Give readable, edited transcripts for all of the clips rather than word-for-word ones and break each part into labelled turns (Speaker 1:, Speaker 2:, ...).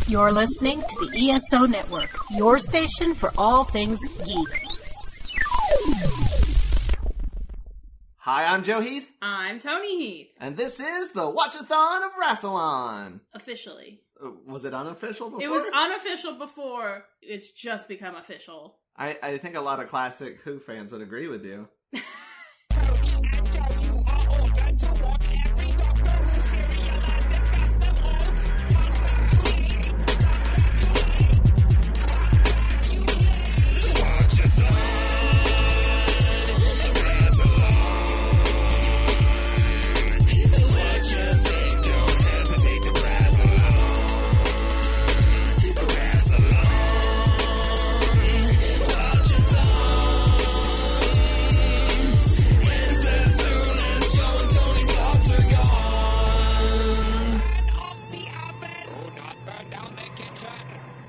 Speaker 1: You're listening to the ESO Network, your station for all things geek.
Speaker 2: Hi, I'm Joe Heath.
Speaker 3: I'm Toni Heath.
Speaker 2: And this is the Watch-A-Thon of Rassilon.
Speaker 3: Officially.
Speaker 2: Was it unofficial before?
Speaker 3: It was unofficial before. It's just become official.
Speaker 2: I think a lot of classic Who fans would agree with you.
Speaker 4: Toni and Joe, you are ordered to watch every Doctor Who serial and discuss them all.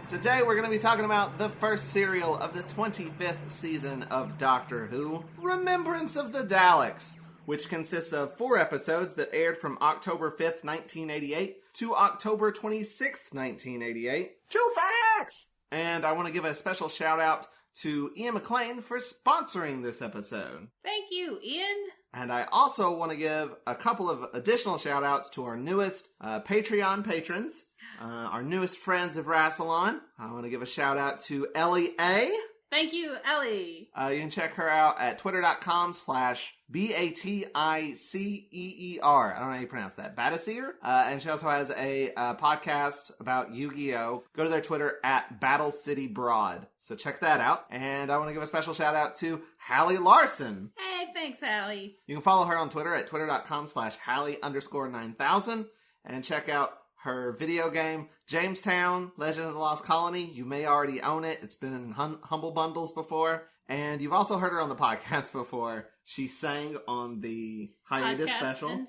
Speaker 2: Today we're going to be talking about the first serial of the 25th season of Doctor Who, Remembrance of the Daleks, which consists of 4 episodes that aired from October 5th, 1988 to October 26th, 1988.
Speaker 4: True facts!
Speaker 2: And I want to give a special shout out to Ian McLean for sponsoring this episode.
Speaker 3: Thank you, Ian.
Speaker 2: And I also want to give a couple of additional shout outs to our newest Patreon patrons. Our newest friends of Rassilon. I want to give a shout out to Ellie A.
Speaker 3: Thank you, Ellie.
Speaker 2: You can check her out at twitter.com/BATICEER. I don't know how you pronounce that. Bataseer. And she also has a podcast about Yu-Gi-Oh! Go to their Twitter at Battle City Broad. So check that out. And I want to give a special shout out to Hallie Larson.
Speaker 3: Hey, thanks, Hallie.
Speaker 2: You can follow her on Twitter at twitter.com/Hallie_9000 and check out her video game, Jamestown, Legend of the Lost Colony. You may already own it. It's been in Humble Bundles before. And you've also heard her on the podcast before. She sang on the hiatus special.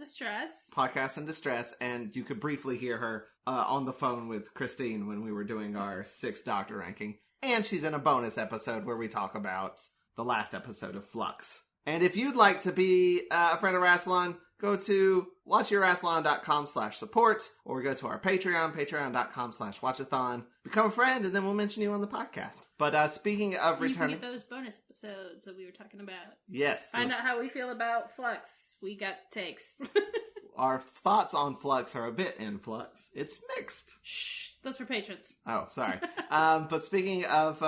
Speaker 2: Podcast in Distress. And you could briefly hear her on the phone with Christine when we were doing our 6th Doctor ranking. And she's in a bonus episode where we talk about the last episode of Flux. And if you'd like to be a friend of Rassilon, go to watchyourrassilon.com/support or go to our Patreon, patreon.com/watchathon. Become a friend and then we'll mention you on the podcast. But speaking of returning...
Speaker 3: You can get those bonus episodes that we were talking about.
Speaker 2: Yes.
Speaker 3: Find out how we feel about Flux. We got takes.
Speaker 2: Our thoughts on Flux are a bit in flux. It's mixed.
Speaker 3: Shh. That's for patrons.
Speaker 2: Oh, sorry. But speaking of,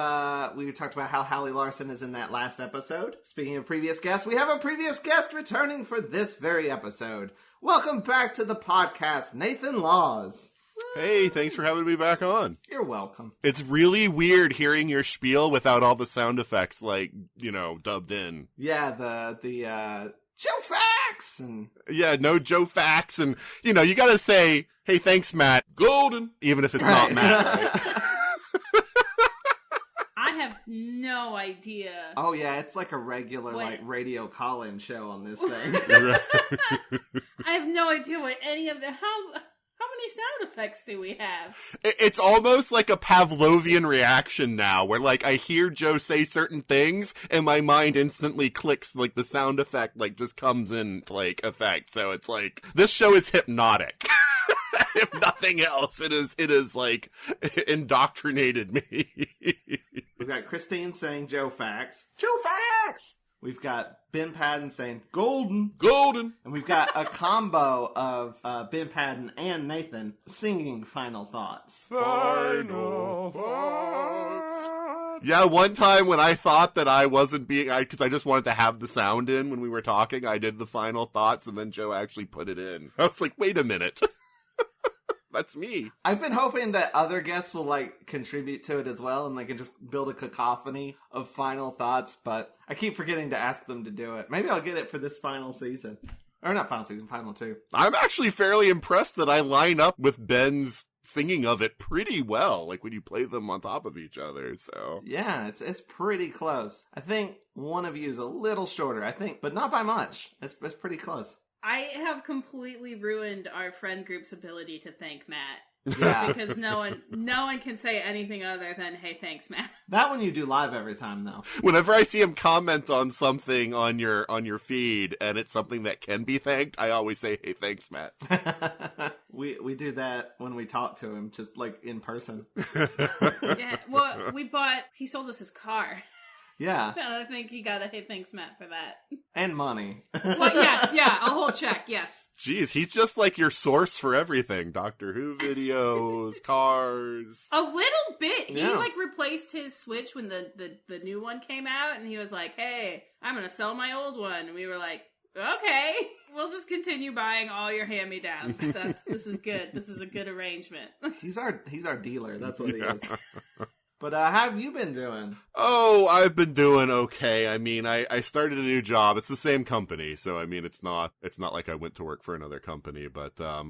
Speaker 2: we talked about how Hallie Larson is in that last episode. Speaking of previous guests, we have a previous guest returning for this very episode. Welcome back to the podcast, Nathan Laws.
Speaker 5: Hey, thanks for having me back on.
Speaker 2: You're welcome.
Speaker 5: It's really weird hearing your spiel without all the sound effects, like, dubbed in.
Speaker 2: Yeah, the Joe Fax! And
Speaker 5: yeah, no Joe Fax, and, you gotta say, hey, thanks, Matt. Golden! Even if it's not Matt, right?
Speaker 3: I have no idea.
Speaker 2: Oh, yeah, it's like a regular, radio call-in show on this thing.
Speaker 3: I have no idea what any of the... How many sound effects do we have?
Speaker 5: It's almost like a Pavlovian reaction now, where, I hear Joe say certain things, and my mind instantly clicks, the sound effect, just comes in, effect. So it's this show is hypnotic. If nothing else, it is, indoctrinated me.
Speaker 2: We've got Christine saying Joe Fax.
Speaker 4: True facts!
Speaker 2: We've got Ben Padden saying Golden.
Speaker 5: Golden.
Speaker 2: And we've got a combo of Ben Padden and Nathan singing Final Thoughts.
Speaker 5: Final Thoughts. Yeah, one time when I thought that I wasn't because I just wanted to have the sound in when we were talking, I did the Final Thoughts and then Joe actually put it in. I was like, wait a minute. That's me.
Speaker 2: I've been hoping that other guests will, contribute to it as well, and they can just build a cacophony of final thoughts, but I keep forgetting to ask them to do it. Maybe I'll get it for this final season. Or not final season, final 2.
Speaker 5: I'm actually fairly impressed that I line up with Ben's singing of it pretty well, when you play them on top of each other, so...
Speaker 2: Yeah, it's pretty close. I think one of you is a little shorter, but not by much. It's pretty close.
Speaker 3: I have completely ruined our friend group's ability to thank Matt.
Speaker 2: Yeah.
Speaker 3: Because no one can say anything other than, hey, thanks, Matt.
Speaker 2: That one you do live every time, though.
Speaker 5: Whenever I see him comment on something on your feed and it's something that can be thanked, I always say, hey, thanks, Matt.
Speaker 2: We do that when we talk to him, just like in person.
Speaker 3: Yeah, well, he sold us his car.
Speaker 2: Yeah.
Speaker 3: And I think he got a hey, thanks, Matt, for that.
Speaker 2: And money.
Speaker 3: Well, yes, yeah, a whole check, yes.
Speaker 5: Jeez, he's just like your source for everything. Doctor Who videos, cars.
Speaker 3: A little bit. He,
Speaker 2: Yeah.
Speaker 3: like, replaced his Switch when the new one came out, and he was like, hey, I'm gonna sell my old one. And we were like, okay, we'll just continue buying all your hand-me-downs. This is good. This is a good arrangement.
Speaker 2: He's our dealer. That's what he is. But how have you been doing?
Speaker 5: Oh, I've been doing okay. I mean, I started a new job. It's the same company, so I mean, it's not like I went to work for another company, but a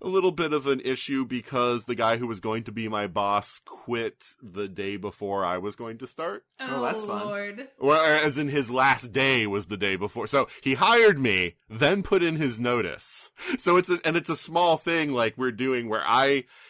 Speaker 5: little bit of an issue because the guy who was going to be my boss quit the day before I was going to start.
Speaker 2: Oh, that's fun.
Speaker 3: Lord.
Speaker 5: Or as in his last day was the day before. So he hired me, then put in his notice. So it's a small thing like we're doing where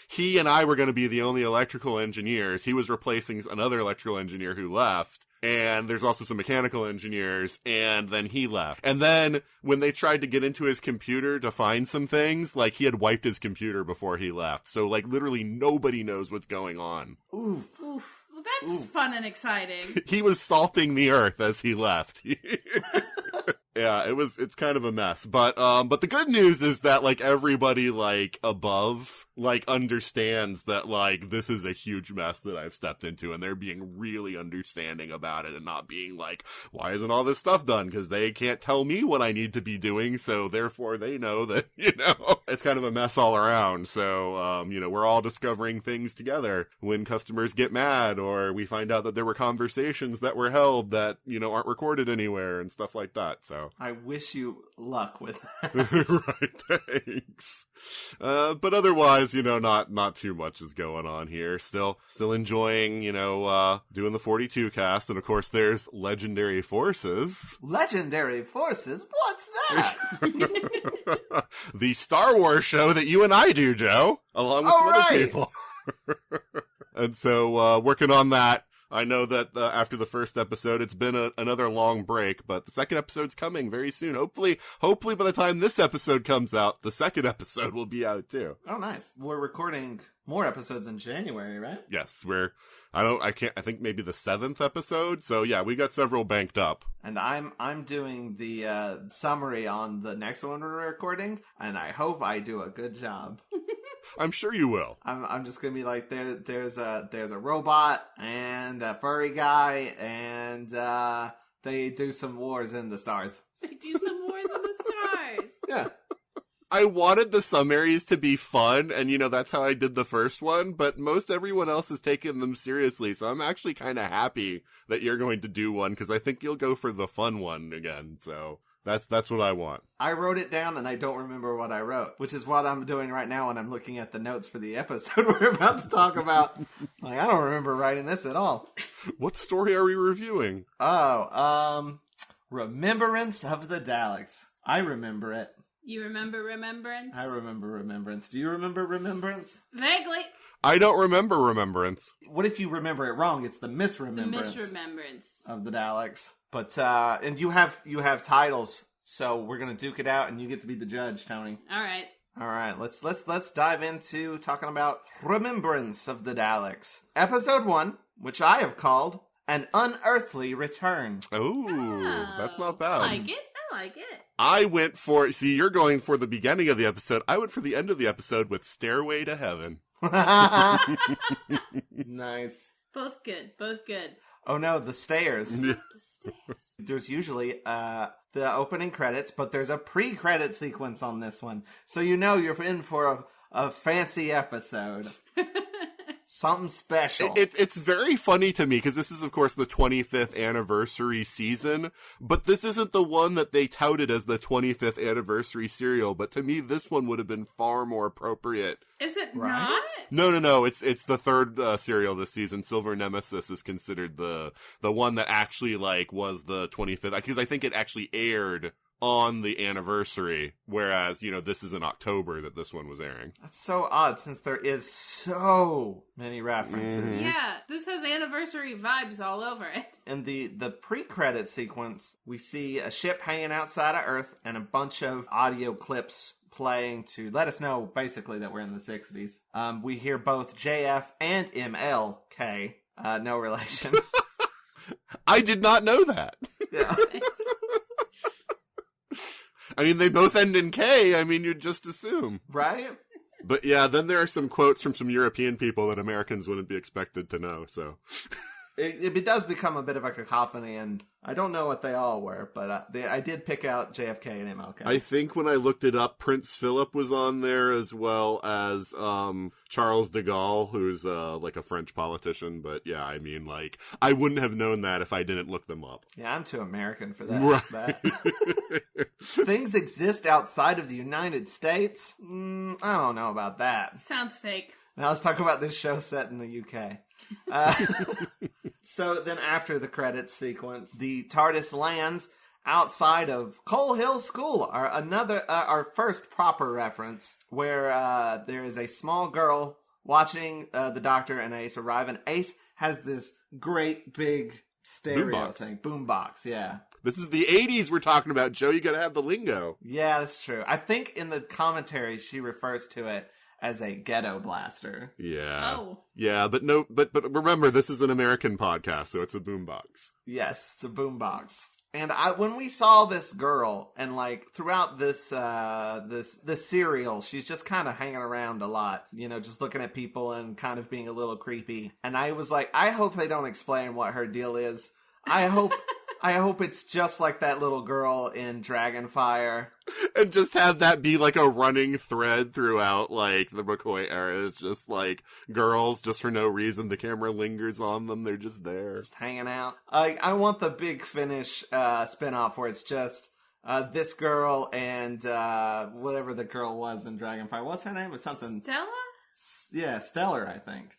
Speaker 5: he and I were going to be the only electrical engineers. He was replacing another electrical engineer who left. And there's also some mechanical engineers, and then he left. And then when they tried to get into his computer to find some things, like he had wiped his computer before he left. So like literally nobody knows what's going on.
Speaker 2: Oof.
Speaker 3: Oof. Well, that's fun and exciting.
Speaker 5: He was salting the earth as he left. Yeah, it's kind of a mess. But the good news is that, like, everybody, like, above, like, understands that, like, this is a huge mess that I've stepped into, and they're being really understanding about it and not being like, why isn't all this stuff done? Because they can't tell me what I need to be doing, so therefore they know that, it's kind of a mess all around. So, we're all discovering things together when customers get mad, or we find out that there were conversations that were held that, aren't recorded anywhere and stuff like that, so.
Speaker 2: I wish you luck with that.
Speaker 5: Right, thanks. But otherwise, not too much is going on here. Still enjoying, doing the 42 cast, and of course there's Legendary Forces.
Speaker 2: Legendary Forces? What's that?
Speaker 5: The Star Wars show that you and I do, Joe, along with some other people. And so, working on that. I know that after the first episode, it's been another long break, but the second episode's coming very soon. Hopefully by the time this episode comes out, the second episode will be out too.
Speaker 2: Oh, nice. We're recording more episodes in January, right?
Speaker 5: Yes, I think maybe the 7th episode. So yeah, we got several banked up.
Speaker 2: And I'm doing the summary on the next one we're recording, and I hope I do a good job.
Speaker 5: I'm sure you will.
Speaker 2: I'm just gonna be like, there's a robot and a furry guy, and they do some wars in the stars.
Speaker 3: They do some wars in the stars.
Speaker 2: Yeah.
Speaker 5: I wanted the summaries to be fun, and that's how I did the first one, but most everyone else is taking them seriously, so I'm actually kind of happy that you're going to do one, because I think you'll go for the fun one again, so that's what I want.
Speaker 2: I wrote it down, and I don't remember what I wrote, which is what I'm doing right now when I'm looking at the notes for the episode we're about to talk about. Like, I don't remember writing this at all.
Speaker 5: What story are we reviewing?
Speaker 2: Oh, Remembrance of the Daleks. I remember it.
Speaker 3: You remember Remembrance?
Speaker 2: I remember Remembrance. Do you remember Remembrance?
Speaker 3: Vaguely.
Speaker 5: I don't remember Remembrance.
Speaker 2: What if you remember it wrong? It's the misremembrance.
Speaker 3: The misremembrance
Speaker 2: Of the Daleks. But, and you have titles, so we're gonna duke it out, and you get to be the judge, Tony.
Speaker 3: All
Speaker 2: Alright, let's dive into talking about Remembrance of the Daleks. Episode 1, which I have called An Unearthly Return.
Speaker 5: Oh, that's not bad.
Speaker 3: I like it.
Speaker 5: I went for, you're going for the beginning of the episode. I went for the end of the episode with Stairway to Heaven.
Speaker 2: Nice.
Speaker 3: Both good.
Speaker 2: Oh no, the stairs.
Speaker 3: The stairs.
Speaker 2: There's usually the opening credits, but there's a pre-credit sequence on this one. So you're in for a fancy episode. Something special.
Speaker 5: It's very funny to me because this is, of course, the 25th anniversary season, but this isn't the one that they touted as the 25th anniversary serial. But to me, this one would have been far more appropriate.
Speaker 3: Is it
Speaker 2: Right?
Speaker 3: not?
Speaker 5: No. It's the third serial this season. Silver Nemesis is considered the one that actually was the 25th, because I think it actually aired on the anniversary, whereas, this is in October that this one was airing.
Speaker 2: That's so odd since there is so many references.
Speaker 5: Mhm.
Speaker 3: Yeah, this has anniversary vibes all over it.
Speaker 2: In the pre-credit sequence, we see a ship hanging outside of Earth and a bunch of audio clips playing to let us know, basically, that we're in the 60s. We hear both JF and MLK. No relation.
Speaker 5: I did not know that.
Speaker 2: Yeah.
Speaker 5: I mean, they both end in K. I mean, you'd just assume.
Speaker 2: Right?
Speaker 5: But yeah, then there are some quotes from some European people that Americans wouldn't be expected to know, so...
Speaker 2: It does become a bit of a cacophony, and I don't know what they all were, but I did pick out JFK and MLK.
Speaker 5: I think when I looked it up, Prince Philip was on there, as well as Charles de Gaulle, who's like a French politician. But yeah, I mean, like, I wouldn't have known that if I didn't look them up.
Speaker 2: Yeah, I'm too American for that.
Speaker 5: Right.
Speaker 2: Things exist outside of the United States? I don't know about that.
Speaker 3: Sounds fake.
Speaker 2: Now let's talk about this show set in the UK. So then after the credits sequence, the TARDIS lands outside of Coal Hill School, our first proper reference, where there is a small girl watching the Doctor and Ace arrive, and Ace has this great big stereo thing. Boombox, yeah.
Speaker 5: This is the 80s we're talking about, Joe. You gotta have the lingo.
Speaker 2: Yeah, that's true. I think in the commentary she refers to it as a ghetto blaster.
Speaker 5: Yeah.
Speaker 3: Oh.
Speaker 5: Yeah, but remember, this is an American podcast, so it's a boombox.
Speaker 2: Yes, it's a boombox. And when we saw this girl, and like throughout this serial, she's just kind of hanging around a lot, just looking at people and kind of being a little creepy. And I was like, I hope they don't explain what her deal is. I hope it's just like that little girl in Dragonfire.
Speaker 5: And just have that be like a running thread throughout, like, the McCoy era. It's just like girls, just for no reason. The camera lingers on them. They're just there.
Speaker 2: Just hanging out. I want the big finish spinoff where it's just this girl and whatever the girl was in Dragonfire. What's her name? It was something...
Speaker 3: Stella?
Speaker 2: Yeah, Stellar, I think.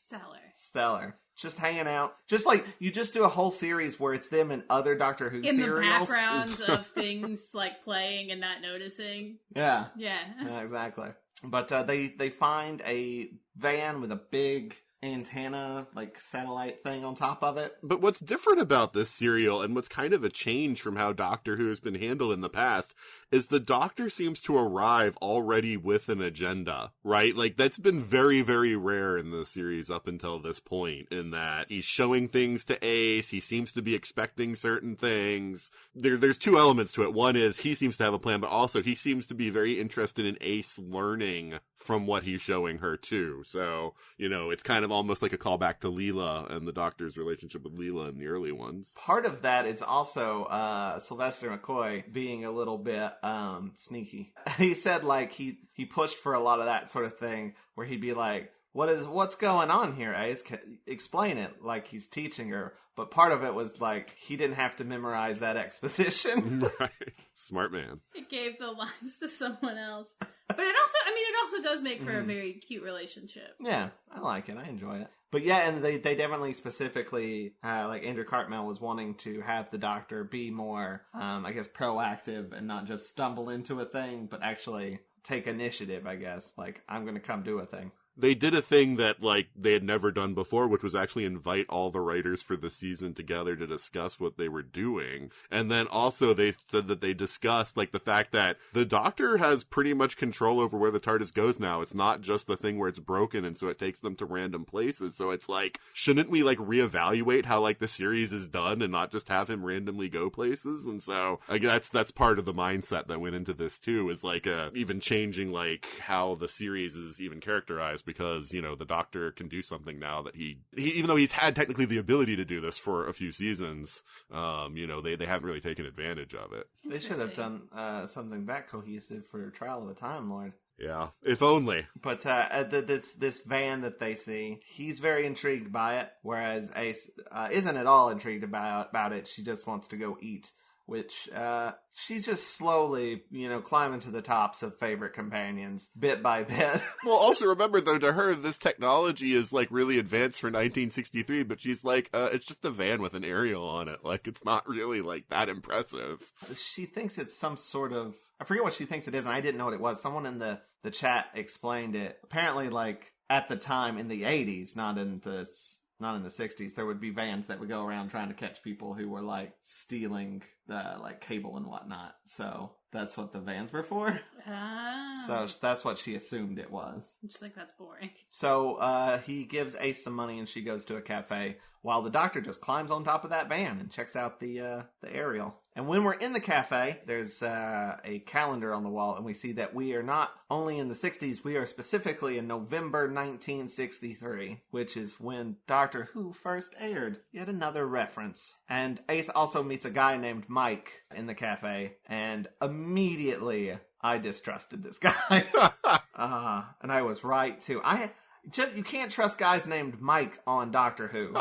Speaker 3: Stellar.
Speaker 2: Just hanging out. Just like, you just do a whole series where it's them and other Doctor Who
Speaker 3: In
Speaker 2: serials.
Speaker 3: the backgrounds of things like playing and not noticing.
Speaker 2: Yeah.
Speaker 3: Yeah.
Speaker 2: Yeah, exactly. But they find a van with a big antenna, like satellite thing on top of it.
Speaker 5: But what's different about this serial, and what's kind of a change from how Doctor Who has been handled in the past, is the Doctor seems to arrive already with an agenda, right? Like, that's been very, very rare in the series up until this point, in that he's showing things to Ace, he seems to be expecting certain things. There's two elements to it. One is he seems to have a plan, but also he seems to be very interested in Ace learning from what he's showing her too. So, it's kind of almost like a callback to Leela and the Doctor's relationship with Leela in the early ones.
Speaker 2: Part of that is also Sylvester McCoy being a little bit sneaky. He said like he pushed for a lot of that sort of thing where he'd be like, what's going on here, Ace? Explain it, like he's teaching her. But part of it was like he didn't have to memorize that exposition.
Speaker 5: Right. Smart man.
Speaker 3: It gave the lines to someone else. But it also does make for a very cute relationship.
Speaker 2: Yeah, I like it. I enjoy it. But yeah, and they definitely specifically, like Andrew Cartmel was wanting to have the Doctor be more, I guess, proactive and not just stumble into a thing, but actually take initiative, I guess. Like, I'm going to come do a thing.
Speaker 5: They did a thing that, like, they had never done before, which was actually invite all the writers for the season together to discuss what they were doing. And then also they said that they discussed, like, the fact that the Doctor has pretty much control over where the TARDIS goes now. It's not just the thing where it's broken and so it takes them to random places. So it's like, shouldn't we, like, reevaluate how, like, the series is done and not just have him randomly go places? And so I guess that's part of the mindset that went into this, too, is, like, even changing, like, how the series is even characterized. Because, the Doctor can do something now that he even though he's had technically the ability to do this for a few seasons, they haven't really taken advantage of it.
Speaker 2: They should have done something that cohesive for Trial of a Time Lord.
Speaker 5: Yeah, if only.
Speaker 2: But this van that they see, he's very intrigued by it, whereas Ace isn't at all intrigued about it. She just wants to go eat which she's just slowly, climbing to the tops of favorite companions, bit by bit.
Speaker 5: Well, also remember, though, to her, this technology is, like, really advanced for 1963, but she's like, it's just a van with an aerial on it. Like, it's not really, like, that impressive.
Speaker 2: She thinks it's some sort of... I forget what she thinks it is, and I didn't know what it was. Someone in the chat explained it. Apparently, like, at the time, in the 80s, not in the 60s, there would be vans that would go around trying to catch people who were, like, stealing, like, cable and whatnot. So that's what the vans were for.
Speaker 3: Ah.
Speaker 2: So that's what she assumed it was.
Speaker 3: I'm just like, that's boring.
Speaker 2: So he gives Ace some money and she goes to a cafe while the doctor just climbs on top of that van and checks out the aerial. And when we're in the cafe, there's a calendar on the wall, and we see that we are not only in the 60s, we are specifically in November 1963, which is when Doctor Who first aired. Yet another reference. And Ace also meets a guy named Mike in the cafe, and immediately I distrusted this guy. And I was right, too. You can't trust guys named Mike on Doctor Who.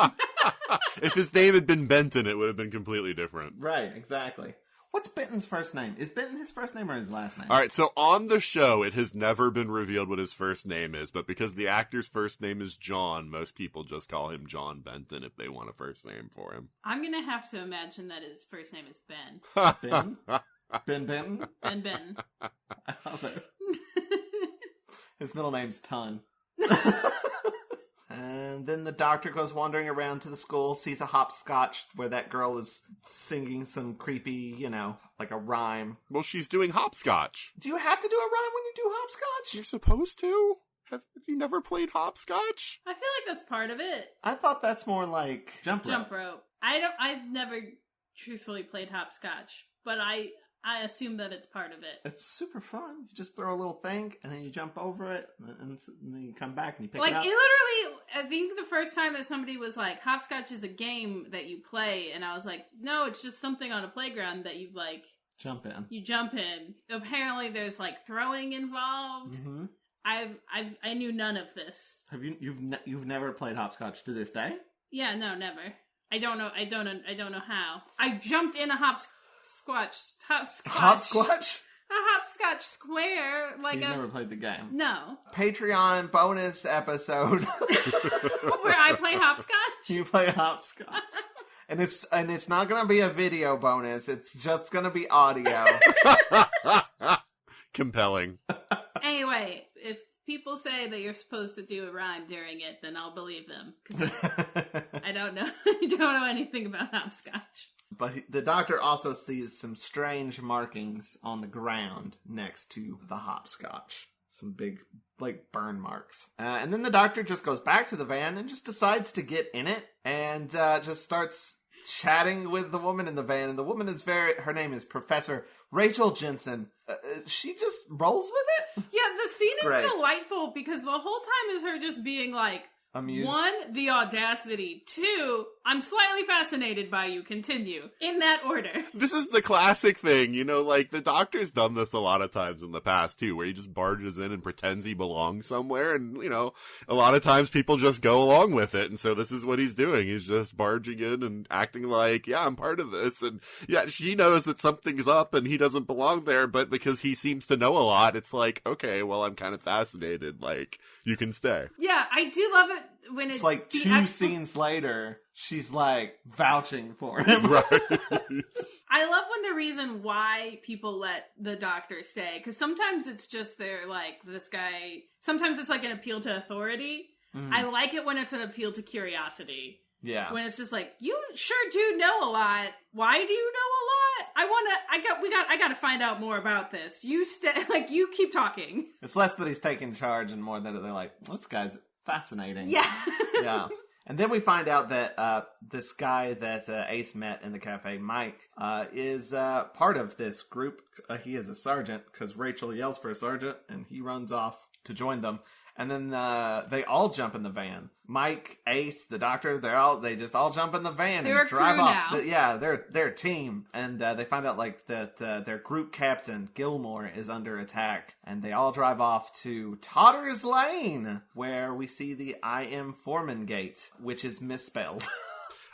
Speaker 5: If his name had been Benton, it would have been completely different.
Speaker 2: Right, exactly. What's Benton's first name? Is Benton his first name or his last name?
Speaker 5: All right, so on the show, it has never been revealed what his first name is, but because the actor's first name is John, most people just call him John Benton if they want a first name for him.
Speaker 3: I'm going to have to imagine that his first name is Ben.
Speaker 2: Ben? Ben Benton?
Speaker 3: Ben.
Speaker 2: I love it. His middle name's Ton. And then the doctor goes wandering around to the school, sees a hopscotch where that girl is singing some creepy, like a rhyme.
Speaker 5: Well, she's doing hopscotch.
Speaker 2: Do you have to do a rhyme when you do hopscotch?
Speaker 5: You're supposed to? Have you never played hopscotch?
Speaker 3: I feel like that's part of it.
Speaker 2: I thought that's more like jump
Speaker 3: rope. I've never truthfully played hopscotch, but I assume that it's part of it.
Speaker 2: It's super fun. You just throw a little thing, and then you jump over it, and then you come back and you pick it up.
Speaker 3: It literally, I think the first time that somebody was like, hopscotch is a game that you play, and I was like, no, it's just something on a playground that you, like...
Speaker 2: Jump in.
Speaker 3: You jump in. Apparently there's, like, throwing involved.
Speaker 2: Mm-hmm.
Speaker 3: I knew none of this.
Speaker 2: Have you've never played hopscotch to this day?
Speaker 3: Yeah, no, never. I don't know how. I jumped in a hopscotch.
Speaker 2: Hopscotch?
Speaker 3: A hopscotch square. Like
Speaker 2: You've never played the game?
Speaker 3: No.
Speaker 2: Patreon bonus episode.
Speaker 3: Where I play hopscotch?
Speaker 2: You play hopscotch. And it's not gonna be a video bonus, it's just gonna be audio.
Speaker 5: Compelling.
Speaker 3: Anyway, if people say that you're supposed to do a rhyme during it, then I'll believe them. 'Cause I don't know. I don't know anything about hopscotch.
Speaker 2: But the doctor also sees some strange markings on the ground next to the hopscotch. Some big, like, burn marks. And then the doctor just goes back to the van and just decides to get in it and just starts chatting with the woman in the van. And the woman is her name is Professor Rachel Jensen. She just rolls with it.
Speaker 3: Yeah, the scene is
Speaker 2: great.
Speaker 3: Delightful because the whole time is her just being like,
Speaker 2: amused.
Speaker 3: 1, the audacity. 2, I'm slightly fascinated by you. Continue. In that order.
Speaker 5: This is the classic thing, like, the Doctor's done this a lot of times in the past, too, where he just barges in and pretends he belongs somewhere, and, a lot of times people just go along with it, and so this is what he's doing. He's just barging in and acting like, yeah, I'm part of this, and, yeah, she knows that something's up and he doesn't belong there, but because he seems to know a lot, it's like, okay, well, I'm kind of fascinated, like, you can stay.
Speaker 3: Yeah, I do love it when it's
Speaker 2: like
Speaker 3: the
Speaker 2: 2 scenes later, she's like vouching for him.
Speaker 5: Right.
Speaker 3: I love when the reason why people let the doctor stay, because sometimes it's just they're like, this guy, sometimes it's like an appeal to authority. Mm. I like it when it's an appeal to curiosity.
Speaker 2: Yeah.
Speaker 3: When it's just like, you sure do know a lot. Why do you know a lot? I gotta find out more about this. You you keep talking.
Speaker 2: It's less that he's taking charge and more that they're like, this guy's fascinating.
Speaker 3: Yeah.
Speaker 2: Yeah. And then we find out that this guy that Ace met in the cafe, Mike, is part of this group. He is a sergeant because Rachel yells for a sergeant and he runs off to join them. And then they all jump in the van. Mike, Ace, the doctor, they just all jump in the van
Speaker 3: they're
Speaker 2: and drive
Speaker 3: crew
Speaker 2: off.
Speaker 3: Now.
Speaker 2: They're a team. And they find out that their group captain, Gilmore, is under attack. And they all drive off to Totter's Lane, where we see the I Am Foreman gate, which is misspelled.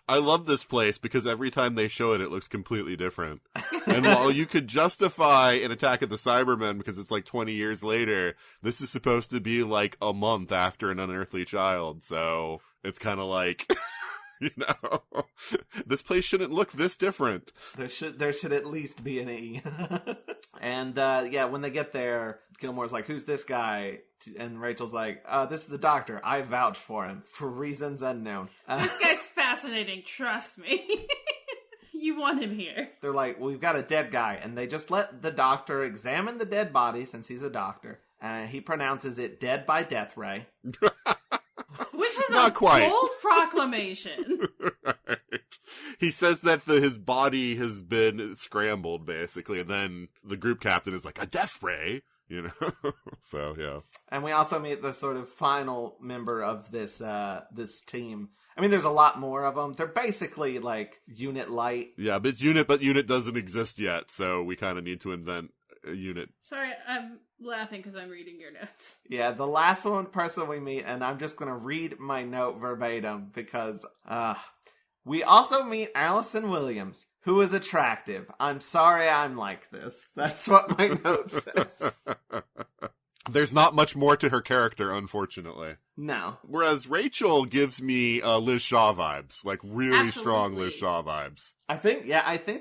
Speaker 5: I love this place because every time they show it, it looks completely different. And while you could justify an Attack of the Cybermen because it's like 20 years later, this is supposed to be like a month after An Unearthly Child, so it's kind of like... You know, this place shouldn't look this different.
Speaker 2: There should at least be an E. And when they get there, Gilmore's like, "Who's this guy?" And Rachel's like, "This is the doctor. I vouched for him for reasons unknown."
Speaker 3: This guy's fascinating. Trust me. You want him here.
Speaker 2: They're like, "Well, we've got a dead guy," and they just let the doctor examine the dead body since he's a doctor. He pronounces it dead by death ray.
Speaker 3: Which is
Speaker 5: Not quite.
Speaker 3: bold proclamation.
Speaker 5: Right. He says that his body has been scrambled, basically, and then the group captain is like, a death ray? You know? So, yeah.
Speaker 2: And we also meet the sort of final member of this team. I mean, there's a lot more of them. They're basically, like, Unit Light.
Speaker 5: Yeah, but Unit doesn't exist yet, so we kind of need to invent a unit.
Speaker 3: Sorry, I'm laughing because I'm reading your notes.
Speaker 2: Yeah, the last person we meet, and I'm just going to read my note verbatim because we also meet Allison Williams, who is attractive. I'm sorry I'm like this. That's what my note says.
Speaker 5: There's not much more to her character, unfortunately.
Speaker 2: No.
Speaker 5: Whereas Rachel gives me Liz Shaw vibes, like really strong
Speaker 3: Absolutely.
Speaker 5: Liz Shaw vibes.
Speaker 2: I think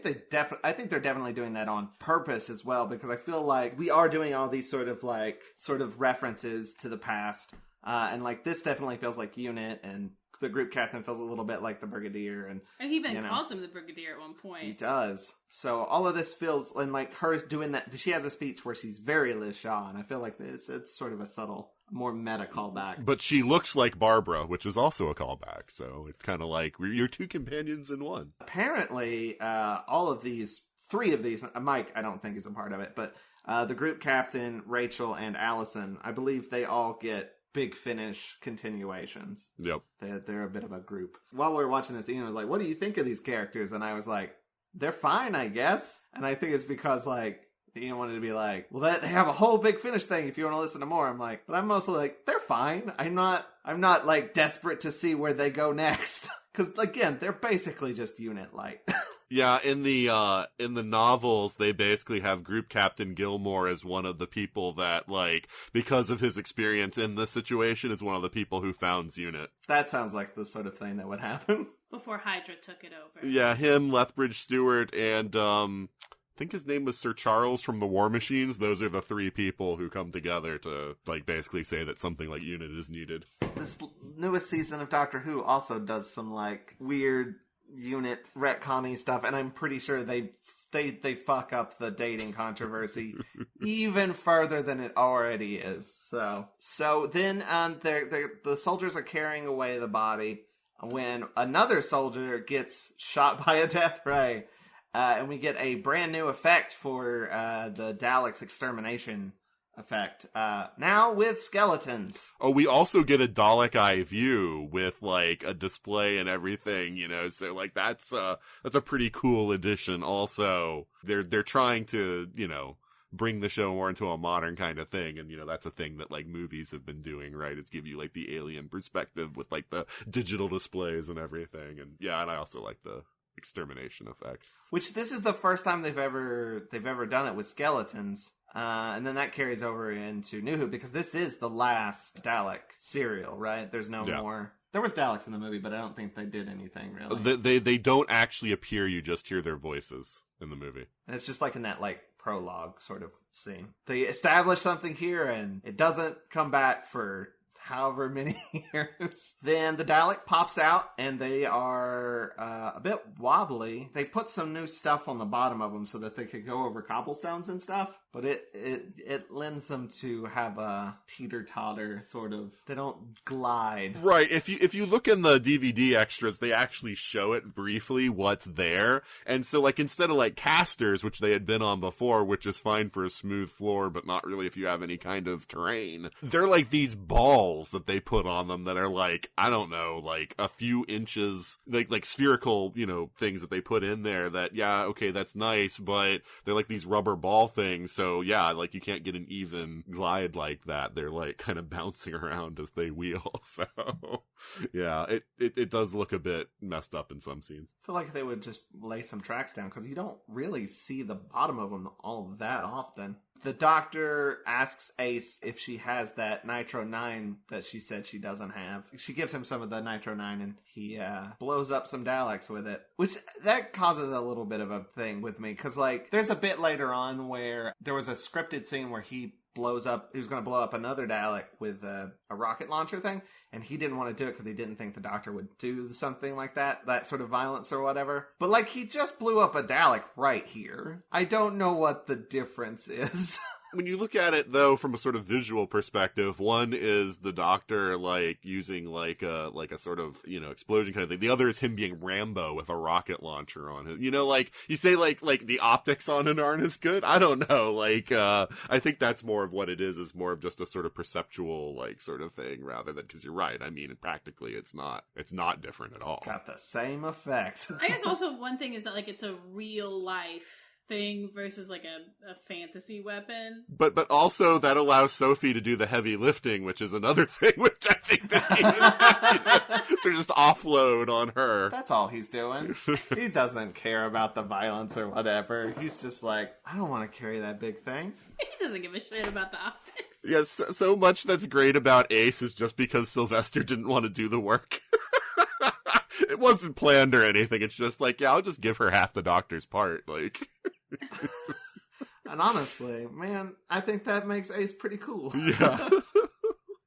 Speaker 2: they're definitely doing that on purpose as well, because I feel like we are doing all these sort of references to the past, and like this definitely feels like Unit, and the group captain feels a little bit like the Brigadier, and
Speaker 3: he even calls him the Brigadier at one point.
Speaker 2: he does. So all of this feels, and like her doing that, she has a speech where she's very Liz Shaw, and I feel like it's sort of a subtle, more meta callback.
Speaker 5: But she looks like Barbara, which is also a callback. So it's kind of like you're two companions in one.
Speaker 2: Apparently, three of these, Mike, I don't think is a part of it, but the group captain, Rachel, and Allison, I believe they all get Big Finish continuations.
Speaker 5: Yep.
Speaker 2: They're a bit of a group. While we were watching this, Ian was like, "What do you think of these characters?" And I was like, "They're fine, I guess." And I think it's because, like, Ian wanted to be like, "Well, they have a whole Big Finish thing if you want to listen to more." I'm like, but I'm mostly like, they're fine. I'm not like desperate to see where they go next. Because, again, they're basically just Unit Light.
Speaker 5: Yeah, in the novels, they basically have Group Captain Gilmore as one of the people that, like, because of his experience in this situation, is one of the people who founds Unit.
Speaker 2: That sounds like the sort of thing that would happen.
Speaker 3: Before Hydra took it over.
Speaker 5: Yeah, him, Lethbridge Stewart, and I think his name was Sir Charles from the War Machines. Those are the three people who come together to, like, basically say that something like Unit is needed.
Speaker 2: This newest season of Doctor Who also does some, like, weird Unit retconning stuff, and I'm pretty sure they fuck up the dating controversy even further than it already is. So then the soldiers are carrying away the body when another soldier gets shot by a death ray, and we get a brand new effect for the Daleks extermination effect, now with skeletons.
Speaker 5: Oh, we also get a Dalek eye view with, like, a display and everything, you know, so, like, that's a pretty cool addition. Also, they're trying to, you know, bring the show more into a modern kind of thing, and, you know, that's a thing that, like, movies have been doing, right? It's give you, like, the alien perspective with, like, the digital displays and everything, and yeah, and I also like the extermination effect.
Speaker 2: Which this is the first time they've ever done it with skeletons. And then that carries over into New Who, because this is the last Dalek serial, right? There's no more. There was Daleks in the movie, but I don't think they did anything really.
Speaker 5: They don't actually appear, you just hear their voices in the movie.
Speaker 2: And it's just like in that, like, prologue sort of scene. They establish something here, and it doesn't come back for however many years. Then the Dalek pops out, and they are a bit wobbly. They put some new stuff on the bottom of them so that they could go over cobblestones and stuff, but it lends them to have a teeter-totter sort of, they don't glide.
Speaker 5: Right, if you look in the DVD extras, they actually show it briefly what's there, and so, like, instead of, like, casters, which they had been on before, which is fine for a smooth floor, but not really if you have any kind of terrain, they're like these balls that they put on them that are, like, I don't know, like a few inches, like spherical, you know, things that they put in there that, yeah, okay, that's nice, but they're like these rubber ball things, so so yeah, like you can't get an even glide like that. They're like kind of bouncing around as they wheel. So yeah, it does look a bit messed up in some scenes.
Speaker 2: I feel like they would just lay some tracks down because you don't really see the bottom of them all that often. The doctor asks Ace if she has that Nitro 9 that she said she doesn't have. She gives him some of the Nitro 9 and he blows up some Daleks with it. Which, that causes a little bit of a thing with me. Because, like, there's a bit later on where there was a scripted scene where he was going to blow up another Dalek with a rocket launcher thing. And he didn't want to do it because he didn't think the doctor would do something like that sort of violence or whatever. But, like, he just blew up a Dalek right here. I don't know what the difference is.
Speaker 5: When you look at it, though, from a sort of visual perspective, one is the doctor, like, using, like a sort of, you know, explosion kind of thing. The other is him being Rambo with a rocket launcher on it. You know, like, you say, like the optics on it aren't as good? I don't know. Like, I think that's more of what it is more of just a sort of perceptual, like, sort of thing, rather than, because you're right. I mean, practically, it's not different at all.
Speaker 2: Got the same effect.
Speaker 3: I guess also one thing is that, like, it's a real life thing versus like a fantasy weapon.
Speaker 5: But also that allows Sophie to do the heavy lifting, which is another thing which I think that he's sort of just offload on her.
Speaker 2: That's all he's doing. He doesn't care about the violence or whatever. He's just like, I don't want to carry that big thing.
Speaker 3: He doesn't give a shit about the optics.
Speaker 5: Yes, so much that's great about Ace is just because Sylvester didn't want to do the work. It wasn't planned or anything. It's just like, yeah, I'll just give her half the doctor's part. Like,
Speaker 2: and honestly, man, I think that makes Ace pretty cool.
Speaker 5: Yeah.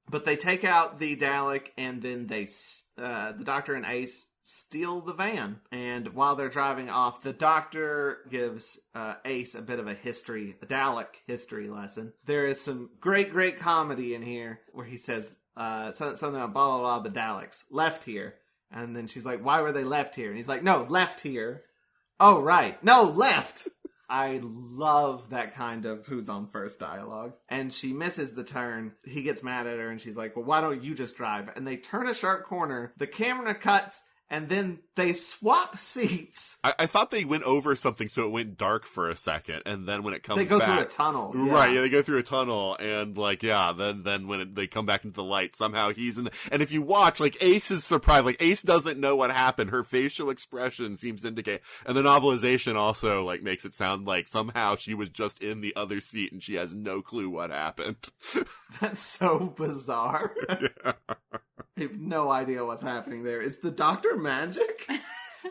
Speaker 2: But they take out the Dalek, and then the doctor and Ace steal the van. And while they're driving off, the doctor gives Ace a bit of a Dalek history lesson. There is some great comedy in here where he says something about blah, blah, blah, the Daleks left here. And then she's like, why were they left here? And he's like, no, left here. Oh, right. No, left. I love that kind of who's on first dialogue. And she misses the turn. He gets mad at her and she's like, well, why don't you just drive? And they turn a sharp corner. The camera cuts and then they swap seats.
Speaker 5: I thought they went over something so it went dark for a second, and then when it comes back...
Speaker 2: They go through a tunnel. Yeah.
Speaker 5: Right, yeah, they go through a tunnel, and, like, yeah, then when they come back into the light, somehow he's in... And if you watch, like, Ace is surprised. Like, Ace doesn't know what happened. Her facial expression seems to indicate... And the novelization also, like, makes it sound like somehow she was just in the other seat, and she has no clue what happened.
Speaker 2: That's so bizarre.
Speaker 5: Yeah.
Speaker 2: I have no idea what's happening there. Is the doctor magic?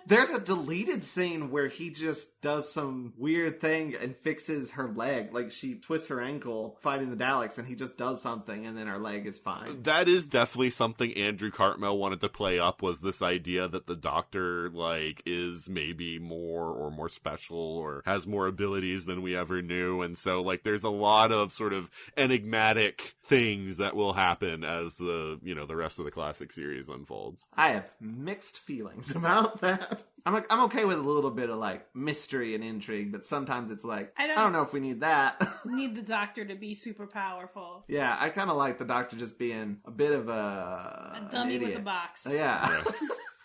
Speaker 2: There's a deleted scene where he just does some weird thing and fixes her leg. Like, she twists her ankle fighting the Daleks, and he just does something, and then her leg is fine.
Speaker 5: That is definitely something Andrew Cartmel wanted to play up, was this idea that the Doctor, like, is maybe more special or has more abilities than we ever knew. And so, like, there's a lot of sort of enigmatic things that will happen as the rest of the classic series unfolds.
Speaker 2: I have mixed feelings about that. I'm okay with a little bit of, like, mystery and intrigue, but sometimes it's like, I don't know if we need that.
Speaker 3: Need the Doctor to be super powerful.
Speaker 2: Yeah, I kind of like the Doctor just being a bit of
Speaker 3: a dummy with a box.
Speaker 2: Yeah.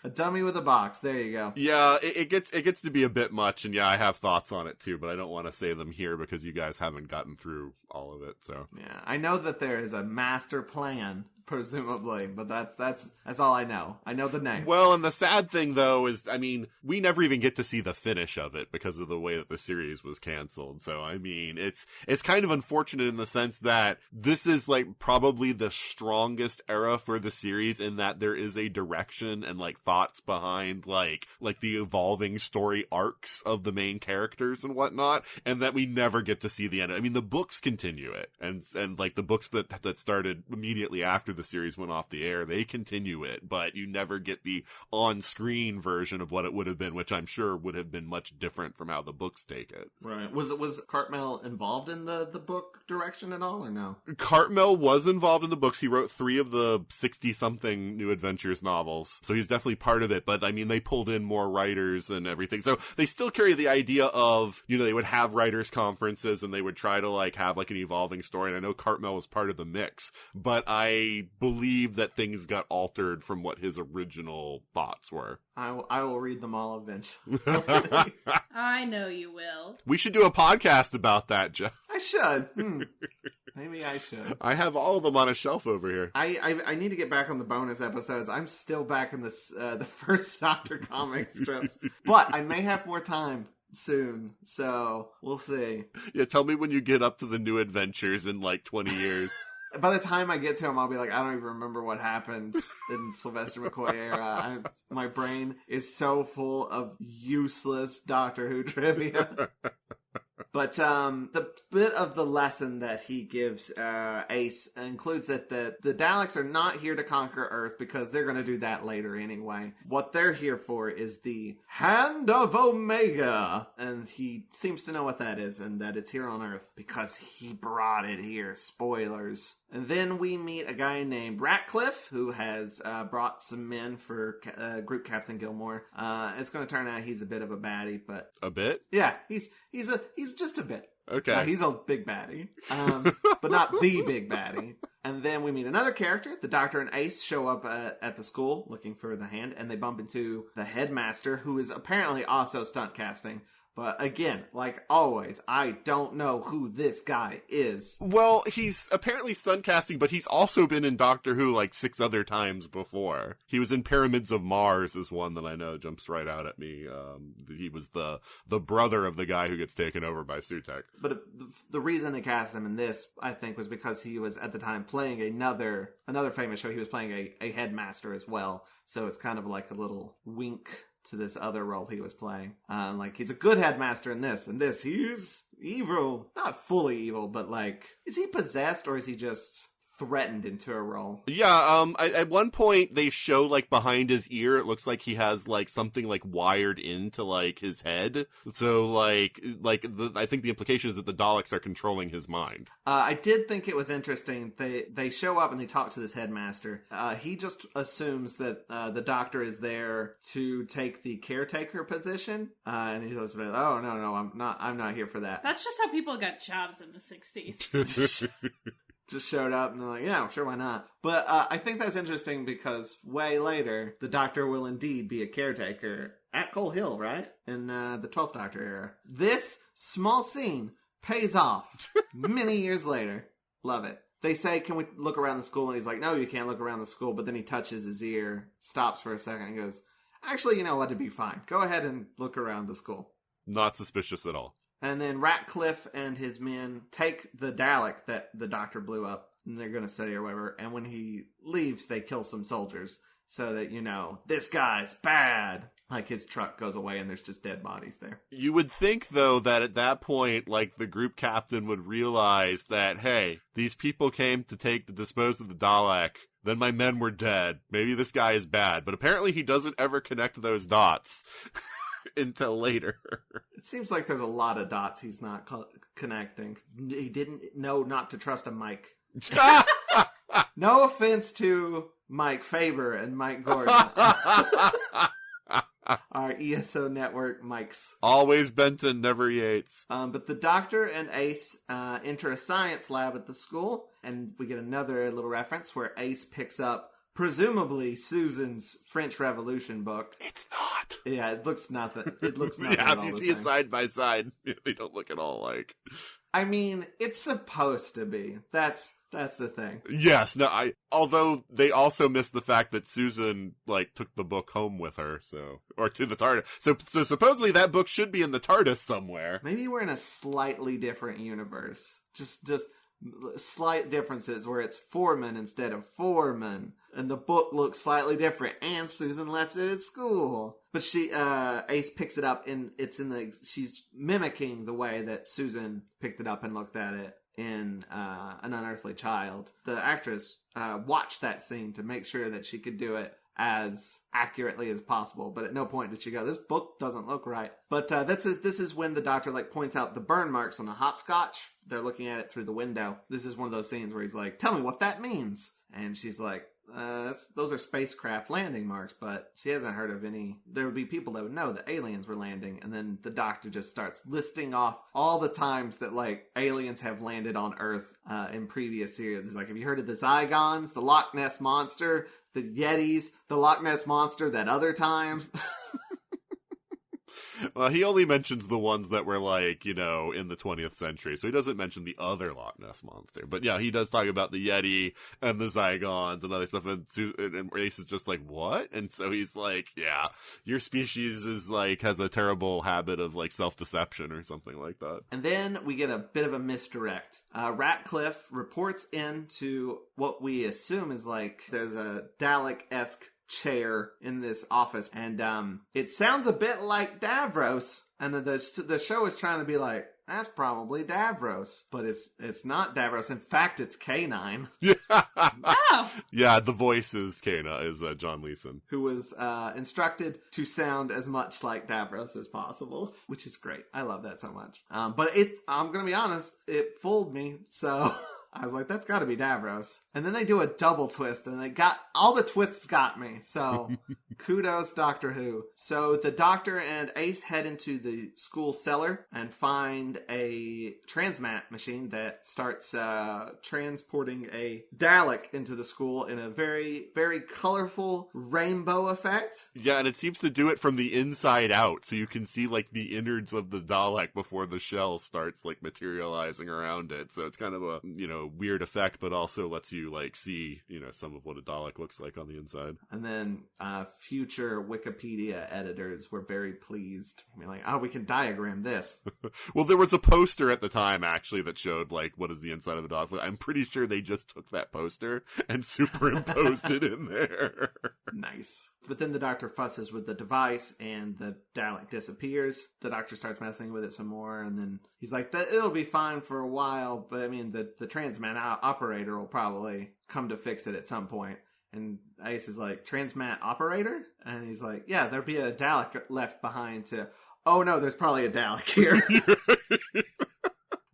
Speaker 2: A dummy with a box. There you go.
Speaker 5: Yeah, it gets to be a bit much, and yeah, I have thoughts on it too, but I don't want to say them here because you guys haven't gotten through all of it. So
Speaker 2: yeah, I know that there is a master plan, presumably, but that's all I know. I know the name.
Speaker 5: Well, and the sad thing though is, I mean, we never even get to see the finish of it because of the way that the series was canceled. So I mean, it's kind of unfortunate in the sense that this is like probably the strongest era for the series in that there is a direction and like thoughts behind like the evolving story arcs of the main characters and whatnot, and that we never get to see the end. I mean, the books continue it, and like the books that started immediately after the series went off the air, they continue it, but you never get the on-screen version of what it would have been, which I'm sure would have been much different from how the books take it.
Speaker 2: Right. Was Cartmel involved in the book direction at all, or no?
Speaker 5: Cartmel was involved in the books. He wrote 3 of the 60-something New Adventures novels, so he's definitely part of it, but I mean, they pulled in more writers and everything, so they still carry the idea of, they would have writers' conferences and they would try to like have like an evolving story, and I know Cartmel was part of the mix, but I I believe that things got altered from what his original thoughts were.
Speaker 2: I will read them all eventually.
Speaker 3: I know you will.
Speaker 5: We should do a podcast about that, Joe.
Speaker 2: I should. Maybe I should.
Speaker 5: I have all of them on a shelf over here.
Speaker 2: I need to get back on the bonus episodes. I'm still back in this the first Doctor comic strips, but I may have more time soon, so we'll see.
Speaker 5: Yeah, tell me when you get up to the new adventures in like 20 years.
Speaker 2: By the time I get to him, I'll be like, I don't even remember what happened in Sylvester McCoy era. My brain is so full of useless Doctor Who trivia. But the bit of the lesson that he gives Ace includes that the Daleks are not here to conquer Earth because they're going to do that later anyway. What they're here for is the Hand of Omega. And he seems to know what that is and that it's here on Earth because he brought it here. Spoilers. And then we meet a guy named Ratcliffe who has brought some men for Group Captain Gilmore. It's going to turn out he's a bit of a baddie, but...
Speaker 5: A bit?
Speaker 2: Yeah, he's just a bit.
Speaker 5: Okay.
Speaker 2: He's a big baddie, but not the big baddie. And then we meet another character. The Doctor and Ace show up at the school looking for the hand, and they bump into the headmaster, who is apparently also stunt casting. But again, like always, I don't know who this guy is.
Speaker 5: Well, he's apparently stunt casting, but he's also been in Doctor Who like 6 other times before. He was in Pyramids of Mars is one that I know jumps right out at me. He was the brother of the guy who gets taken over by Sutekh.
Speaker 2: But the reason they cast him in this, I think, was because he was at the time playing another famous show. He was playing a headmaster as well. So it's kind of like a little wink to this other role he was playing. Like, he's a good headmaster in this. In this, he's evil. Not fully evil, but like, is he possessed or is he just threatened into a role?
Speaker 5: Yeah, at one point they show like behind his ear, it looks like he has like something like wired into like his head. So I think the implication is that the Daleks are controlling his mind.
Speaker 2: I did think it was interesting. They show up and they talk to this headmaster. He just assumes that the Doctor is there to take the caretaker position, and he goes, "Oh no, I'm not here for that."
Speaker 3: That's just how people got jobs in the 60s.
Speaker 2: Just showed up and they're like, yeah, sure, why not? But I think that's interesting because way later, the Doctor will indeed be a caretaker at Coal Hill, right? In the 12th Doctor era. This small scene pays off many years later. Love it. They say, can we look around the school? And he's like, no, you can't look around the school. But then he touches his ear, stops for a second and goes, actually, you know what, it'd be fine. Go ahead and look around the school.
Speaker 5: Not suspicious at all.
Speaker 2: And then Ratcliffe and his men take the Dalek that the Doctor blew up, and they're going to study or whatever. And when he leaves, they kill some soldiers so that, you know, this guy's bad. Like, his truck goes away and there's just dead bodies there.
Speaker 5: You would think, though, that at that point, like, the group captain would realize that, hey, these people came to dispose of the Dalek. Then my men were dead. Maybe this guy is bad. But apparently he doesn't ever connect those dots. Until later.
Speaker 2: It seems like there's a lot of dots he's not connecting. He didn't know not to trust a Mike. No offense to Mike Faber and Mike Gordon. Our ESO network Mikes.
Speaker 5: Always Benton, never Yates.
Speaker 2: But the Doctor and Ace enter a science lab at the school, and we get another little reference where Ace picks up presumably Susan's French Revolution book.
Speaker 5: It's not.
Speaker 2: Yeah, it looks nothing. It looks nothing.
Speaker 5: Yeah, if you see it side by side, they don't look at all like.
Speaker 2: I mean, it's supposed to be. That's the thing.
Speaker 5: Yes, no, although they also missed the fact that Susan, like, took the book home with her, or to the TARDIS. So supposedly that book should be in the TARDIS somewhere.
Speaker 2: Maybe we're in a slightly different universe. Just slight differences where it's Foreman instead of Foreman. And the book looks slightly different, and Susan left it at school. But Ace picks it up, and she's mimicking the way that Susan picked it up and looked at it in An Unearthly Child. The actress watched that scene to make sure that she could do it as accurately as possible, but at no point did she go, this book doesn't look right. But this is when the Doctor points out the burn marks on the hopscotch. They're looking at it through the window. This is one of those scenes where he's like, tell me what that means. And she's like, those are spacecraft landing marks, but she hasn't heard of any. There would be people that would know that aliens were landing, and then the Doctor just starts listing off all the times that, like, aliens have landed on Earth in previous series. Like, have you heard of the Zygons, the Loch Ness Monster, the Yetis, the Loch Ness Monster that other time?
Speaker 5: Well, he only mentions the ones that were, like, in the 20th century, so he doesn't mention the other Loch Ness Monster. But yeah, he does talk about the Yeti and the Zygons and other stuff, and Ace is just like, what? And so he's like, yeah, your species is, like, has a terrible habit of, like, self-deception or something like that.
Speaker 2: And then we get a bit of a misdirect. Ratcliffe reports into what we assume is, like, there's a Dalek-esque chair in this office, and it sounds a bit like Davros, and the show is trying to be like, that's probably Davros, but it's not Davros. In fact, it's K9.
Speaker 3: Oh,
Speaker 5: Yeah, the voice is John Leeson,
Speaker 2: who was instructed to sound as much like Davros as possible, which is great. I love that so much. But I'm gonna be honest, it fooled me, so I was like, that's gotta be Davros. And then they do a double twist, and all the twists got me. So kudos, Doctor Who. So the Doctor and Ace head into the school cellar and find a transmat machine that starts transporting a Dalek into the school in a very, very colorful rainbow effect.
Speaker 5: Yeah, and it seems to do it from the inside out, so you can see, like, the innards of the Dalek before the shell starts, like, materializing around it. So it's kind of a, weird effect, but also lets you, like, see, some of what a Dalek looks like on the inside.
Speaker 2: And then future Wikipedia editors were very pleased. I mean, like, oh, we can diagram this.
Speaker 5: Well, there was a poster at the time, actually, that showed, like, what is the inside of the Dalek. I'm pretty sure they just took that poster and superimposed it in there.
Speaker 2: Nice. But then the Doctor fusses with the device, and the Dalek disappears. The Doctor starts messing with it some more, and then he's like, it'll be fine for a while, but I mean, the transmat operator will probably come to fix it at some point. And Ace is like, transmat operator? And he's like, yeah, there'll be a Dalek left behind to... Oh no, there's probably a Dalek here.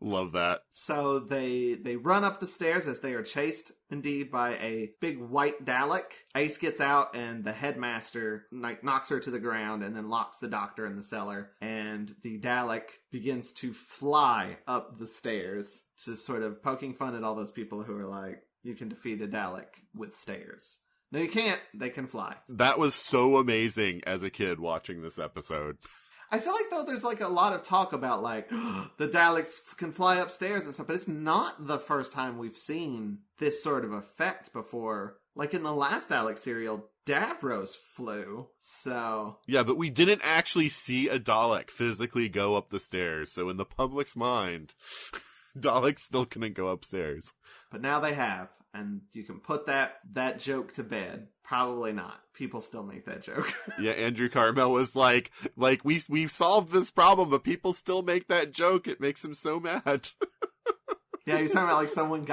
Speaker 5: Love that.
Speaker 2: So they run up the stairs as they are chased, indeed, by a big white Dalek. Ace gets out, and the headmaster knocks her to the ground and then locks the Doctor in the cellar. And the Dalek begins to fly up the stairs, just sort of poking fun at all those people who are like, you can defeat a Dalek with stairs. No, you can't. They can fly.
Speaker 5: That was so amazing as a kid watching this episode.
Speaker 2: I feel like, though, there's, like, a lot of talk about, like, the Daleks can fly upstairs and stuff, but it's not the first time we've seen this sort of effect before. Like, in the last Dalek serial, Davros flew, so...
Speaker 5: Yeah, but we didn't actually see a Dalek physically go up the stairs, so in the public's mind, Daleks still couldn't go upstairs.
Speaker 2: But now they have, and you can put that joke to bed. Probably not. People still make that joke.
Speaker 5: Yeah, Andrew Carmel was like we've solved this problem, but people still make that joke. It makes him so mad.
Speaker 2: Yeah, he was talking about, like, someone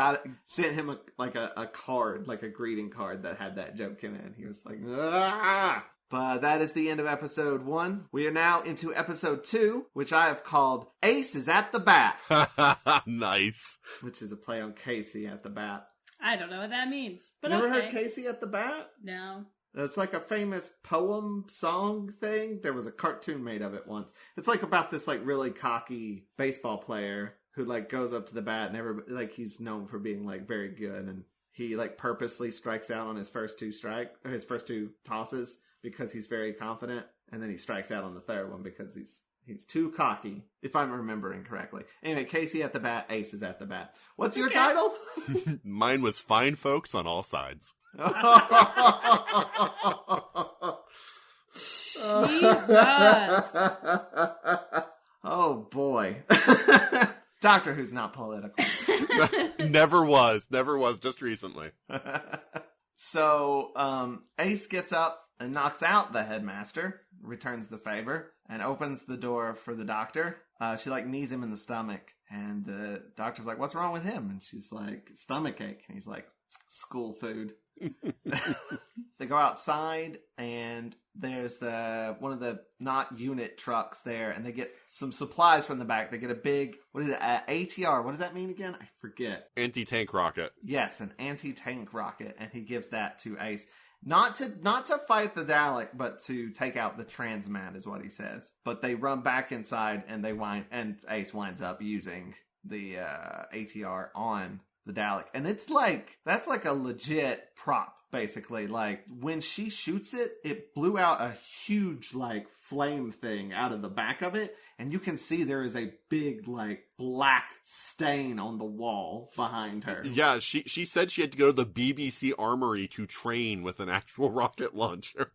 Speaker 2: sent him a card, like a greeting card that had that joke in it. And he was like, ah! But that is the end of episode 1. We are now into episode 2, which I have called Ace is at the Bat.
Speaker 5: Nice.
Speaker 2: Which is a play on Casey at the Bat.
Speaker 3: I don't know what that means, but
Speaker 2: Never
Speaker 3: okay.
Speaker 2: heard Casey at the Bat?
Speaker 3: No.
Speaker 2: It's like a famous poem song thing. There was a cartoon made of it once. It's like about this, like, really cocky baseball player who, like, goes up to the bat and everybody, like, he's known for being, like, very good, and he, like, purposely strikes out on his first two tosses because he's very confident, and then he strikes out on the third one because he's too cocky, if I'm remembering correctly. Anyway, Casey at the Bat, Ace is at the Bat. What's your title?
Speaker 5: Mine was Fine Folks on All Sides.
Speaker 3: Jesus.
Speaker 2: Oh, boy. Doctor Who's not political.
Speaker 5: Never was, just recently.
Speaker 2: So, Ace gets up and knocks out the headmaster, returns the favor, and opens the door for the Doctor. She, like, knees him in the stomach, and the Doctor's like, what's wrong with him? And she's like, stomachache. And he's like, school food. They go outside, and there's one of the not unit trucks there, and they get some supplies from the back. They get a big, what is it, ATR? What does that mean again? I forget.
Speaker 5: Anti-tank rocket.
Speaker 2: Yes, an anti-tank rocket, and he gives that to Ace. Not to fight the Dalek, but to take out the transmat is what he says. But they run back inside, and Ace winds up using the ATR on the Dalek. And it's like, that's like a legit prop, basically. Like, when she shoots it, it blew out a huge, like, flame thing out of the back of it. And you can see there is a big, like, black stain on the wall behind her.
Speaker 5: Yeah, she said she had to go to the BBC Armory to train with an actual rocket launcher.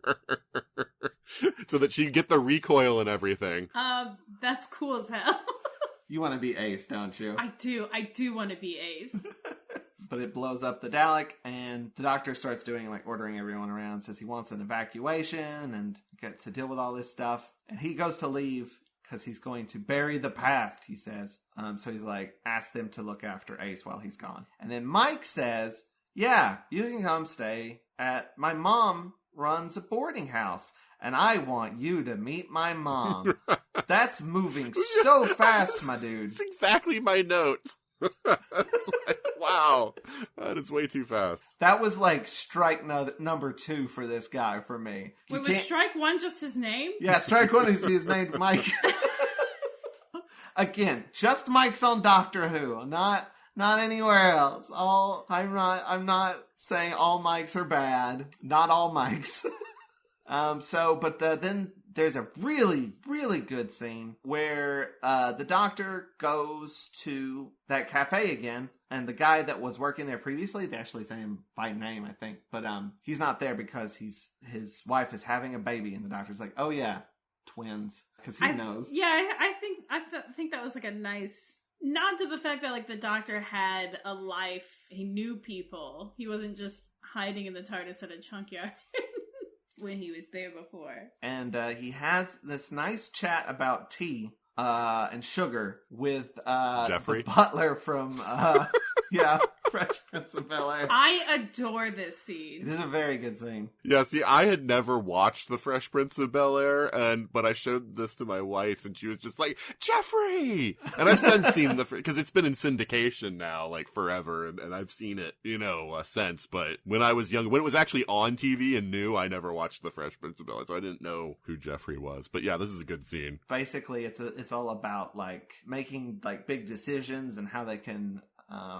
Speaker 5: So that she'd get the recoil and everything.
Speaker 3: That's cool as hell.
Speaker 2: You want to be Ace, don't you?
Speaker 3: I do want to be Ace.
Speaker 2: But it blows up the Dalek, and the Doctor starts doing, like, ordering everyone around, says he wants an evacuation and get to deal with all this stuff. And he goes to leave because he's going to bury the past, he says. So he's like, ask them to look after Ace while he's gone. And then Mike says, yeah, you can come stay at my mom runs a boarding house, and I want you to meet my mom. That's moving so fast, my dude.
Speaker 5: It's exactly my note. Wow, that is way too fast.
Speaker 2: That was like strike number 2 for this guy for me.
Speaker 3: Wait, was strike 1 just his name?
Speaker 2: Yeah, strike 1 is his name, Mike. Again, just Mike's on Doctor Who, not anywhere else. I'm not saying all Mikes are bad. Not all Mikes. Then there's a really, really good scene where the Doctor goes to that cafe again, and the guy that was working there previously, they actually say him by name, I think, but he's not there because his wife is having a baby, and the Doctor's like, oh yeah, twins, because he knows.
Speaker 3: Yeah, I think that was like a nice nod to the fact that like the Doctor had a life. He knew people. He wasn't just hiding in the TARDIS at a junkyard. When he was there before. And
Speaker 2: he has this nice chat about tea and sugar with
Speaker 5: Jeffrey,
Speaker 2: the butler from Fresh Prince of Bel-Air.
Speaker 3: I adore this scene.
Speaker 2: It is a very good scene.
Speaker 5: Yeah, see, I had never watched The Fresh Prince of Bel-Air, but I showed this to my wife, and she was just like, Jeffrey! And I've since seen because it's been in syndication now, like, forever, and I've seen it, since, but when I was young, when it was actually on TV and new, I never watched The Fresh Prince of Bel-Air, so I didn't know who Jeffrey was. But yeah, this is a good scene.
Speaker 2: Basically, it's all about, like, making, like, big decisions and how they can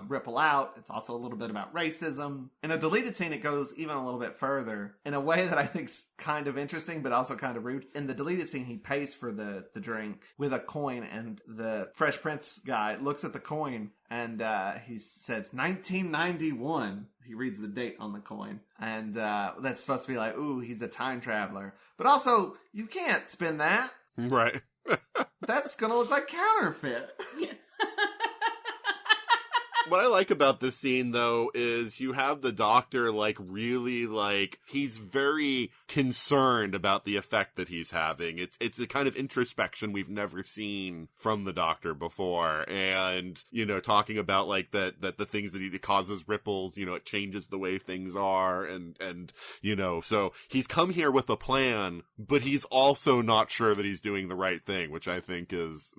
Speaker 2: ripple out. It's also a little bit about racism. In a deleted scene, it goes even a little bit further in a way that I think's kind of interesting, but also kind of rude. In the deleted scene, he pays for the drink with a coin, and the Fresh Prince guy looks at the coin and he says 1991. He reads the date on the coin, and that's supposed to be like, ooh, he's a time traveler. But also, you can't spin that.
Speaker 5: Right.
Speaker 2: That's gonna look like counterfeit.
Speaker 5: What I like about this scene, though, is you have the Doctor, like, really, like, he's very concerned about the effect that he's having. It's a kind of introspection we've never seen from the Doctor before. And, talking about, like, that the things that he causes ripples, it changes the way things are. And so he's come here with a plan, but he's also not sure that he's doing the right thing, which I think is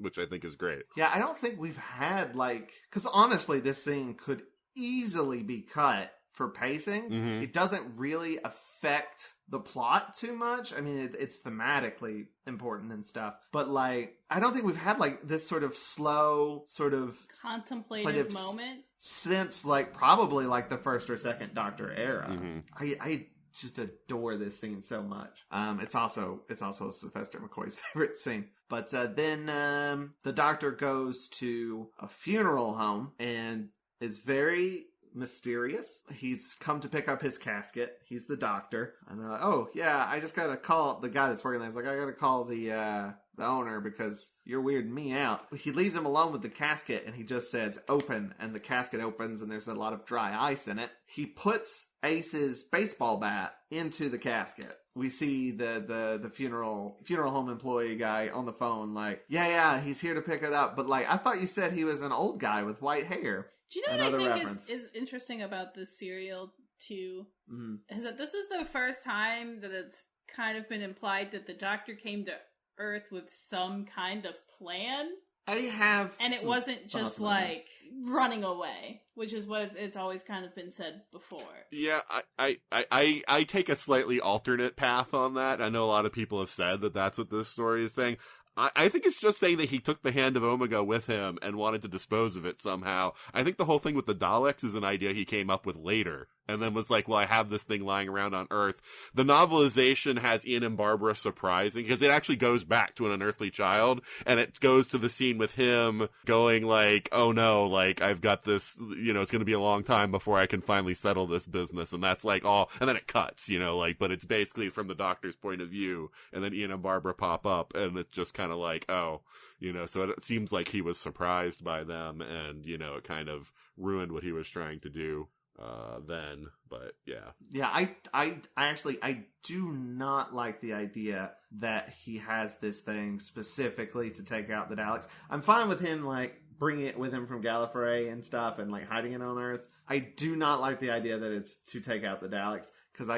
Speaker 5: great.
Speaker 2: Yeah, I don't think we've had, like, because honestly, this scene could easily be cut for pacing. Mm-hmm. It doesn't really affect the plot too much. I mean, it's thematically important and stuff. But, like, I don't think we've had, like, this sort of slow, sort of
Speaker 3: contemplative moment
Speaker 2: since, like, probably, like, the first or second Doctor era.
Speaker 5: Mm-hmm.
Speaker 2: I just adore this scene so much. It's also Sylvester McCoy's favorite scene. But then the Doctor goes to a funeral home and is very mysterious. He's come to pick up his casket. He's the Doctor. And they're like, oh, yeah, I just got to call the guy that's working there. He's like, I got to call the owner because you're weirding me out. He leaves him alone with the casket and he just says, open. And the casket opens and there's a lot of dry ice in it. He puts Ace's baseball bat into the casket. We see the funeral home employee guy on the phone like, yeah, he's here to pick it up. But, like, I thought you said he was an old guy with white hair.
Speaker 3: Do you know what I think is interesting about this serial, too? Mm-hmm. Is that this is the first time that it's kind of been implied that the Doctor came to Earth with some kind of plan.
Speaker 2: I have,
Speaker 3: and it wasn't just like running away, which is what it's always kind of been said before.
Speaker 5: Yeah, I take a slightly alternate path on that. I know a lot of people have said that that's what this story is saying. I think it's just saying that he took the Hand of Omega with him and wanted to dispose of it somehow. I think the whole thing with the Daleks is an idea he came up with later, and then was like, well, I have this thing lying around on Earth. The novelization has Ian and Barbara surprising, because it actually goes back to an unearthly child, and it goes to the scene with him going like, oh no, like, I've got this, it's going to be a long time before I can finally settle this business, and that's like all, and then it cuts, but it's basically from the Doctor's point of view, and then Ian and Barbara pop up, and it's just kind of like, oh, so it seems like he was surprised by them, and, it kind of ruined what he was trying to do then, but yeah.
Speaker 2: Yeah, I actually do not like the idea that he has this thing specifically to take out the Daleks. I'm fine with him, like, bringing it with him from Gallifrey and stuff and, like, hiding it on Earth. I do not like the idea that it's to take out the Daleks, because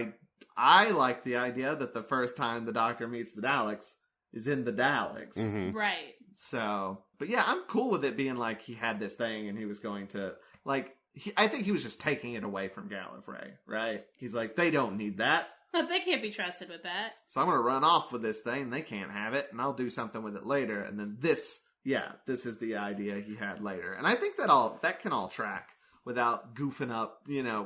Speaker 2: I like the idea that the first time the Doctor meets the Daleks is in the Daleks.
Speaker 5: Mm-hmm.
Speaker 3: Right.
Speaker 2: So, but yeah, I'm cool with it being like he had this thing and he was going to, like, I think he was just taking it away from Gallifrey, right? He's like, they don't need that.
Speaker 3: But they can't be trusted with that.
Speaker 2: So I'm going to run off with this thing. They can't have it, and I'll do something with it later. And then this is the idea he had later. And I think that can all track without goofing up,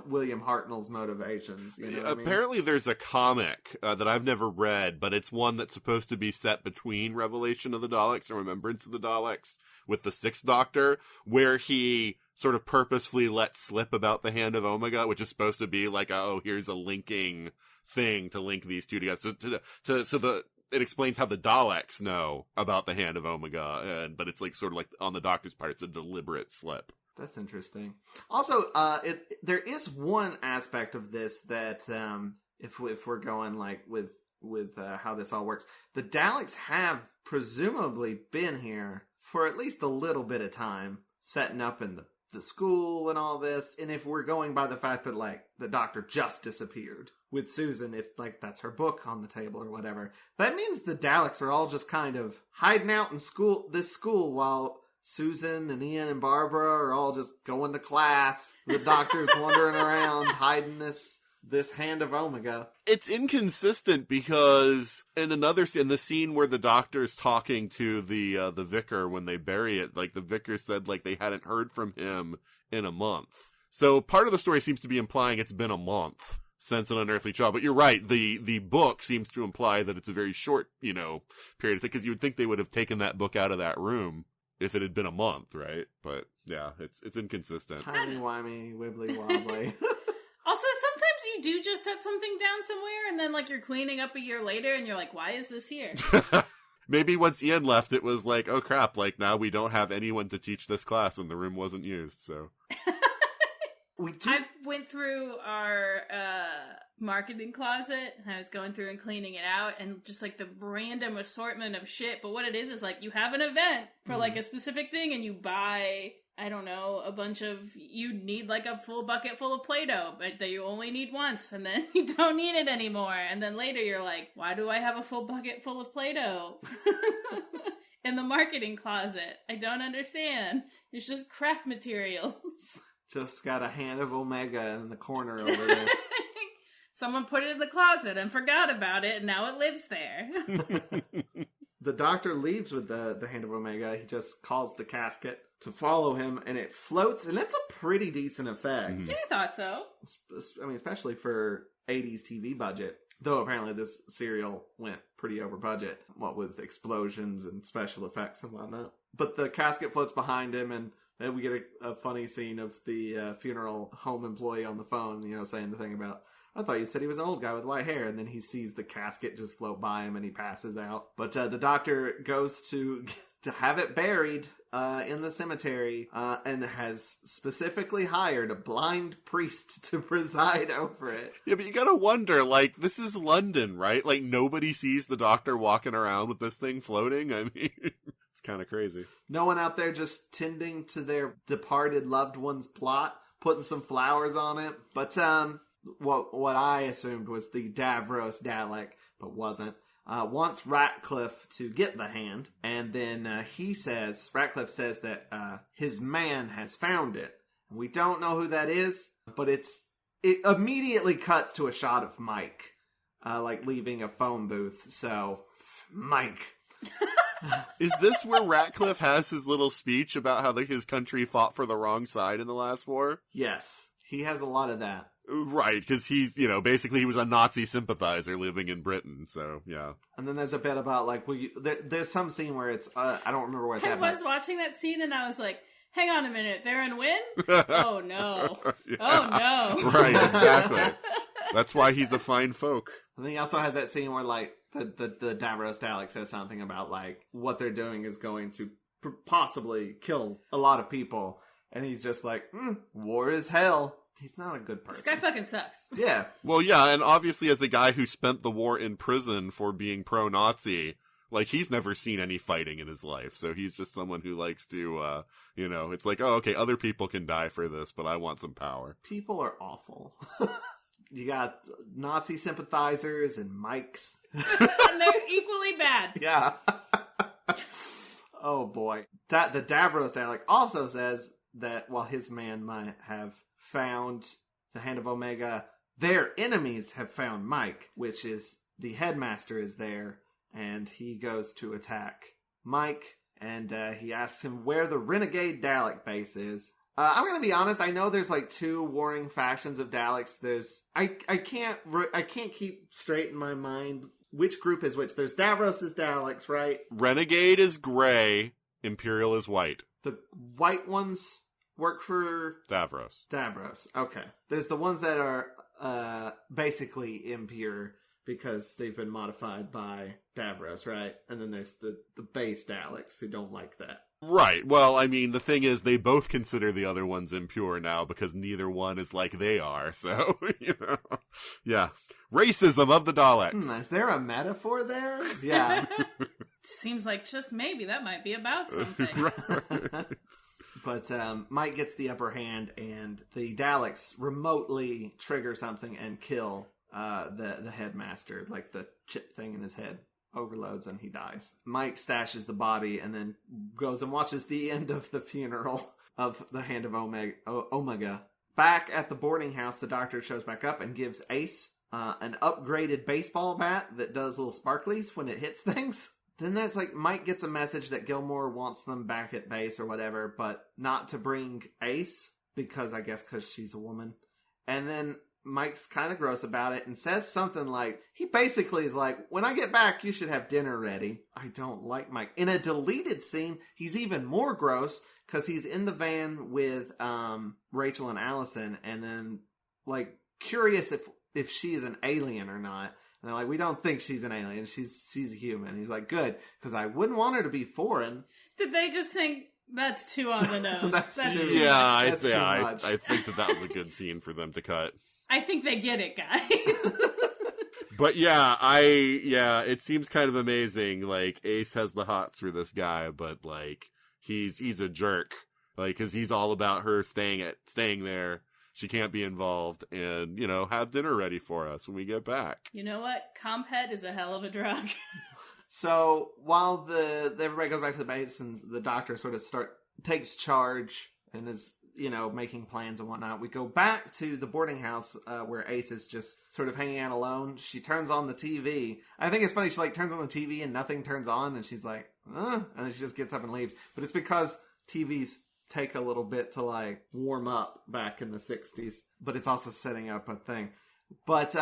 Speaker 2: William Hartnell's motivations.
Speaker 5: Apparently there's a comic that I've never read, but it's one that's supposed to be set between Revelation of the Daleks and Remembrance of the Daleks with the Sixth Doctor, where he sort of purposefully let slip about the Hand of Omega, which is supposed to be like, here's a linking thing to link these two together. It explains how the Daleks know about the Hand of Omega, but it's like sort of like on the Doctor's part, it's a deliberate slip.
Speaker 2: That's interesting. Also, there is one aspect of this that, if we're going like with how this all works, the Daleks have presumably been here for at least a little bit of time, setting up in the school and all this. And if we're going by the fact that like the Doctor just disappeared with Susan, if like that's her book on the table or whatever, that means the Daleks are all just kind of hiding out in this school while Susan and Ian and Barbara are all just going to class. The Doctor's wandering around hiding this Hand of Omega.
Speaker 5: It's inconsistent because in the scene where the Doctor's talking to the vicar when they bury it, like the vicar said like they hadn't heard from him in a month. So part of the story seems to be implying it's been a month since An Unearthly Child. But you're right, the book seems to imply that it's a very short, period of time, because you would think they would have taken that book out of that room if it had been a month, right? But yeah, it's inconsistent.
Speaker 2: Timey-wimey, wibbly-wobbly.
Speaker 3: Also, sometimes you do just set something down somewhere, and then, like, you're cleaning up a year later, and you're like, why is this here?
Speaker 5: Maybe once Ian left, it was like, oh crap, like, now we don't have anyone to teach this class, and the room wasn't used, so...
Speaker 3: I went through our marketing closet, and I was going through and cleaning it out, and just, like, the random assortment of shit, but what it is, like, you have an event for, like, a specific thing, and you buy... I don't know, you need like a full bucket full of Play-Doh, but that you only need once, and then you don't need it anymore. And then later you're like, why do I have a full bucket full of Play-Doh in the marketing closet? I don't understand. It's just craft materials.
Speaker 2: Just got a Hand of Omega in the corner over there.
Speaker 3: Someone put it in the closet and forgot about it, and now it lives there.
Speaker 2: The Doctor leaves with the Hand of Omega. He just calls the casket to follow him, and it floats, and it's a pretty decent effect.
Speaker 3: Yeah, I thought so.
Speaker 2: I mean, especially for 80s TV budget. Though apparently this serial went pretty over budget, what with explosions and special effects and whatnot. But the casket floats behind him, and then we get a funny scene of the funeral home employee on the phone, saying the thing about, I thought you said he was an old guy with white hair. And then he sees the casket just float by him and he passes out. But the Doctor goes to have it buried in the cemetery and has specifically hired a blind priest to preside over it.
Speaker 5: Yeah, but you gotta wonder, like, this is London, right? Like, nobody sees the Doctor walking around with this thing floating. I mean, it's kind of crazy.
Speaker 2: No one out there just tending to their departed loved one's plot, putting some flowers on it. But, what I assumed was the Davros Dalek, but wasn't, wants Ratcliffe to get the hand, and then Ratcliffe says that his man has found it. We don't know who that is, but it immediately cuts to a shot of Mike, like leaving a phone booth. So, Mike.
Speaker 5: Is this where Ratcliffe has his little speech about how his country fought for the wrong side in the last war?
Speaker 2: Yes, he has a lot of that.
Speaker 5: Right, because he's, basically he was a Nazi sympathizer living in Britain, so, yeah.
Speaker 2: And then there's a bit about, like, there's some scene where it's, I don't remember where it's at.
Speaker 3: I was watching that scene and I was like, hang on a minute, they're in win? Oh, no.
Speaker 5: Yeah.
Speaker 3: Oh, no.
Speaker 5: Right, exactly. That's why he's a fine folk.
Speaker 2: And then he also has that scene where, like, the Davros Dalek says something about, like, what they're doing is going to possibly kill a lot of people. And he's just like, war is hell. He's not a good person.
Speaker 3: This guy fucking sucks.
Speaker 2: Yeah.
Speaker 5: Well, yeah, and obviously as a guy who spent the war in prison for being pro-Nazi, like, he's never seen any fighting in his life, so he's just someone who likes to, it's like, oh, okay, other people can die for this, but I want some power.
Speaker 2: People are awful. You got Nazi sympathizers and Mikes.
Speaker 3: And they're equally bad.
Speaker 2: Yeah. Oh, boy. The Davros Dalek also says that while his man might have found the Hand of Omega, their enemies have found Mike, which is the headmaster is there, and he goes to attack Mike, and he asks him where the Renegade Dalek base is. I'm gonna be honest. I know there's like two warring factions of Daleks. I can't keep straight in my mind which group is which. There's Davros' Daleks, right?
Speaker 5: Renegade is gray, Imperial is white.
Speaker 2: The white ones work for
Speaker 5: Davros.
Speaker 2: Okay. There's the ones that are basically impure because they've been modified by Davros, right? And then there's the base Daleks who don't like that.
Speaker 5: Right. Well, I mean, the thing is, they both consider the other ones impure now because neither one is like they are. So, yeah. Racism of the Daleks.
Speaker 2: Is there a metaphor there? Yeah.
Speaker 3: Seems like just maybe that might be about something.
Speaker 2: But Mike gets the upper hand, and the Daleks remotely trigger something and kill the headmaster. Like the chip thing in his head overloads and he dies. Mike stashes the body and then goes and watches the end of the funeral of the Hand of Omega. Back at the boarding house, the Doctor shows back up and gives Ace an upgraded baseball bat that does little sparklies when it hits things. Then that's like Mike gets a message that Gilmore wants them back at base or whatever, but not to bring Ace because she's a woman. And then Mike's kind of gross about it and says something like, he basically is like, when I get back, you should have dinner ready. I don't like Mike. In a deleted scene, he's even more gross because he's in the van with Rachel and Allison and then like curious if she is an alien or not. And they're like, we don't think she's an alien. She's a human. He's like, good, because I wouldn't want her to be foreign.
Speaker 3: Did they just think that's too on the nose?
Speaker 2: That's too
Speaker 5: I think that was a good scene for them to cut.
Speaker 3: I think they get it, guys.
Speaker 5: But it seems kind of amazing. Like, Ace has the hots for this guy, but like he's a jerk. Like, because he's all about her staying there. She can't be involved, and have dinner ready for us when we get back. You know what?
Speaker 3: Comphet is a hell of a drug.
Speaker 2: So while everybody goes back to the base and the Doctor sort of takes charge and is making plans and whatnot, we go back to the boarding house where Ace is just sort of hanging out alone. She turns on the TV. I think it's funny. She like turns on the TV and nothing turns on, and she's like, and then she just gets up and leaves. But it's because TVs take a little bit to like warm up back in the 60s, but it's also setting up a thing. But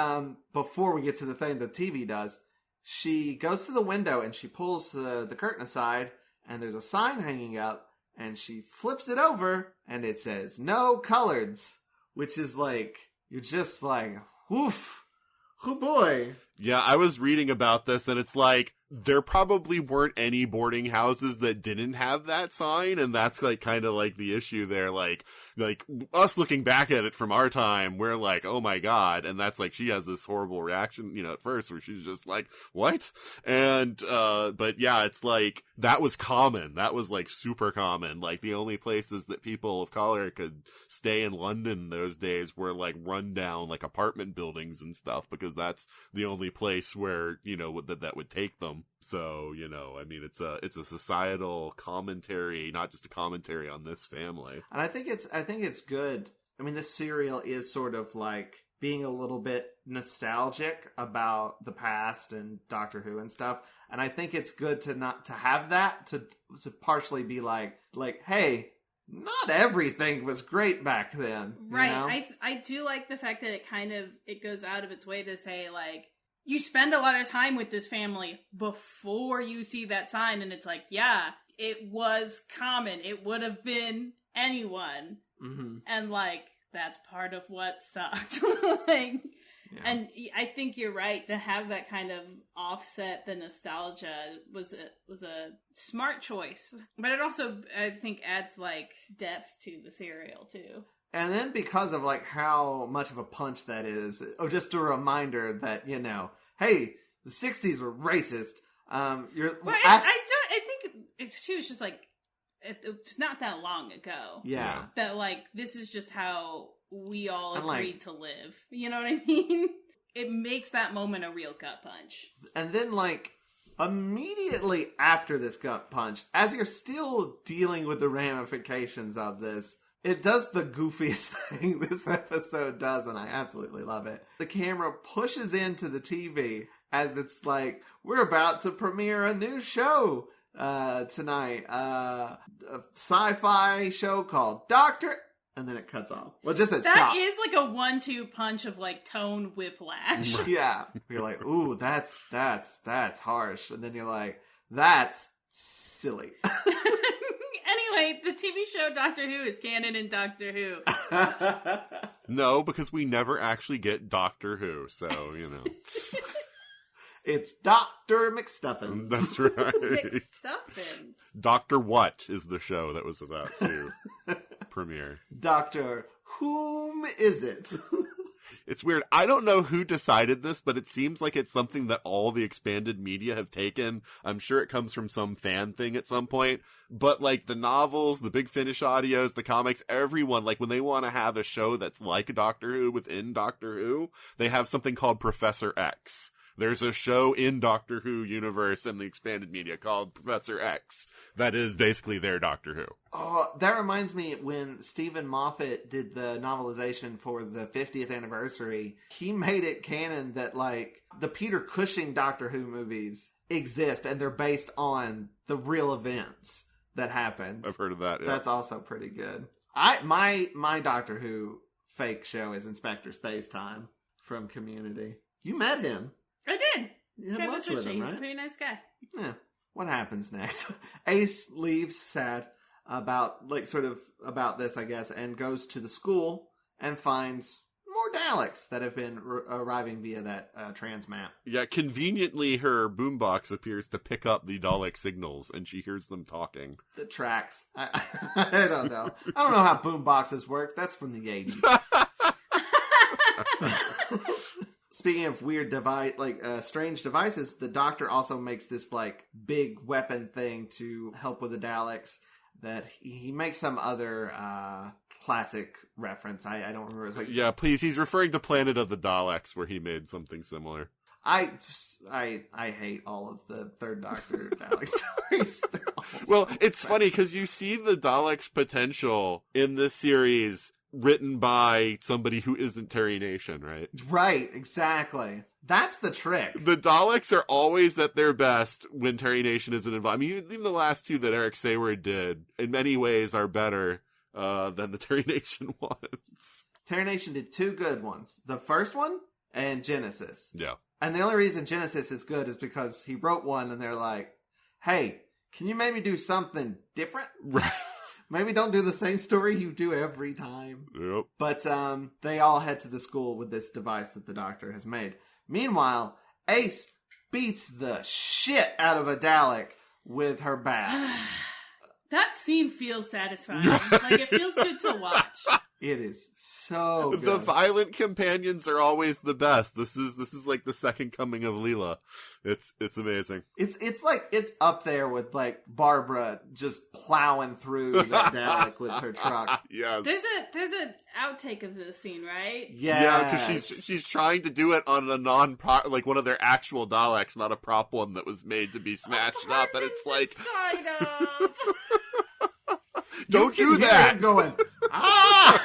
Speaker 2: before we get to the thing the TV does, she goes to the window and she pulls the curtain aside, and there's a sign hanging up, and she flips it over and it says no coloreds, which is like, you're just like, woof, oh boy.
Speaker 5: Yeah, I was reading about this, and it's like, there probably weren't any boarding houses that didn't have that sign, and that's like kind of like the issue there. Like us looking back at it from our time, we're like, oh my god, and that's like, she has this horrible reaction, at first, where she's just like, what? And but yeah, it's like, that was common. That was like super common. Like, the only places that people of color could stay in London those days were like rundown like apartment buildings and stuff, because that's the only place where that would take them. So, I mean, it's a societal commentary, not just a commentary on this family.
Speaker 2: And I think it's good. I mean, this serial is sort of like being a little bit nostalgic about the past and Doctor Who and stuff. And I think it's good to have that, to partially be like, hey, not everything was great back then.
Speaker 3: Right. I do like the fact that it goes out of its way to say, like, you spend a lot of time with this family before you see that sign, and it's like, yeah, it was common. It would have been anyone. Mm-hmm. And, like, that's part of what sucked. Like, yeah. And I think you're right, to have that kind of offset the nostalgia was a smart choice. But it also, I think, adds, like, depth to the serial, too.
Speaker 2: And then because of, like, how much of a punch that is, just a reminder that, hey, the 60s were racist.
Speaker 3: I think it's just, like, it's not that long ago.
Speaker 2: Yeah.
Speaker 3: That, like, this is just how we all agreed to live. You know what I mean? It makes that moment a real gut punch. And
Speaker 2: then, like, immediately after this gut punch, as you're still dealing with the ramifications of this, it does the goofiest thing this episode does, and I absolutely love it. The camera pushes into the TV as it's like, we're about to premiere a new show tonight. A sci-fi show called Doctor... And then it cuts off. Well, it just says
Speaker 3: that
Speaker 2: stop.
Speaker 3: Is like a 1-2 punch of, like, tone whiplash.
Speaker 2: Yeah. You're like, ooh, that's harsh. And then you're like, that's silly.
Speaker 3: Anyway, the TV show Doctor Who is canon in Doctor Who.
Speaker 5: No, because we never actually get Doctor Who, so,
Speaker 2: It's Dr. McStuffins.
Speaker 5: That's right.
Speaker 3: McStuffins.
Speaker 5: Dr. What is the show that was about to premiere.
Speaker 2: Doctor Whom is it?
Speaker 5: It's weird. I don't know who decided this, but it seems like it's something that all the expanded media have taken. I'm sure it comes from some fan thing at some point. But, like, the novels, the Big Finish audios, the comics, everyone, like, when they want to have a show that's like Doctor Who within Doctor Who, they have something called Professor X. There's a show in Doctor Who universe and the expanded media called Professor X that is basically their Doctor Who.
Speaker 2: Oh, that reminds me, when Stephen Moffat did the novelization for the 50th anniversary, he made it canon that, like, the Peter Cushing Doctor Who movies exist and they're based on the real events that happened.
Speaker 5: I've heard of that, yeah.
Speaker 2: That's also pretty good. My Doctor Who fake show is Inspector Spacetime from Community. You met him.
Speaker 3: I did.
Speaker 2: You had lunch with him, right?
Speaker 3: He's a pretty nice guy.
Speaker 2: Yeah. What happens next? Ace leaves sad about this, I guess, and goes to the school and finds more Daleks that have been arriving via that trans map.
Speaker 5: Yeah, conveniently her boombox appears to pick up the Dalek signals and she hears them talking.
Speaker 2: The tracks. I don't know. I don't know how boomboxes work. That's from the 80s. Speaking of weird strange devices, the Doctor also makes this, like, big weapon thing to help with the Daleks that he makes some other classic reference. I don't remember. It's like,
Speaker 5: yeah, please. He's referring to Planet of the Daleks, where he made something similar.
Speaker 2: I hate all of the Third Doctor Dalek stories.
Speaker 5: Well, it's funny because you see the Daleks' potential in this series written by somebody who isn't Terry Nation, right?
Speaker 2: Right, exactly. That's the trick.
Speaker 5: The Daleks are always at their best when Terry Nation isn't involved. I mean, even the last two that Eric Sayward did, in many ways, are better than the Terry Nation ones.
Speaker 2: Terry Nation did two good ones. The first one and Genesis.
Speaker 5: Yeah.
Speaker 2: And the only reason Genesis is good is because he wrote one and they're like, hey, can you maybe do something different?
Speaker 5: Right.
Speaker 2: Maybe don't do the same story you do every time.
Speaker 5: Yep.
Speaker 2: But they all head to the school with this device that the Doctor has made. Meanwhile, Ace beats the shit out of a Dalek with her bat.
Speaker 3: That scene feels satisfying. Like, it feels good to watch.
Speaker 2: It is so good.
Speaker 5: The violent companions are always the best. This is like the second coming of Leela. It's amazing.
Speaker 2: It's like it's up there with like Barbara just plowing through the Dalek with her truck.
Speaker 5: Yes.
Speaker 3: There's an outtake of this scene, right?
Speaker 5: Yeah, because she's trying to do it on a like one of their actual Daleks, not a prop one that was made to be smashed up. And it's like, don't do that.
Speaker 2: Going, ah!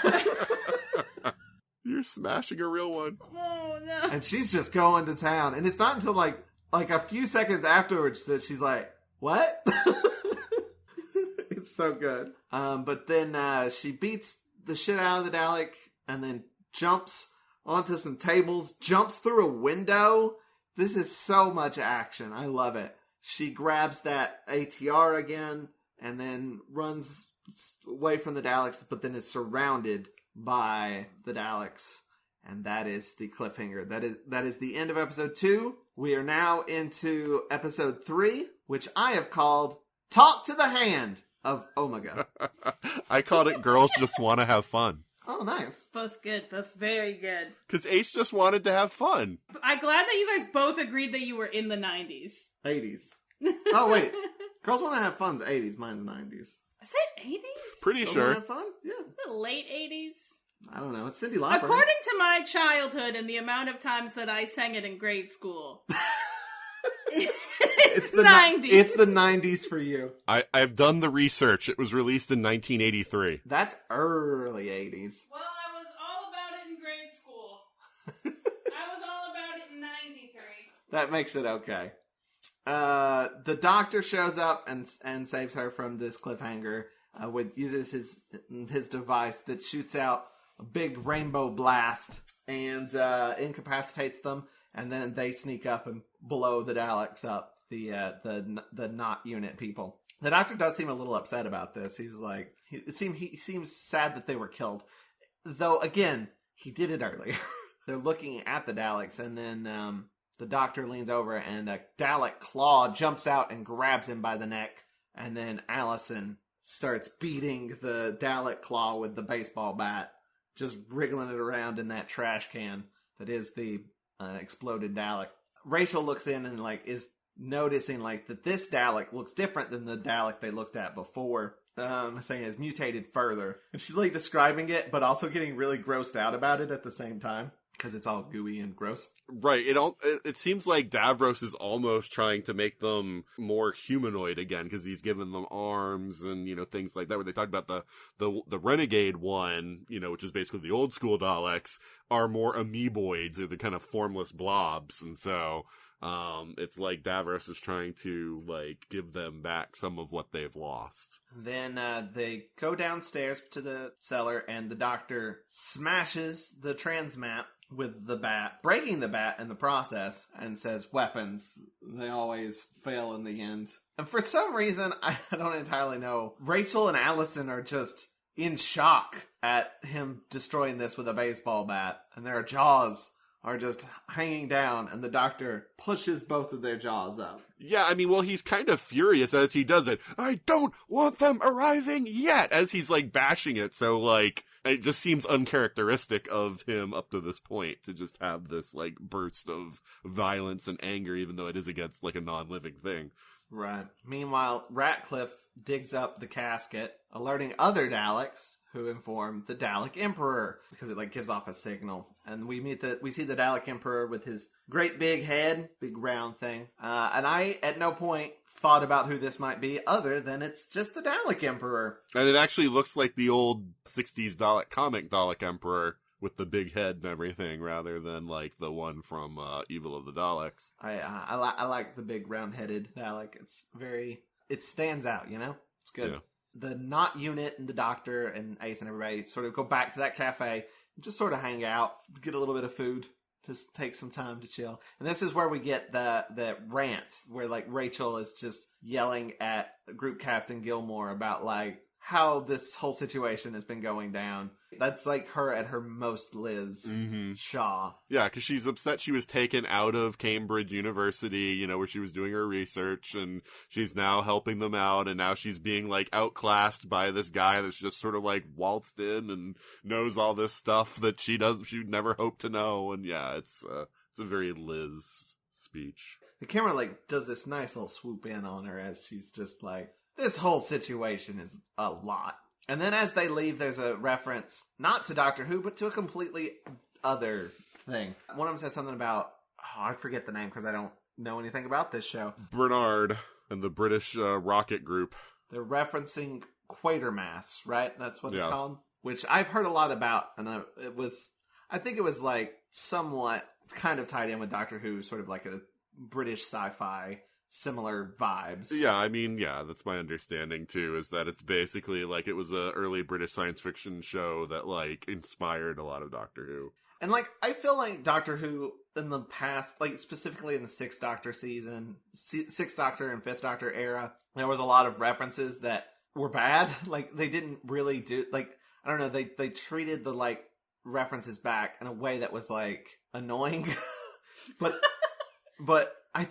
Speaker 5: You're smashing a real one.
Speaker 3: Oh no!
Speaker 2: And she's just going to town, and it's not until like a few seconds afterwards that she's like, "What?" It's so good. But then she beats the shit out of the Dalek, and then jumps onto some tables, jumps through a window. This is so much action. I love it. She grabs that ATR again, and then runs away from the Daleks, but then is surrounded by the Daleks. And that is the cliffhanger. That is the end of episode 2. We are now into episode 3, which I have called Talk to the Hand of Omega.
Speaker 5: I called it Girls Just Want to Have Fun.
Speaker 2: Oh, nice.
Speaker 3: Both good. Both very good.
Speaker 5: Because Ace just wanted to have fun.
Speaker 3: I'm glad that you guys both agreed that you were in the 90s.
Speaker 2: 80s. Oh, wait. Girls Want to Have Fun's 80s. Mine's 90s.
Speaker 3: Is it 80s?
Speaker 5: Pretty
Speaker 2: Girls
Speaker 5: sure.
Speaker 2: Wanna Have Fun? Yeah.
Speaker 3: The late 80s?
Speaker 2: I don't know. It's Cyndi Lauper.
Speaker 3: According to my childhood and the amount of times that I sang it in grade school.
Speaker 2: It's the
Speaker 3: 90s.
Speaker 2: It's the 90s for you.
Speaker 5: I've done the research. It was released in 1983.
Speaker 2: That's early 80s.
Speaker 3: Well, I was all about it in grade school. I was all about it in 93.
Speaker 2: That makes it okay. The doctor shows up and saves her from this cliffhanger. Uses his device that shoots out a big rainbow blast and incapacitates them, and then they sneak up and blow the Daleks up. The not unit people. The doctor does seem a little upset about this. He's like, he seems sad that they were killed. Though again, he did it earlier. They're looking at the Daleks, and then the doctor leans over, and a Dalek claw jumps out and grabs him by the neck, and then Allison starts beating the Dalek claw with the baseball bat, just wriggling it around in that trash can that is the exploded Dalek. Rachel looks in and is noticing that this Dalek looks different than the Dalek they looked at before, saying it's mutated further. And she's describing it, but also getting really grossed out about it at the same time. Because it's all gooey and gross.
Speaker 5: Right. It seems like Davros is almost trying to make them more humanoid again, because he's given them arms and, things like that, where they talked about the Renegade one, which is basically the old school Daleks, are more amoeboids, or the kind of formless blobs. And so it's like Davros is trying to give them back some of what they've lost.
Speaker 2: Then they go downstairs to the cellar, and the doctor smashes the transmat with the bat, breaking the bat in the process, and says, "Weapons, they always fail in the end." And for some reason, I don't entirely know, Rachel and Allison are just in shock at him destroying this with a baseball bat, and their jaws are just hanging down, and the doctor pushes both of their jaws up.
Speaker 5: Yeah, he's kind of furious as he does it. I don't want them arriving yet, as he's bashing it. So it just seems uncharacteristic of him up to this point to just have this burst of violence and anger, even though it is against a non-living thing.
Speaker 2: Right. Meanwhile, Ratcliffe digs up the casket, alerting other Daleks, who inform the Dalek Emperor, because it gives off a signal. And we see the Dalek Emperor with his great big head, big round thing. And I, at no point, thought about who this might be, other than it's just the Dalek Emperor.
Speaker 5: And it actually looks like the old 60s Dalek Emperor with the big head and everything, rather than the one from Evil of the Daleks.
Speaker 2: I like the big round-headed Dalek. It stands out, It's good. Yeah. The Not unit and the doctor and Ace and everybody sort of go back to that cafe and just sort of hang out, get a little bit of food, just take some time to chill. And this is where we get the rant, where Rachel is just yelling at Group Captain Gilmore about how this whole situation has been going down. That's like her at her most Liz Shaw.
Speaker 5: Yeah, because she's upset she was taken out of Cambridge University, you know, where she was doing her research, and she's now helping them out, and now she's being, like, outclassed by this guy that's just sort of, like, waltzed in and knows all this stuff that she'd never hoped to know, and yeah, it's a very Liz speech.
Speaker 2: The camera, like, does this nice little swoop in on her as she's just like, this whole situation is a lot. And then as they leave, there's a reference, not to Doctor Who, but to a completely other thing. One of them says something about, I forget the name because I don't know anything about this show.
Speaker 5: Bernard and the British rocket group.
Speaker 2: They're referencing Quatermass, right? That's what it's called? Which I've heard a lot about, and I think it was like somewhat kind of tied in with Doctor Who, sort of like a British sci-fi, similar vibes.
Speaker 5: Yeah, I mean, yeah, that's my understanding too, is that it's basically like it was a early British science fiction show that like inspired a lot of Doctor Who.
Speaker 2: And like, I feel like Doctor Who in the past, like specifically in the Sixth Doctor season, Sixth Doctor and Fifth Doctor era, there was a lot of references that were bad. Like, they didn't really do, like, I don't know, they treated the like references back in a way that was like annoying. but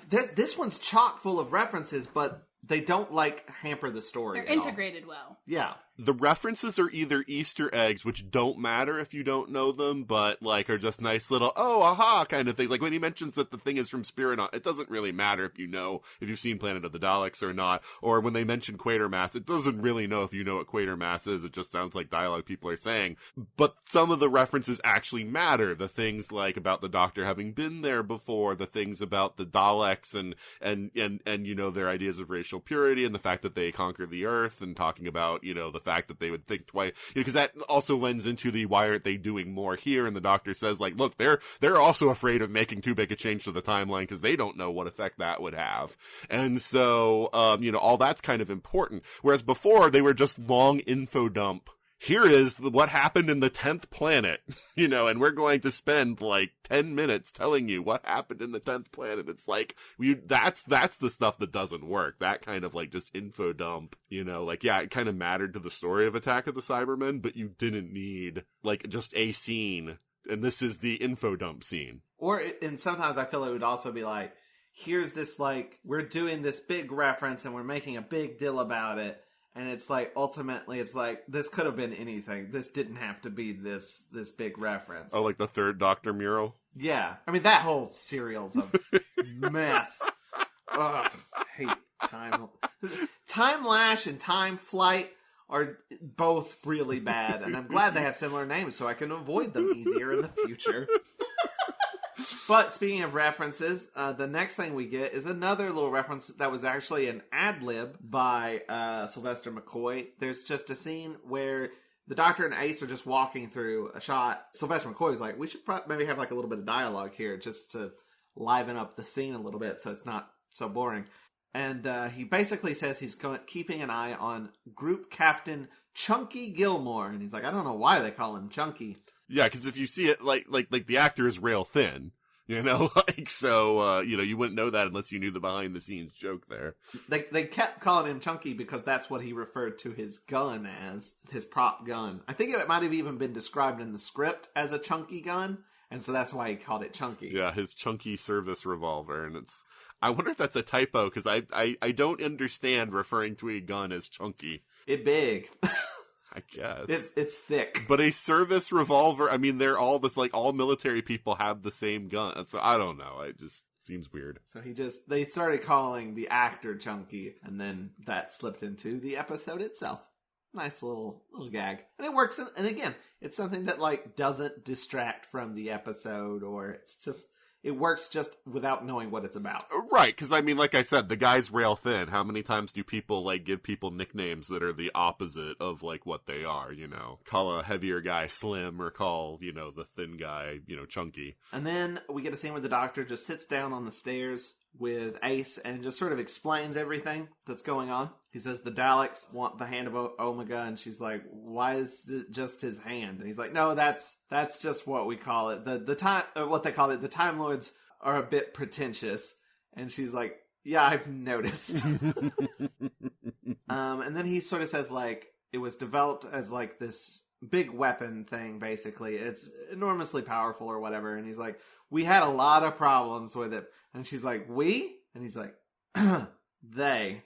Speaker 2: this one's chock full of references, but they don't like hamper the story.
Speaker 3: They're integrated well.
Speaker 2: Yeah.
Speaker 5: The references are either Easter eggs, which don't matter if you don't know them, but like are just nice little, oh, aha, kind of things. Like when he mentions that the thing is from Spirit, it doesn't really matter if you've seen Planet of the Daleks or not. Or when they mention Quatermass, it doesn't really know if you know what Quatermass is. It just sounds like dialogue people are saying. But some of the references actually matter. The things like about the Doctor having been there before, the things about the Daleks and you know, their ideas of racial purity and the fact that they conquer the Earth, and talking about, you know, the fact that they would think twice, because that also lends into the why aren't they doing more here, and the Doctor says like, look, they're also afraid of making too big a change to the timeline because they don't know what effect that would have. And so you know, all that's kind of important, whereas before they were just long info dump. Here is what happened in the 10th planet, you know, and we're going to spend like 10 minutes telling you what happened in the 10th planet. It's like, that's the stuff that doesn't work. That kind of like just info dump, you know, like, yeah, it kind of mattered to the story of Attack of the Cybermen, but you didn't need like just a scene. And this is the info dump scene.
Speaker 2: And sometimes I feel it would also be like, here's this, like, we're doing this big reference and we're making a big deal about it. And it's like, ultimately, it's like, this could have been anything. This didn't have to be this big reference.
Speaker 5: Oh, like the third Doctor mural?
Speaker 2: Yeah. I mean, that whole serial's a mess. Ugh, I hate Time. Time Lash and Time Flight are both really bad. And I'm glad they have similar names so I can avoid them easier in the future. But speaking of references, the next thing we get is another little reference that was actually an ad-lib by Sylvester McCoy. There's just a scene where the Doctor and Ace are just walking through a shot. Sylvester McCoy's like, we should maybe have like a little bit of dialogue here just to liven up the scene a little bit so it's not so boring. And he basically says he's keeping an eye on Group Captain Chunky Gilmore. And he's like, I don't know why they call him Chunky.
Speaker 5: Yeah, because if you see it, like the actor is rail thin, you know, like, so, you know, you wouldn't know that unless you knew the behind-the-scenes joke there.
Speaker 2: They kept calling him Chunky because that's what he referred to his gun as, his prop gun. I think it might have even been described in the script as a chunky gun, and so that's why he called it Chunky. Yeah,
Speaker 5: his chunky service revolver, and I wonder if that's a typo, because I don't understand referring to a gun as chunky.
Speaker 2: It big.
Speaker 5: I guess.
Speaker 2: It's thick.
Speaker 5: But a service revolver, I mean, they're all this, like, all military people have the same gun. So I don't know. It just seems weird.
Speaker 2: So they started calling the actor Chunky, and then that slipped into the episode itself. Nice little gag. And it works, and again, it's something that, like, doesn't distract from the episode, or it's just, it works just without knowing what it's about.
Speaker 5: Right, because I mean, like I said, the guy's rail thin. How many times do people, like, give people nicknames that are the opposite of, like, what they are, you know? Call a heavier guy Slim, or call, you know, the thin guy, you know, Chunky. And
Speaker 2: then we get a scene where the Doctor just sits down on the stairs with Ace and just sort of explains everything that's going on. He says the Daleks want the hand of Omega, and she's like, why is it just his hand? And he's like, no, that's just what we call it. What they call it, the Time Lords are a bit pretentious. And she's like, yeah, I've noticed. And then he sort of says, like, it was developed as like this big weapon thing, basically. It's enormously powerful or whatever. And he's like, we had a lot of problems with it. And she's like, we? And he's like, they.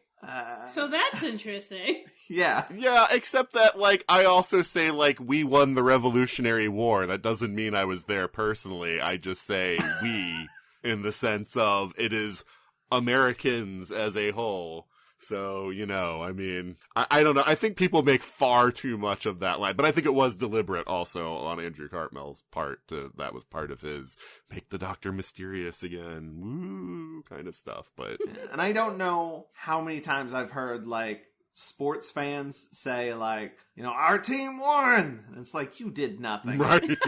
Speaker 3: So that's interesting.
Speaker 2: Yeah.
Speaker 5: Yeah, except that, like, I also say, like, we won the Revolutionary War. That doesn't mean I was there personally. I just say we in the sense of it is Americans as a whole. So, you know, I mean, I don't know. I think people make far too much of that line, but I think it was deliberate also on Andrew Cartmell's part. That was part of his make the Doctor mysterious again, woo, kind of stuff. But
Speaker 2: and I don't know how many times I've heard, like, sports fans say, like, you know, our team won. And it's like, you did nothing.
Speaker 5: Right.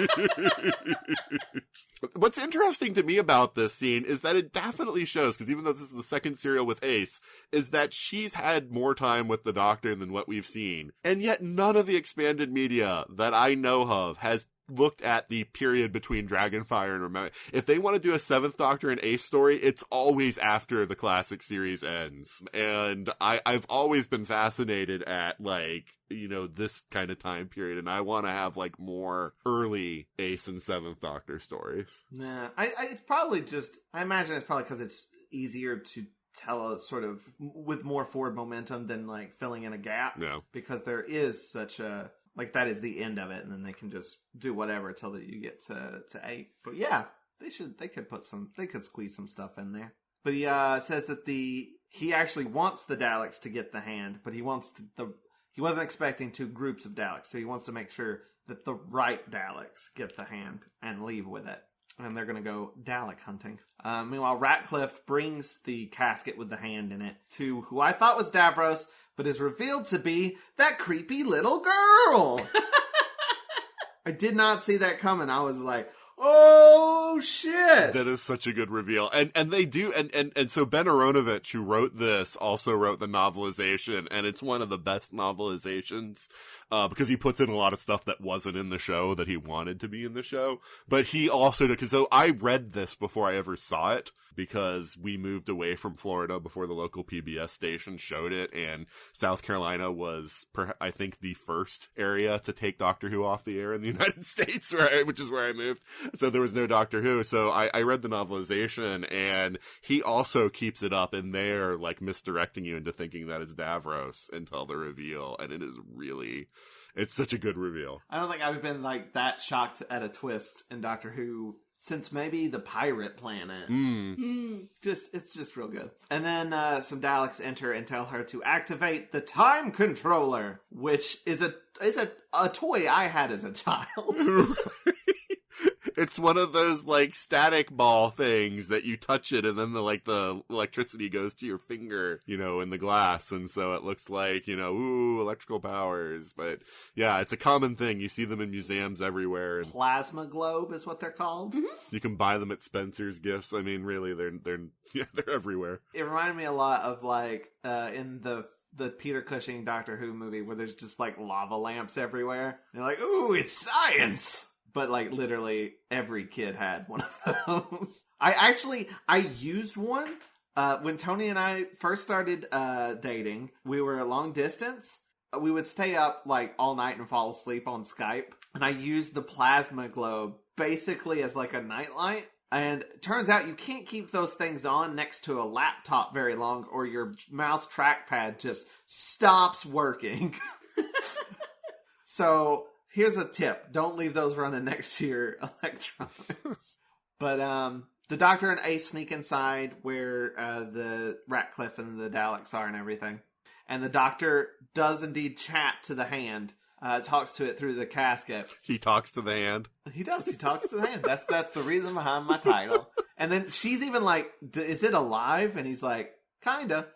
Speaker 5: What's interesting to me about this scene is that it definitely shows, because even though this is the second serial with Ace, is that she's had more time with the Doctor than what we've seen. And yet none of the expanded media that I know of has looked at the period between Dragonfire and Remembrance. If they want to do a Seventh Doctor and Ace story, it's always after the classic series ends. And I've always been fascinated at, like, you know, this kind of time period, and I want to have, like, more early Ace and Seventh Doctor stories.
Speaker 2: Nah, it's probably just, I imagine it's probably because it's easier to tell a sort of with more forward momentum than, like, filling in a gap.
Speaker 5: Yeah.
Speaker 2: Because there is such a, like, that is the end of it, and then they can just do whatever until that you get to 8. But yeah, they could squeeze some stuff in there. But he says that he actually wants the Daleks to get the hand, but he wasn't expecting 2 groups of Daleks, so he wants to make sure that the right Daleks get the hand and leave with it. And they're going to go Dalek hunting. Meanwhile, Ratcliffe brings the casket with the hand in it to who I thought was Davros, but is revealed to be that creepy little girl. I did not see that coming. I was like, oh shit!
Speaker 5: That is such a good reveal. And they do, and so Ben Aronovich, who wrote this, also wrote the novelization, and it's one of the best novelizations, because he puts in a lot of stuff that wasn't in the show that he wanted to be in the show. But he also, because so I read this before I ever saw it, because we moved away from Florida before the local PBS station showed it, and South Carolina was, I think, the first area to take Doctor Who off the air in the United States, which is where I moved. So there was no Doctor Who. So I read the novelization, and he also keeps it up in there, like, misdirecting you into thinking that it's Davros until the reveal, and it is really, it's such a good reveal.
Speaker 2: I don't think I've been, like, that shocked at a twist in Doctor Who since maybe the Pirate Planet. It's just real good. And then some Daleks enter and tell her to activate the time controller, which is a toy I had as a child.
Speaker 5: It's one of those, like, static ball things that you touch it and then the electricity goes to your finger, you know, in the glass. And so it looks like, you know, ooh, electrical powers. But yeah, it's a common thing. You see them in museums everywhere. And
Speaker 2: Plasma globe is what they're called. Mm-hmm.
Speaker 5: You can buy them at Spencer's Gifts. I mean, really, they're everywhere.
Speaker 2: It reminded me a lot of, like, in the Peter Cushing Doctor Who movie where there's just, like, lava lamps everywhere. And you're like, ooh, it's science! But, like, literally every kid had one of those. I used one when Toni and I first started dating. We were long distance. We would stay up, like, all night and fall asleep on Skype. And I used the plasma globe basically as, like, a nightlight. And it turns out you can't keep those things on next to a laptop very long, or your mouse trackpad just stops working. So here's a tip. Don't leave those running next to your electronics. But the Doctor and Ace sneak inside where the Ratcliffe and the Daleks are and everything. And the Doctor does indeed chat to the hand. Talks to it through the casket.
Speaker 5: He talks to the hand.
Speaker 2: He does. He talks to the hand. That's the reason behind my title. And then she's even like, is it alive? And he's like, kinda.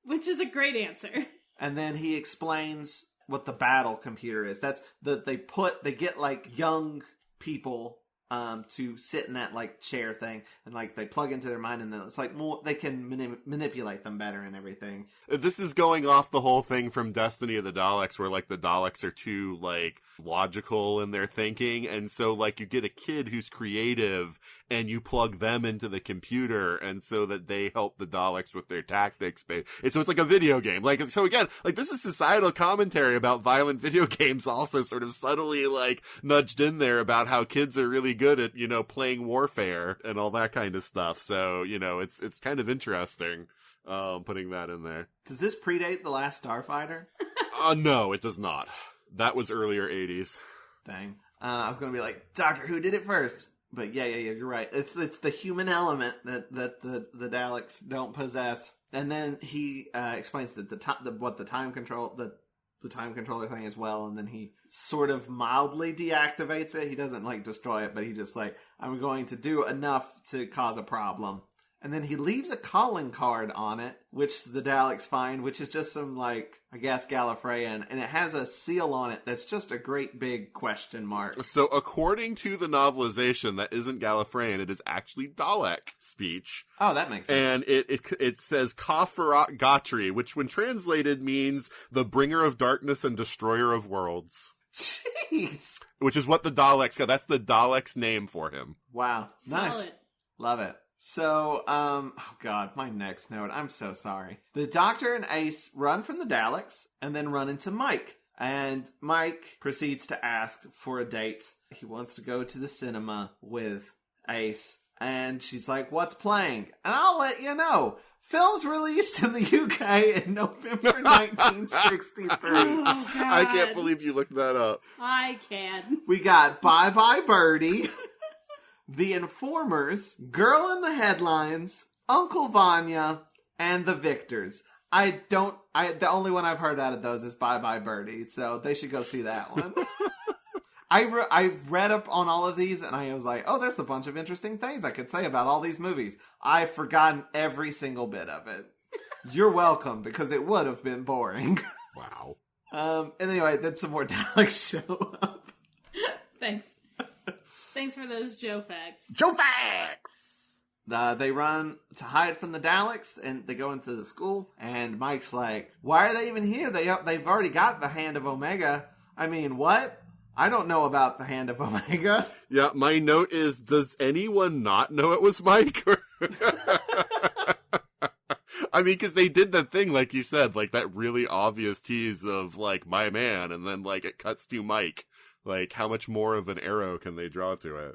Speaker 3: Which is a great answer.
Speaker 2: And then he explains what the battle computer is. That's they get, like, young people to sit in that, like, chair thing, and, like, they plug into their mind, and then it's like more, they can manipulate them better and everything.
Speaker 5: This is going off the whole thing from Destiny of the Daleks, where, like, the Daleks are too, like, logical in their thinking, and so, like, you get a kid who's creative and you plug them into the computer, and so that they help the Daleks with their tactics. And so it's like a video game. Like, so again, like, this is societal commentary about violent video games, also sort of subtly, like, nudged in there about how kids are really good at, playing warfare and all that kind of stuff. So, it's kind of interesting, putting that in there.
Speaker 2: Does this predate The Last Starfighter?
Speaker 5: No, it does not. That was earlier 80s.
Speaker 2: Dang. I was going to be like, Doctor Who did it first. But yeah, you're right. It's the human element that the Daleks don't possess. And then he explains that the time controller thing as well, and then he sort of mildly deactivates it. He doesn't like destroy it, but he just like, I'm going to do enough to cause a problem. And then he leaves a calling card on it, which the Daleks find, which is just some, like, I guess, Gallifreyan. And it has a seal on it that's just a great big question mark.
Speaker 5: So according to the novelization, that isn't Gallifreyan. It is actually Dalek speech.
Speaker 2: Oh, that makes sense.
Speaker 5: And it says Kafarat Gatri, which when translated means the bringer of darkness and destroyer of worlds.
Speaker 2: Jeez!
Speaker 5: Which is what the Daleks got. That's the Daleks' name for him.
Speaker 2: Wow. Nice.
Speaker 3: Solid.
Speaker 2: Love it. So, oh god, my next note. I'm so sorry. The Doctor and Ace run from the Daleks and then run into Mike. And Mike proceeds to ask for a date. He wants to go to the cinema with Ace. And she's like, what's playing? And I'll let you know. Film's released in the UK in November 1963.
Speaker 3: Oh, God.
Speaker 5: I can't believe you looked that up.
Speaker 3: I can.
Speaker 2: We got Bye Bye Birdie, The Informers, Girl in the Headlines, Uncle Vanya, and The Victors. The only one I've heard out of those is Bye Bye Birdie, so they should go see that one. I read up on all of these, and I was like, oh, there's a bunch of interesting things I could say about all these movies. I've forgotten every single bit of it. You're welcome, because it would have been boring.
Speaker 5: Wow.
Speaker 2: Anyway, then some more Daleks show up.
Speaker 3: Thanks. Thanks for those Joe facts.
Speaker 5: Joe Facts!
Speaker 2: They run to hide from the Daleks, and they go into the school, and Mike's like, why are they even here? They've already got the Hand of Omega. I mean, what? I don't know about the Hand of Omega.
Speaker 5: Yeah, my note is, does anyone not know it was Mike? I mean, because they did that thing, like you said, like that really obvious tease of, like, my man, and then, like, it cuts to Mike. Like, how much more of an arrow can they draw to it?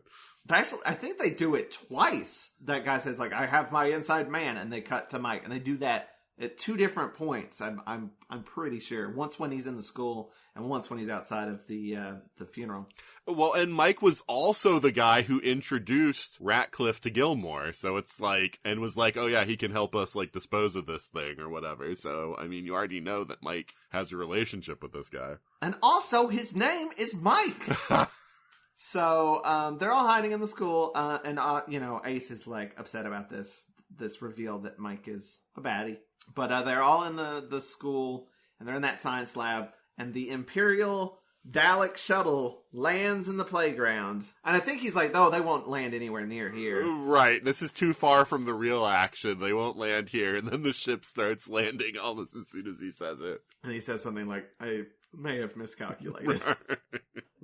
Speaker 2: Actually, I think they do it twice. That guy says, like, I have my inside man, and they cut to Mike, and they do that at two different points. I'm pretty sure. Once when he's in the school, and once when he's outside of the funeral.
Speaker 5: Well, and Mike was also the guy who introduced Ratcliffe to Gilmore, so it's like, and was like, oh yeah, he can help us, like, dispose of this thing or whatever. So, I mean, you already know that Mike has a relationship with this guy.
Speaker 2: And also, his name is Mike. So, they're all hiding in the school, and Ace is, like, upset about this reveal that Mike is a baddie. But they're all in the school, and they're in that science lab, and the Imperial Dalek shuttle lands in the playground. And I think he's like, oh, they won't land anywhere near here.
Speaker 5: Right, this is too far from the real action. They won't land here. And then the ship starts landing almost as soon as he says it.
Speaker 2: And he says something like, I may have miscalculated.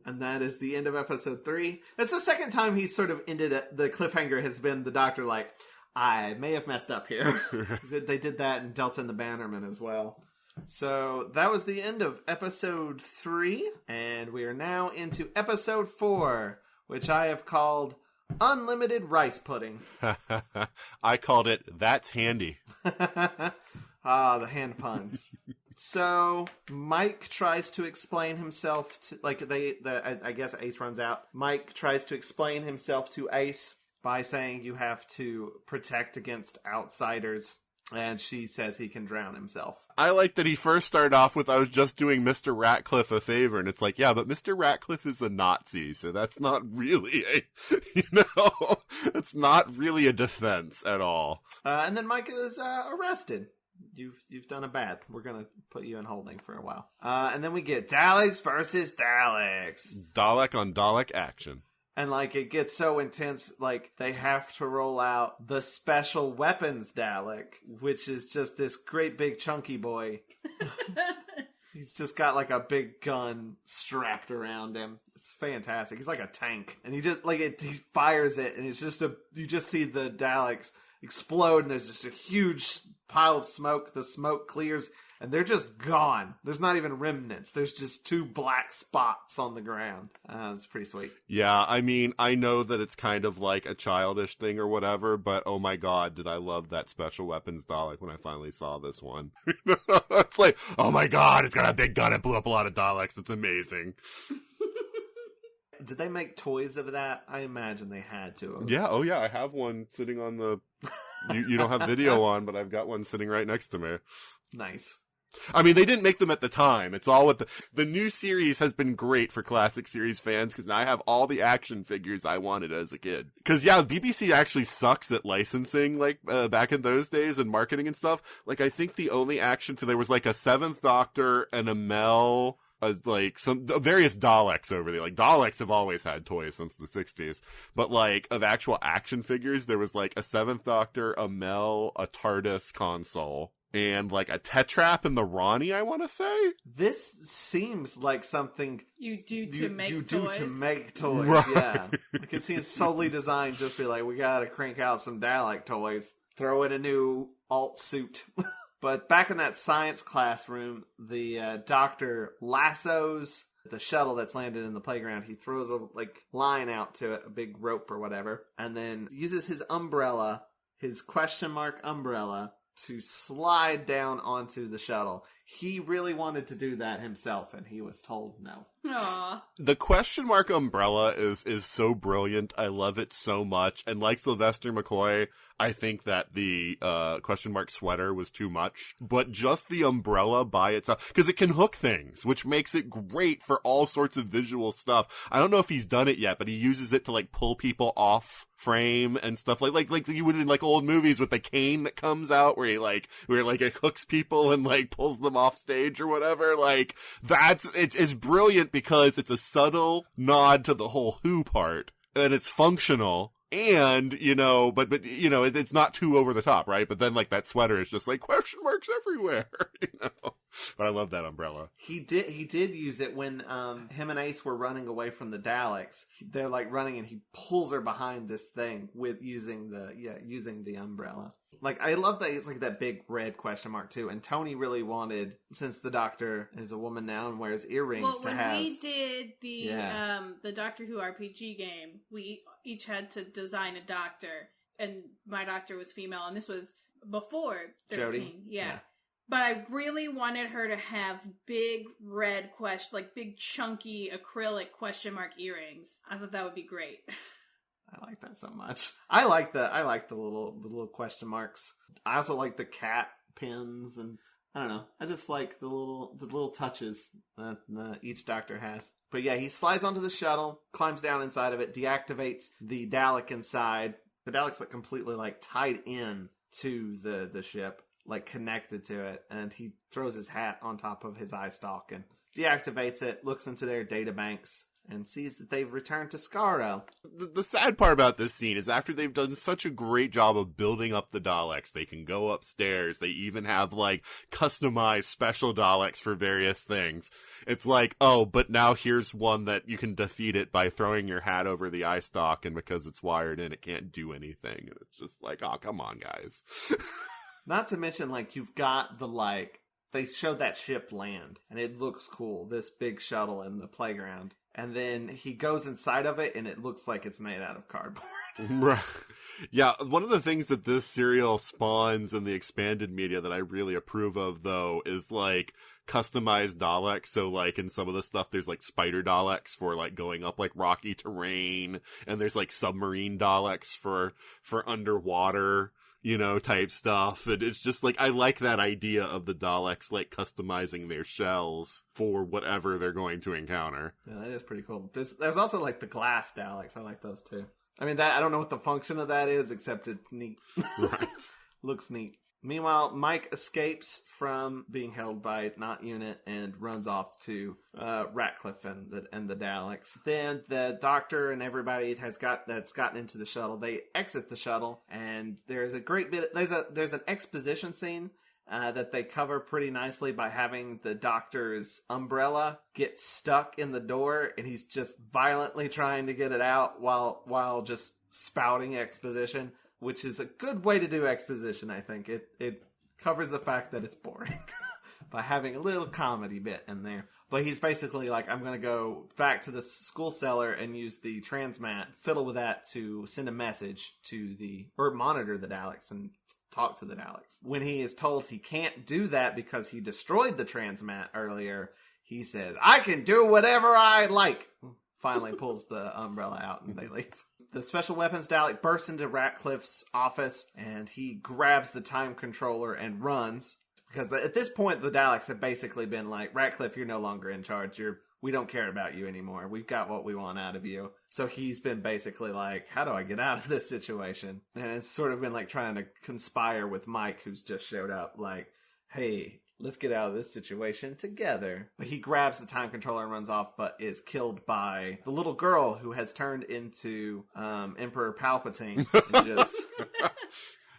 Speaker 2: And that is the end of episode 3. That's the second time he's sort of ended it. The cliffhanger has been the Doctor like, I may have messed up here. They did that in Delta and the Bannerman as well. So that was the end of episode 3, and we are now into episode 4, which I have called Unlimited Rice Pudding.
Speaker 5: I called it That's Handy.
Speaker 2: The hand puns. So Mike tries to explain himself to, I guess Ace runs out. Mike tries to explain himself to Ace by saying you have to protect against outsiders. And she says he can drown himself.
Speaker 5: I like that he first started off with, I was just doing Mr. Ratcliffe a favor. And it's like, yeah, but Mr. Ratcliffe is a Nazi. So that's not really it's not really a defense at all.
Speaker 2: And then Mike is arrested. You've done a bad. We're going to put you in holding for a while. And then we get Daleks versus Daleks.
Speaker 5: Dalek on Dalek action.
Speaker 2: And, it gets so intense, they have to roll out the Special Weapons Dalek, which is just this great big chunky boy. He's just got like a big gun strapped around him. It's fantastic. He's like a tank, and he just he fires it, and it's just you just see the Daleks explode, and there's just a huge pile of smoke. The smoke clears, and they're just gone. There's not even remnants. There's just 2 black spots on the ground. It's pretty sweet.
Speaker 5: Yeah, I mean, I know that it's kind of like a childish thing or whatever, but oh my god, did I love that special weapons Dalek when I finally saw this one. It's like, oh my god, it's got a big gun and blew up a lot of Daleks. It's amazing.
Speaker 2: Did they make toys of that? I imagine they had to.
Speaker 5: Yeah, oh yeah, I have one sitting on the... you don't have video on, but I've got one sitting right next to me.
Speaker 2: Nice.
Speaker 5: I mean, they didn't make them at the time. It's all with the new series has been great for classic series fans because now I have all the action figures I wanted as a kid. Because yeah, BBC actually sucks at licensing, like back in those days and marketing and stuff. Like I think the only action there was like a 7th Doctor and a Mel. Like some various Daleks over there. Like Daleks have always had toys since the 60s, but like of actual action figures, there was like a 7th Doctor, a Mel, a TARDIS console, and like a Tetrap and the Ronnie. I want to say
Speaker 2: this seems like something
Speaker 3: you do to make
Speaker 2: toys.
Speaker 5: Right.
Speaker 2: Yeah, like it seems solely designed just be like we gotta crank out some Dalek toys, throw in a new alt suit. But back in that science classroom, the doctor lassos the shuttle that's landed in the playground. He throws a line out to it, a big rope or whatever, and then uses his umbrella, his question mark umbrella, to slide down onto the shuttle. He really wanted to do that himself, and he was told no.
Speaker 3: Aww.
Speaker 5: The question mark umbrella is so brilliant. I love it so much. And like Sylvester McCoy, I think that the question mark sweater was too much. But just the umbrella by itself, because it can hook things, which makes it great for all sorts of visual stuff. I don't know if he's done it yet, but he uses it to pull people off frame and stuff like you would in old movies with the cane that comes out where it hooks people and pulls them off stage or whatever. It's brilliant because it's a subtle nod to the whole Who part, and it's functional, and but it's not too over the top, right? But then that sweater is just question marks everywhere. But I love that umbrella. He
Speaker 2: did use it when him and Ace were running away from the Daleks. They're running, and he pulls her behind this thing with using the umbrella. I love that it's that big red question mark too. And Toni really wanted, since the Doctor is a woman now and wears earrings,
Speaker 3: when we did the Doctor Who RPG game, we each had to design a Doctor, and my Doctor was female, and this was before 13.
Speaker 2: Jodie?
Speaker 3: Yeah. But I really wanted her to have big red big chunky acrylic question mark earrings. I thought that would be great.
Speaker 2: I like that so much. I like the little question marks. I also like the cat pins, and I don't know. I just like the little touches that each Doctor has. But yeah, he slides onto the shuttle, climbs down inside of it, deactivates the Dalek inside. The Dalek's completely tied in to the ship, connected to it, and he throws his hat on top of his eye stalk and deactivates it, looks into their data banks, and sees that they've returned to Skaro.
Speaker 5: The sad part about this scene is after they've done such a great job of building up the Daleks, they can go upstairs, they even have customized special Daleks for various things. It's but now here's one that you can defeat it by throwing your hat over the eye stalk, and because it's wired in, it can't do anything. And it's just oh, come on, guys.
Speaker 2: Not to mention, you've got they showed that ship land, and it looks cool, this big shuttle in the playground. And then he goes inside of it, and it looks like it's made out of cardboard.
Speaker 5: Right. Yeah, one of the things that this serial spawns in the expanded media that I really approve of, though, is, customized Daleks. So, in some of the stuff, there's, spider Daleks for, going up, rocky terrain. And there's, submarine Daleks for underwater, type stuff. And it's just I like that idea of the Daleks customizing their shells for whatever they're going to encounter.
Speaker 2: Yeah, that is pretty cool. There's also the glass Daleks. I like those too. I mean, I don't know what the function of that is, except it's neat.
Speaker 5: Right.
Speaker 2: Looks neat. Meanwhile, Mike escapes from being held by Not Unit and runs off to Ratcliffe and the Daleks. Then the Doctor and everybody that's gotten into the shuttle, they exit the shuttle, and there's a great bit. There's an exposition scene that they cover pretty nicely by having the Doctor's umbrella get stuck in the door, and he's just violently trying to get it out while just spouting exposition, which is a good way to do exposition, I think. It covers the fact that it's boring by having a little comedy bit in there. But he's basically like, I'm going to go back to the school cellar and use the transmat, fiddle with that to send a message to or monitor the Daleks and talk to the Daleks. When he is told he can't do that because he destroyed the transmat earlier, he says, I can do whatever I like. Finally pulls the umbrella out and they leave. The Special Weapons Dalek bursts into Ratcliffe's office and he grabs the time controller and runs. Because at this point, the Daleks have basically been like, Ratcliffe, you're no longer in charge. We don't care about you anymore. We've got what we want out of you. So he's been basically like, how do I get out of this situation? And it's sort of been like trying to conspire with Mike, who's just showed up, like, hey, let's get out of this situation together. But he grabs the time controller and runs off, but is killed by the little girl who has turned into Emperor Palpatine and just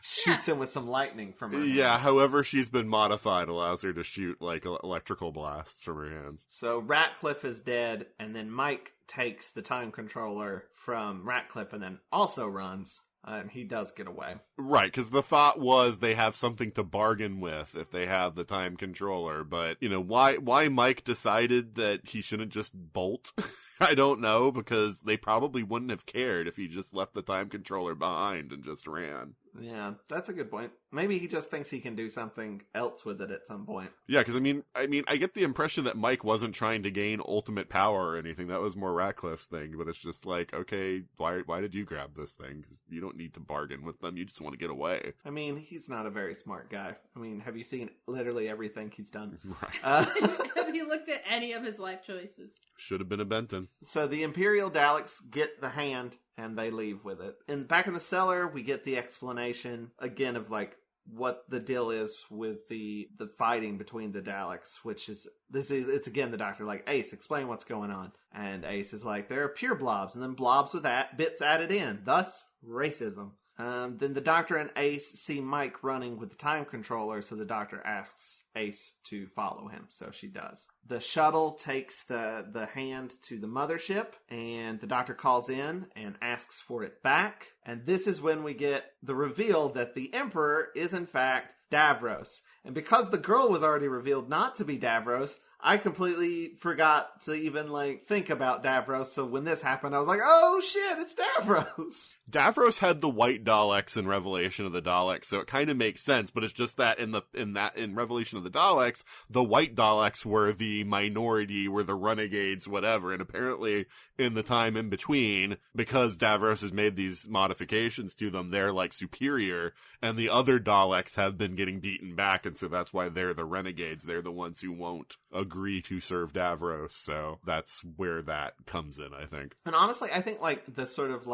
Speaker 2: shoots him with some lightning from her hands.
Speaker 5: Yeah, however she's been modified allows her to shoot, like, electrical blasts from her hands.
Speaker 2: So Ratcliffe is dead, and then Mike takes the time controller from Ratcliffe and then also runs. And he does get away.
Speaker 5: Right, because the thought was they have something to bargain with if they have the time controller. But, why Mike decided that he shouldn't just bolt, I don't know, because they probably wouldn't have cared if he just left the time controller behind and just ran.
Speaker 2: Yeah, that's a good point. Maybe he just thinks he can do something else with it at some point.
Speaker 5: Yeah, because I get the impression that Mike wasn't trying to gain ultimate power or anything. That was more Ratcliffe's thing. But it's just like, okay, why did you grab this thing? 'Cause you don't need to bargain with them. You just want to get away.
Speaker 2: I mean, he's not a very smart guy. I mean, have you seen literally everything he's done?
Speaker 5: Right.
Speaker 3: Have you looked at any of his life choices?
Speaker 5: Should have been a Benton.
Speaker 2: So the Imperial Daleks get the hand and they leave with it. And back in the cellar, we get the explanation again of like what the deal is with the fighting between the Daleks, which is it's again the Doctor like, Ace, explain what's going on. And Ace is like, there are pure blobs and then blobs with bits added in, thus racism. Then the Doctor and Ace see Mike running with the time controller, so the Doctor asks Ace to follow him, so she does. The shuttle takes the hand to the mothership, and the Doctor calls in and asks for it back. And this is when we get the reveal that the Emperor is in fact Davros. And because the girl was already revealed not to be Davros, I completely forgot to even, think about Davros, so when this happened, I was like, oh shit, it's Davros!
Speaker 5: Davros had the white Daleks in Revelation of the Daleks, so it kind of makes sense, but it's just that in Revelation of the Daleks, the white Daleks were the minority, were the renegades, whatever, and apparently in the time in between, because Davros has made these modifications to them, they're, superior, and the other Daleks have been getting beaten back, and so that's why they're the renegades. They're the ones who won't agree to serve Davros, so that's where that comes in, I think.
Speaker 2: And honestly, I think, the sort of,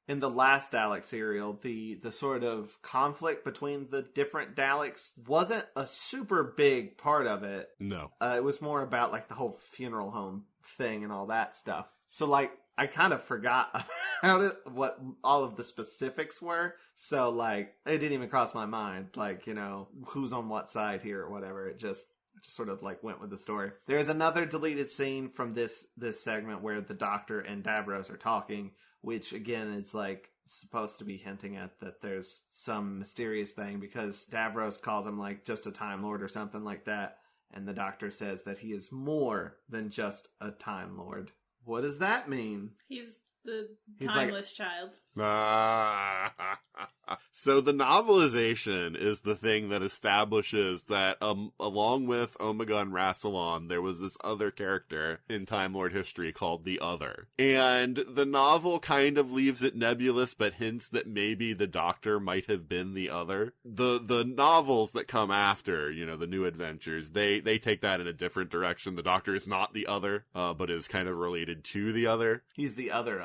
Speaker 2: in the last Dalek serial, the sort of conflict between the different Daleks wasn't a super big part of it.
Speaker 5: No.
Speaker 2: It was more about, the whole funeral home thing and all that stuff. So, I kind of forgot about it, what all of the specifics were. So, it didn't even cross my mind, who's on what side here or whatever. It just sort of went with the story. There's another deleted scene from this segment where the Doctor and Davros are talking, which again is supposed to be hinting at that there's some mysterious thing, because Davros calls him just a Time Lord or something like that, and the Doctor says that he is more than just a Time Lord. What does that mean?
Speaker 3: He's the timeless child.
Speaker 5: So the novelization is the thing that establishes that along with Omega and Rassilon, there was this other character in Time Lord history called the Other. And the novel kind of leaves it nebulous, but hints that maybe the Doctor might have been the Other. The novels that come after, the new adventures, they take that in a different direction. The Doctor is not the Other, but is kind of related to the Other.
Speaker 2: He's the other.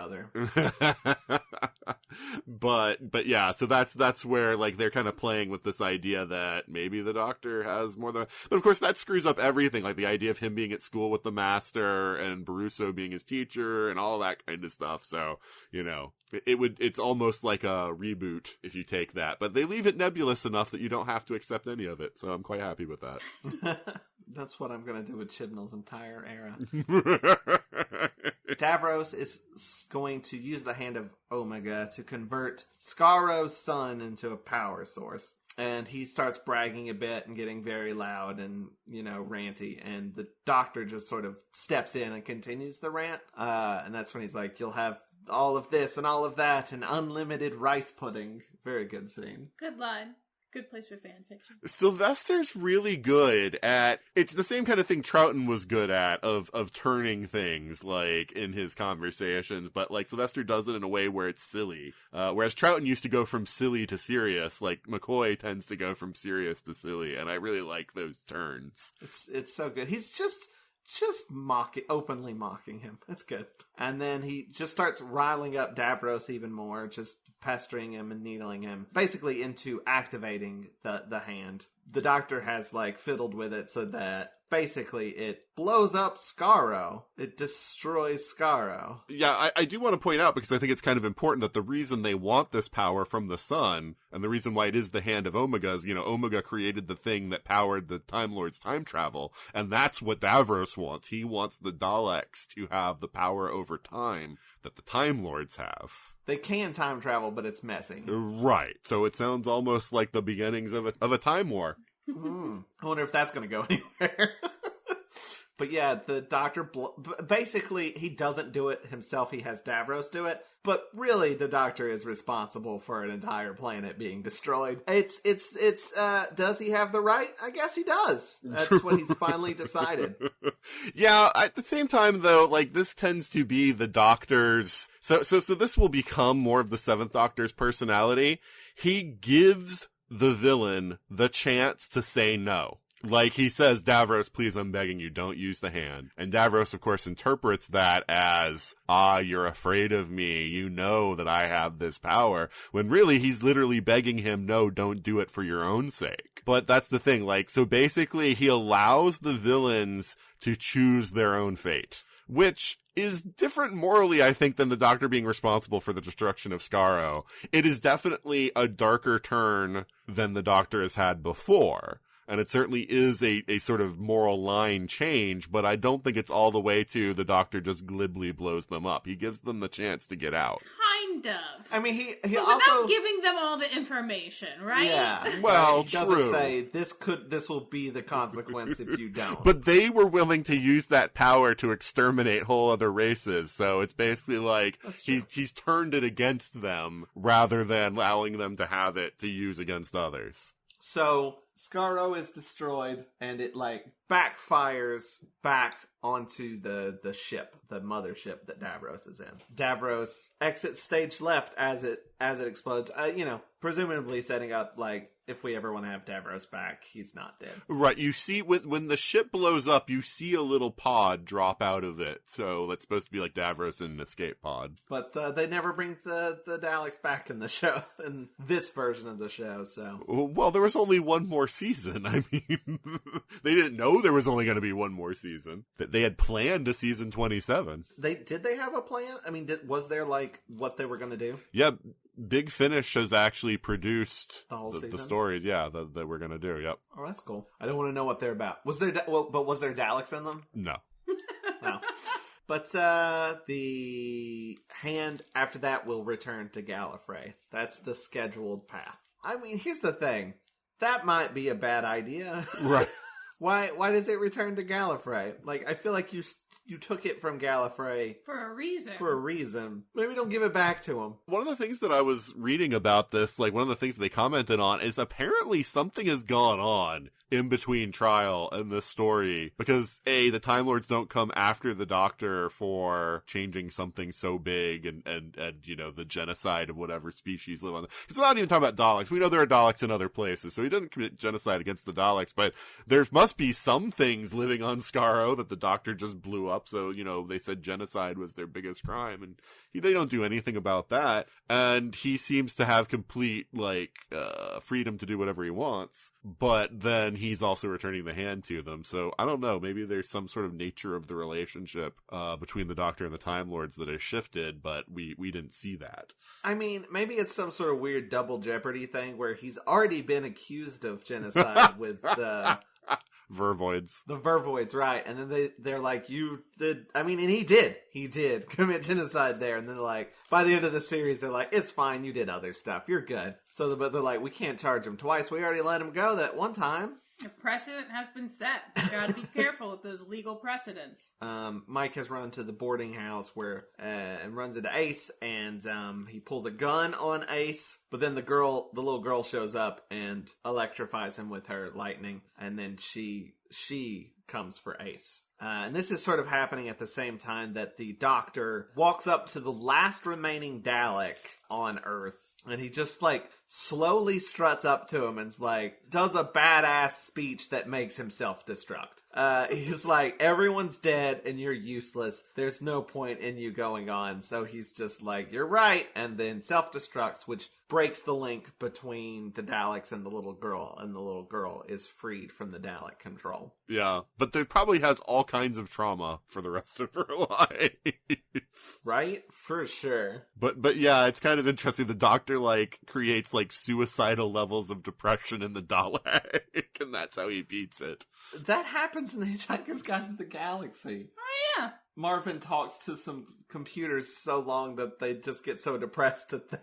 Speaker 5: But yeah, so that's where, like, they're kind of playing with this idea that maybe the Doctor has more than, but of course that screws up everything, like the idea of him being at school with the Master and Baruso being his teacher and all that kind of stuff. So, you know, it's almost like a reboot if you take that, but they leave it nebulous enough that you don't have to accept any of it. So I'm quite happy with that.
Speaker 2: That's what I'm going to do with Chibnall's entire era. Davros is going to use the Hand of Omega to convert Scaro's son into a power source. And he starts bragging a bit and getting very loud and, you know, ranty. And the Doctor just sort of steps in and continues the rant. And that's when he's like, you'll have all of this and all of that and unlimited rice pudding. Very good scene.
Speaker 3: Good line. Good place for fan fiction.
Speaker 5: Sylvester's really good at, it's the same kind of thing Troughton was good at, of turning things, like, in his conversations, but, like, Sylvester does it in a way where it's silly. Whereas Troughton used to go from silly to serious, like, McCoy tends to go from serious to silly, and I really like those turns.
Speaker 2: It's so good. He's just openly mocking him. It's good. And then he just starts riling up Davros even more, just pestering him and needling him, basically into activating the hand. The Doctor has, like, fiddled with it so that basically it blows up Scaro. It destroys Scaro.
Speaker 5: Yeah, I do want to point out, because I think it's kind of important, that the reason they want this power from the sun, and the reason why it is the Hand of Omega, is, you know, Omega created the thing that powered the Time Lord's time travel, and that's what Davros wants. He wants the Daleks to have the power over time that the Time Lords have.
Speaker 2: They can time travel, but it's messy.
Speaker 5: Right. So it sounds almost like the beginnings of a time war.
Speaker 2: I wonder if that's going to go anywhere. But yeah, the Doctor, basically, he doesn't do it himself. He has Davros do it. But really, the Doctor is responsible for an entire planet being destroyed. Does he have the right? I guess he does. That's what he's finally decided.
Speaker 5: Yeah, at the same time, though, like, this tends to be the Doctor's, so this will become more of the Seventh Doctor's personality. He gives the villain the chance to say no. Like, he says, Davros, please, I'm begging you, don't use the hand. And Davros, of course, interprets that as, you're afraid of me, you know that I have this power. When really, he's literally begging him, no, don't do it for your own sake. But that's the thing, like, so basically, he allows the villains to choose their own fate. Which is different morally, I think, than the Doctor being responsible for the destruction of Scaro. It is definitely a darker turn than the Doctor has had before. And it certainly is a sort of moral line change, but I don't think it's all the way to the Doctor just glibly blows them up. He gives them the chance to get out.
Speaker 3: Kind of.
Speaker 2: I mean, he
Speaker 3: but
Speaker 2: also...
Speaker 3: without giving them all the information, right?
Speaker 2: Yeah.
Speaker 5: Well,
Speaker 2: he doesn't say, this will be the consequence if you don't.
Speaker 5: But they were willing to use that power to exterminate whole other races, so it's basically like he's turned it against them rather than allowing them to have it to use against others.
Speaker 2: So Scaro is destroyed, and it, like, backfires back onto the ship, the mothership that Davros is in. Davros exits stage left as it explodes. You know, presumably setting up, like, if we ever want to have Davros back, he's not dead.
Speaker 5: Right, you see, when the ship blows up, you see a little pod drop out of it. So that's supposed to be like Davros in an escape pod.
Speaker 2: But they never bring the Daleks back in the show, in this version of the show, so...
Speaker 5: Well, there was only one more season. I mean, they didn't know there was only going to be one more season. They had planned a season 27.
Speaker 2: Did they have a plan? I mean, was there, like, what they were going to do?
Speaker 5: Yeah, Big Finish has actually produced
Speaker 2: the whole season? The
Speaker 5: stories, yeah, that we're going to do, yep.
Speaker 2: Oh, that's cool. I don't want to know what they're about. Was there Daleks in them?
Speaker 5: No.
Speaker 2: No. But the hand after that will return to Gallifrey. That's the scheduled path. I mean, here's the thing. That might be a bad idea.
Speaker 5: Right.
Speaker 2: Why does it return to Gallifrey? Like, I feel like you took it from Gallifrey
Speaker 3: for a reason.
Speaker 2: Maybe don't give it back to him.
Speaker 5: One of the things that I was reading about this, like, one of the things they commented on is apparently something has gone on in between Trial and this story, because the Time Lords don't come after the Doctor for changing something so big and you know, the genocide of whatever species live on. Because we're not even talking about Daleks. We know there are Daleks in other places, so he doesn't commit genocide against the Daleks, but there must must be some things living on Skaro that the Doctor just blew up. So, they said genocide was their biggest crime, and they don't do anything about that. And he seems to have complete, freedom to do whatever he wants. But then he's also returning the hand to them. So, I don't know. Maybe there's some sort of nature of the relationship between the Doctor and the Time Lords that has shifted, but we didn't see that.
Speaker 2: I mean, maybe it's some sort of weird double jeopardy thing where he's already been accused of genocide with the
Speaker 5: Vervoids.
Speaker 2: The Vervoids, right. And then they're like, you did, and he did commit genocide there. And then they're like, by the end of the series, they're like, it's fine, you did other stuff, you're good. But they're like, we can't charge him twice, we already let him go that one time.
Speaker 3: The precedent has been set. You gotta be careful with those legal precedents.
Speaker 2: Mike has run to the boarding house and runs into Ace, and he pulls a gun on Ace, but then the little girl shows up and electrifies him with her lightning, and then she comes for Ace. And this is sort of happening at the same time that the Doctor walks up to the last remaining Dalek on Earth, and he just, slowly struts up to him and does a badass speech that makes him self-destruct. He's like, everyone's dead and you're useless. There's no point in you going on. So he's just like, you're right. And then self-destructs, which breaks the link between the Daleks and the little girl. And the little girl is freed from the Dalek control.
Speaker 5: Yeah, but they probably has all kinds of trauma for the rest of her life.
Speaker 2: Right? For sure.
Speaker 5: But yeah, it's kind of interesting. The Doctor, creates, suicidal levels of depression in the Dalek, and that's how he beats it.
Speaker 2: That happens in The Hitchhiker's Guide to the Galaxy.
Speaker 3: Oh, yeah.
Speaker 2: Marvin talks to some computers so long that they just get so depressed that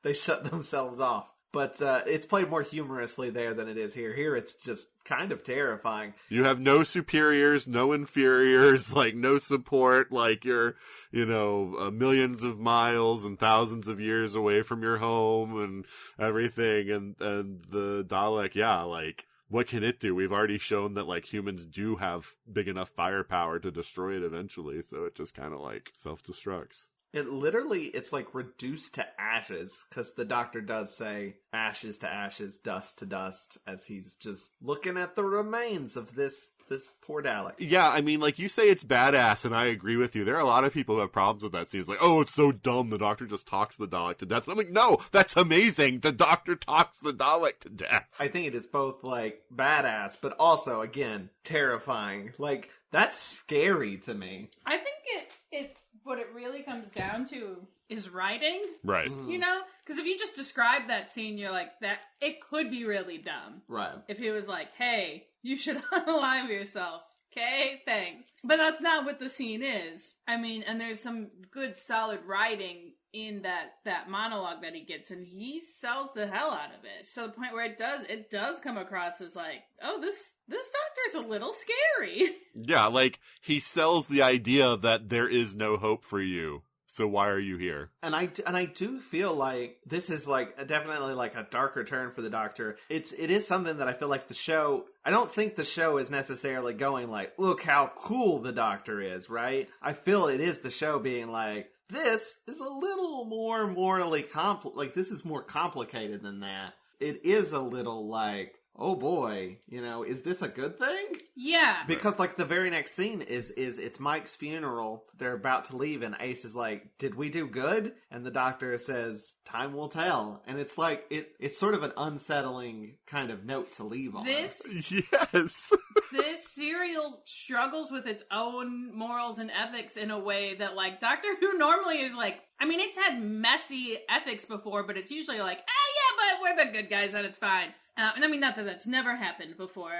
Speaker 2: they shut themselves off. But it's played more humorously there than it is here. Here it's just kind of terrifying. You
Speaker 5: have no superiors, no inferiors, no support. You're, millions of miles and thousands of years away from your home and everything. And the Dalek, yeah, what can it do? We've already shown that, humans do have big enough firepower to destroy it eventually. So it just kind of, self-destructs.
Speaker 2: It's reduced to ashes, because the Doctor does say ashes to ashes, dust to dust, as he's just looking at the remains of this poor Dalek.
Speaker 5: Yeah, you say it's badass, and I agree with you. There are a lot of people who have problems with that scene. It's oh, it's so dumb, the Doctor just talks the Dalek to death. And I'm like, no, that's amazing. The Doctor talks the Dalek to death.
Speaker 2: I think it is both, badass, but also, again, terrifying. That's scary to me.
Speaker 3: I think it what it really comes down to is writing.
Speaker 5: Right.
Speaker 3: Because if you just describe that scene, you're like, that it could be really dumb.
Speaker 2: Right.
Speaker 3: If he was like, hey, you should unalive yourself. Okay, thanks. But that's not what the scene is. And there's some good solid writing in that monologue that he gets, and he sells the hell out of it. So the point where it does come across as oh, this Doctor's a little scary.
Speaker 5: Yeah, he sells the idea that there is no hope for you. So why are you here?
Speaker 2: And I do feel like this is definitely a darker turn for the Doctor. It is something that I feel like the show, I don't think the show is necessarily going look how cool the Doctor is, right? I feel it is the show being this is a little more morally this is more complicated than that. It is a little oh boy, is this a good thing?
Speaker 3: Yeah.
Speaker 2: Because the very next scene is it's Mike's funeral. They're about to leave and Ace is did we do good? And the Doctor says, time will tell. And it's it's sort of an unsettling kind of note to leave on.
Speaker 5: Yes.
Speaker 3: This serial struggles with its own morals and ethics in a way that Doctor Who normally is it's had messy ethics before, but it's usually yeah, but we're the good guys and it's fine. And not that that's never happened before.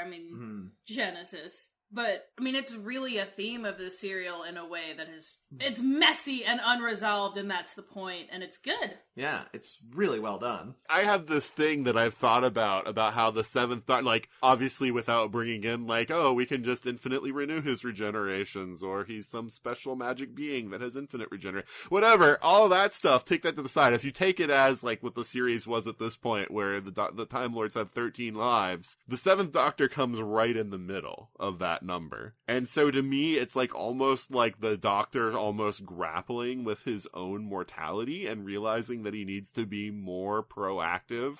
Speaker 3: Genesis. But, it's really a theme of this serial in a way that it's messy and unresolved, and that's the point, and it's good.
Speaker 2: Yeah, it's really well done.
Speaker 5: I have this thing that I've thought about how the seventh Doctor, obviously without bringing in, we can just infinitely renew his regenerations, or he's some special magic being that has infinite regeneration. Whatever, all of that stuff, take that to the side. If you take it as, what the series was at this point, where the Time Lords have 13 lives, the seventh Doctor comes right in the middle of that number. And so to me, it's almost the Doctor almost grappling with his own mortality and realizing that he needs to be more proactive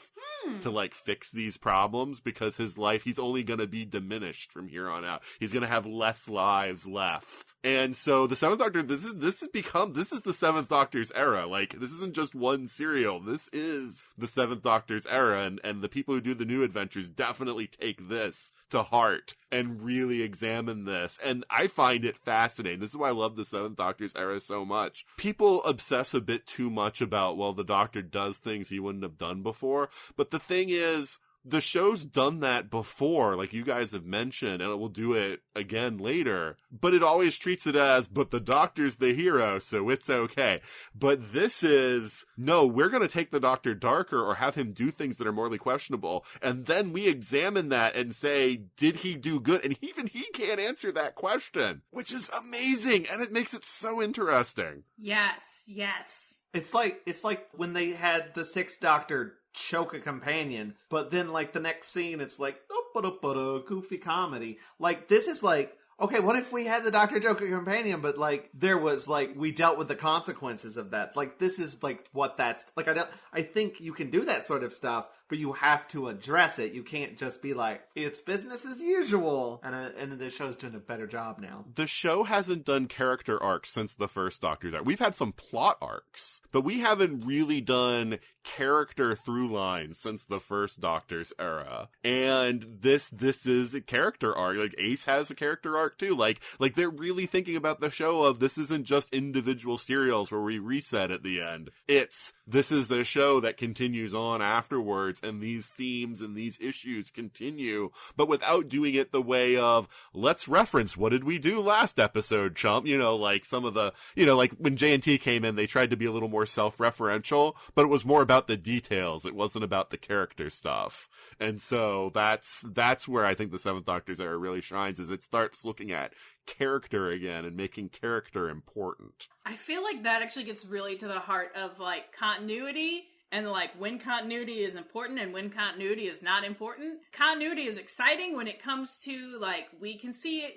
Speaker 5: to like fix these problems, because his life, he's only going to be diminished from here on out. He's going to have less lives left. And so the Seventh Doctor, this is the Seventh Doctor's era. Like, this isn't just one serial. This is the Seventh Doctor's era, and the people who do the new adventures definitely take this to heart and really examine this. And I find it fascinating. This is why I love the Seventh Doctor's era so much. People obsess a bit too much about, well, the Doctor does things he wouldn't have done before. But the thing is, the show's done that before, like you guys have mentioned, and it will do it again later. But it always treats it as, but the Doctor's the hero, so it's okay. But this is, no, we're going to take the Doctor darker or have him do things that are morally questionable. And then we examine that and say, did he do good? And even he can't answer that question, which is amazing. And it makes it so interesting.
Speaker 3: Yes.
Speaker 2: It's like when they had the Sixth Doctor choke a companion, but then like the next scene it's like goofy comedy. Like, this is like, okay, what if we had the Doctor choke a companion, but like there was like, we dealt with the consequences of that. Like, this is like what that's like. I think you can do that sort of stuff, but you have to address it. You can't just be like, it's business as usual. And the show's doing a better job now.
Speaker 5: The show hasn't done character arcs since the first Doctor's arc. We've had some plot arcs, but we haven't really done character through lines since the first Doctor's era. And this is a character arc. Like, Ace has a character arc too. Like they're really thinking about the show of, this isn't just individual serials where we reset at the end. This is a show that continues on afterwards, and these themes and these issues continue, but without doing it the way of, let's reference, what did we do last episode, chump? You know, like some of the, you know, like when J&T came in, they tried to be a little more self-referential, but it was more about the details. It wasn't about the character stuff. And so that's where I think the Seventh Doctor's era really shines, is it starts looking at character again and making character important.
Speaker 3: I feel like that actually gets really to the heart of like continuity, and like when continuity is important and when continuity is not important. Continuity is exciting when it comes to like, we can see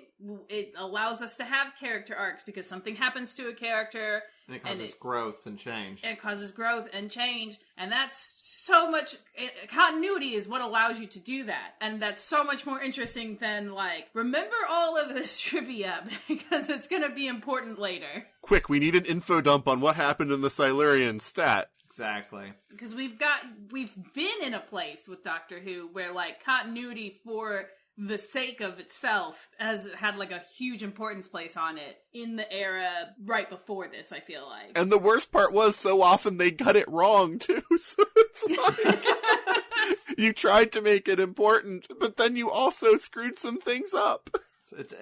Speaker 3: it allows us to have character arcs because something happens to a character.
Speaker 2: And it causes growth and change.
Speaker 3: It causes growth and change. And that's so much, continuity is what allows you to do that. And that's so much more interesting than like, remember all of this trivia because it's going to be important later.
Speaker 5: Quick, we need an info dump on what happened in the Silurian stat.
Speaker 2: Exactly.
Speaker 3: Because we've been in a place with Doctor Who where like continuity for the sake of itself has had like a huge importance place on it in the era right before this, I feel like.
Speaker 5: And the worst part was, so often they got it wrong too. So it's like, you tried to make it important, but then you also screwed some things up.
Speaker 2: It's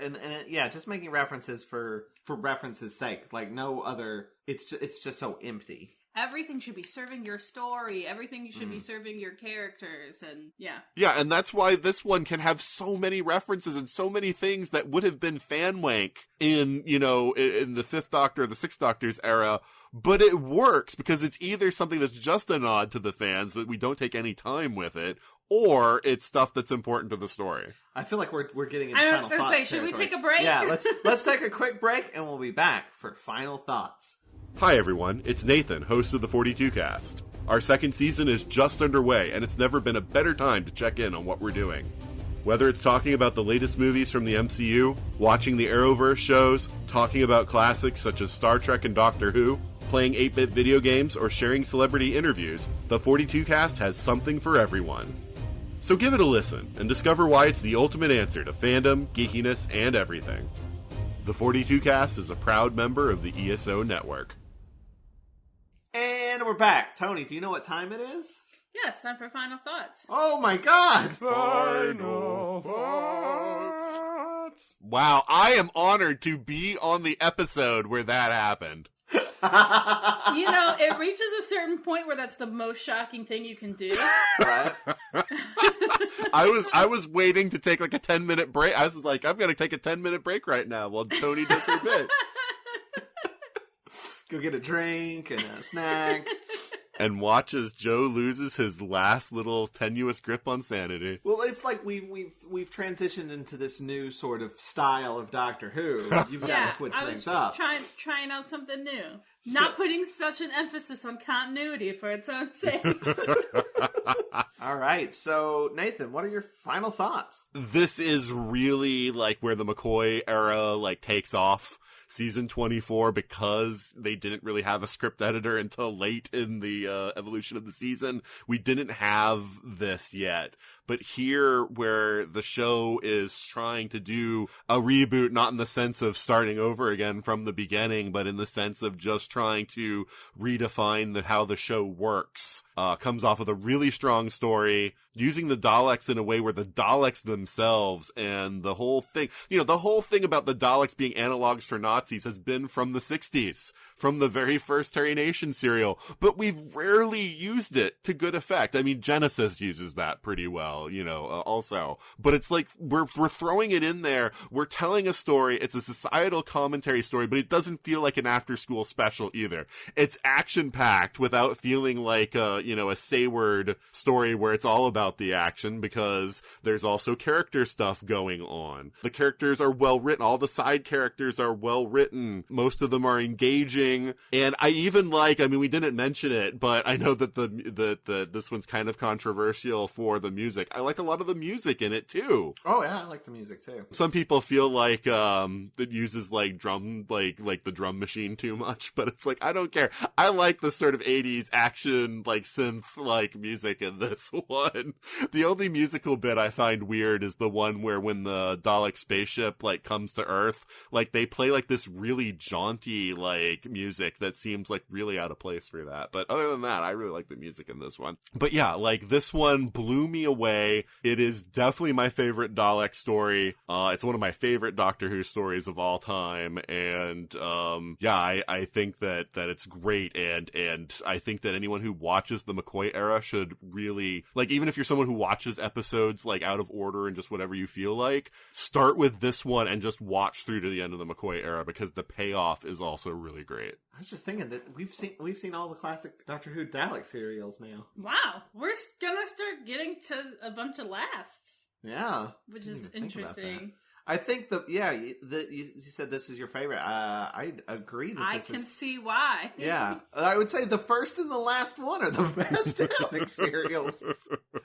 Speaker 2: just making references for reference's sake. Like no other, it's just so empty.
Speaker 3: Everything should be serving your story. Everything should be serving your characters, and yeah.
Speaker 5: Yeah, and that's why this one can have so many references and so many things that would have been fan wank in, you know, in the Fifth Doctor, the Sixth Doctor's era, but it works because it's either something that's just a nod to the fans, but we don't take any time with it, or it's stuff that's important to the story.
Speaker 2: I feel like we're getting into
Speaker 3: I
Speaker 2: final
Speaker 3: was going to
Speaker 2: thoughts
Speaker 3: say, should we
Speaker 2: territory.
Speaker 3: take a break?
Speaker 2: Yeah, let's take a quick break, and we'll be back for final thoughts.
Speaker 5: Hi everyone, it's Nathan, host of the 42 Cast. Our second season is just underway, and it's never been a better time to check in on what we're doing. Whether it's talking about the latest movies from the MCU, watching the Arrowverse shows, talking about classics such as Star Trek and Doctor Who, playing 8-bit video games, or sharing celebrity interviews, the 42 Cast has something for everyone. So give it a listen, and discover why it's the ultimate answer to fandom, geekiness, and everything. The 42 Cast is a proud member of the ESO network.
Speaker 2: And we're back. Tony, do you know what time it is?
Speaker 3: Yeah, it's time for final thoughts.
Speaker 2: Oh my god!
Speaker 5: Final thoughts. Wow, I am honored to be on the episode where that happened.
Speaker 3: You know, it reaches a certain point where that's the most shocking thing you can do.
Speaker 2: Right?
Speaker 5: I was waiting to take like a 10-minute break. I was like, I'm going to take a 10-minute break right now while Tony does her bit.
Speaker 2: Go get a drink and a snack.
Speaker 5: And watch as Joe loses his last little tenuous grip on sanity.
Speaker 2: Well, it's like we've transitioned into this new sort of style of Doctor Who. You've got to switch things up.
Speaker 3: Trying out something new. Not putting such an emphasis on continuity for its own sake.
Speaker 2: All right, so Nathan, what are your final thoughts?
Speaker 5: This is really like where the McCoy era like takes off. Season 24, because they didn't really have a script editor until late in the evolution of the season. We didn't have this yet. But here, where the show is trying to do a reboot, not in the sense of starting over again from the beginning, but in the sense of just trying to redefine how the show works. Comes off with a really strong story, using the Daleks in a way where the Daleks themselves and the whole thing, the whole thing about the Daleks being analogs for Nazis has been from the 60s, from the very first Terry Nation serial, but we've rarely used it to good effect. I mean, Genesis uses that pretty well, also, but it's like, we're throwing it in there, we're telling a story, it's a societal commentary story, but it doesn't feel like an after-school special either. It's action-packed without feeling like a Sayward story where it's all about the action, because there's also character stuff going on. The characters are well written. All the side characters are well written. Most of them are engaging. And I even we didn't mention it, but I know that this one's kind of controversial for the music. I like a lot of the music in it too.
Speaker 2: Oh yeah, I like the music too.
Speaker 5: Some people feel like it uses like drum, like the drum machine too much, but it's like, I don't care. I like the sort of 80s action, like synth like music in this one. The only musical bit I find weird is the one where when the Dalek spaceship like comes to Earth, like they play like this really jaunty like music that seems like really out of place for that. But other than that, I really like the music in this one. But yeah, like this one blew me away. It is definitely my favorite Dalek story. It's one of my favorite Doctor Who stories of all time. And I think that it's great. And I think that anyone who watches the McCoy era should really, like, even if you're someone who watches episodes like out of order and just whatever you feel like, start with this one and just watch through to the end of the McCoy era, because the payoff is also really great.
Speaker 2: I was just thinking that we've seen all the classic Doctor Who Dalek serials now.
Speaker 3: Wow, we're gonna start getting to a bunch of lasts.
Speaker 2: Yeah,
Speaker 3: which is interesting.
Speaker 2: I think you said this is your favorite. I agree that
Speaker 3: I can see why.
Speaker 2: Yeah. I would say the first and the last one are the best Dalek serials.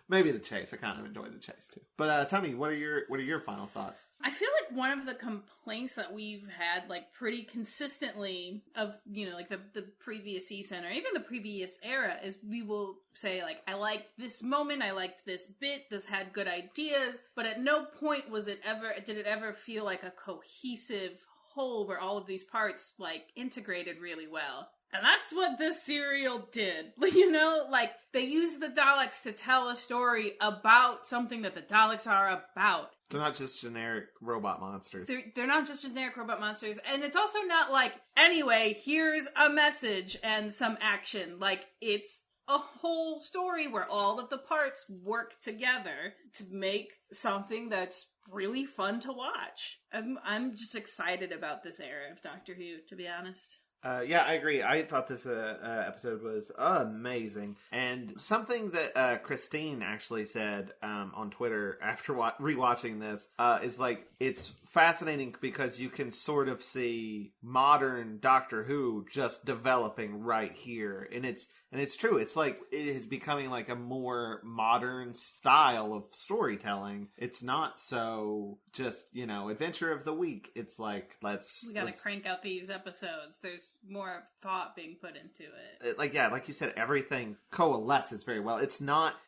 Speaker 2: Maybe the chase. I kind of enjoy the chase too. But Tony, what are your final thoughts?
Speaker 3: I feel like one of the complaints that we've had like pretty consistently of, like the previous season or even the previous era is we will say like, I liked this moment, I liked this bit, this had good ideas, but at no point did it ever feel like a cohesive whole where all of these parts like integrated really well. And that's what this serial did. Like they used the Daleks to tell a story about something that the Daleks are about.
Speaker 2: They're not just generic robot monsters.
Speaker 3: They're not just generic robot monsters. And it's also not like, anyway, here's a message and some action. Like, it's a whole story where all of the parts work together to make something that's really fun to watch. I'm just excited about this era of Doctor Who, to be honest.
Speaker 2: Yeah, I agree. I thought this episode was amazing. And something that Christine actually said on Twitter after rewatching this is like, it's fascinating because you can sort of see modern Doctor Who just developing right here. And it's true. It's like it is becoming like a more modern style of storytelling. It's not so just, adventure of the week. It's like, we gotta
Speaker 3: crank out these episodes. There's more thought being put into it.
Speaker 2: Like you said, everything coalesces very well. It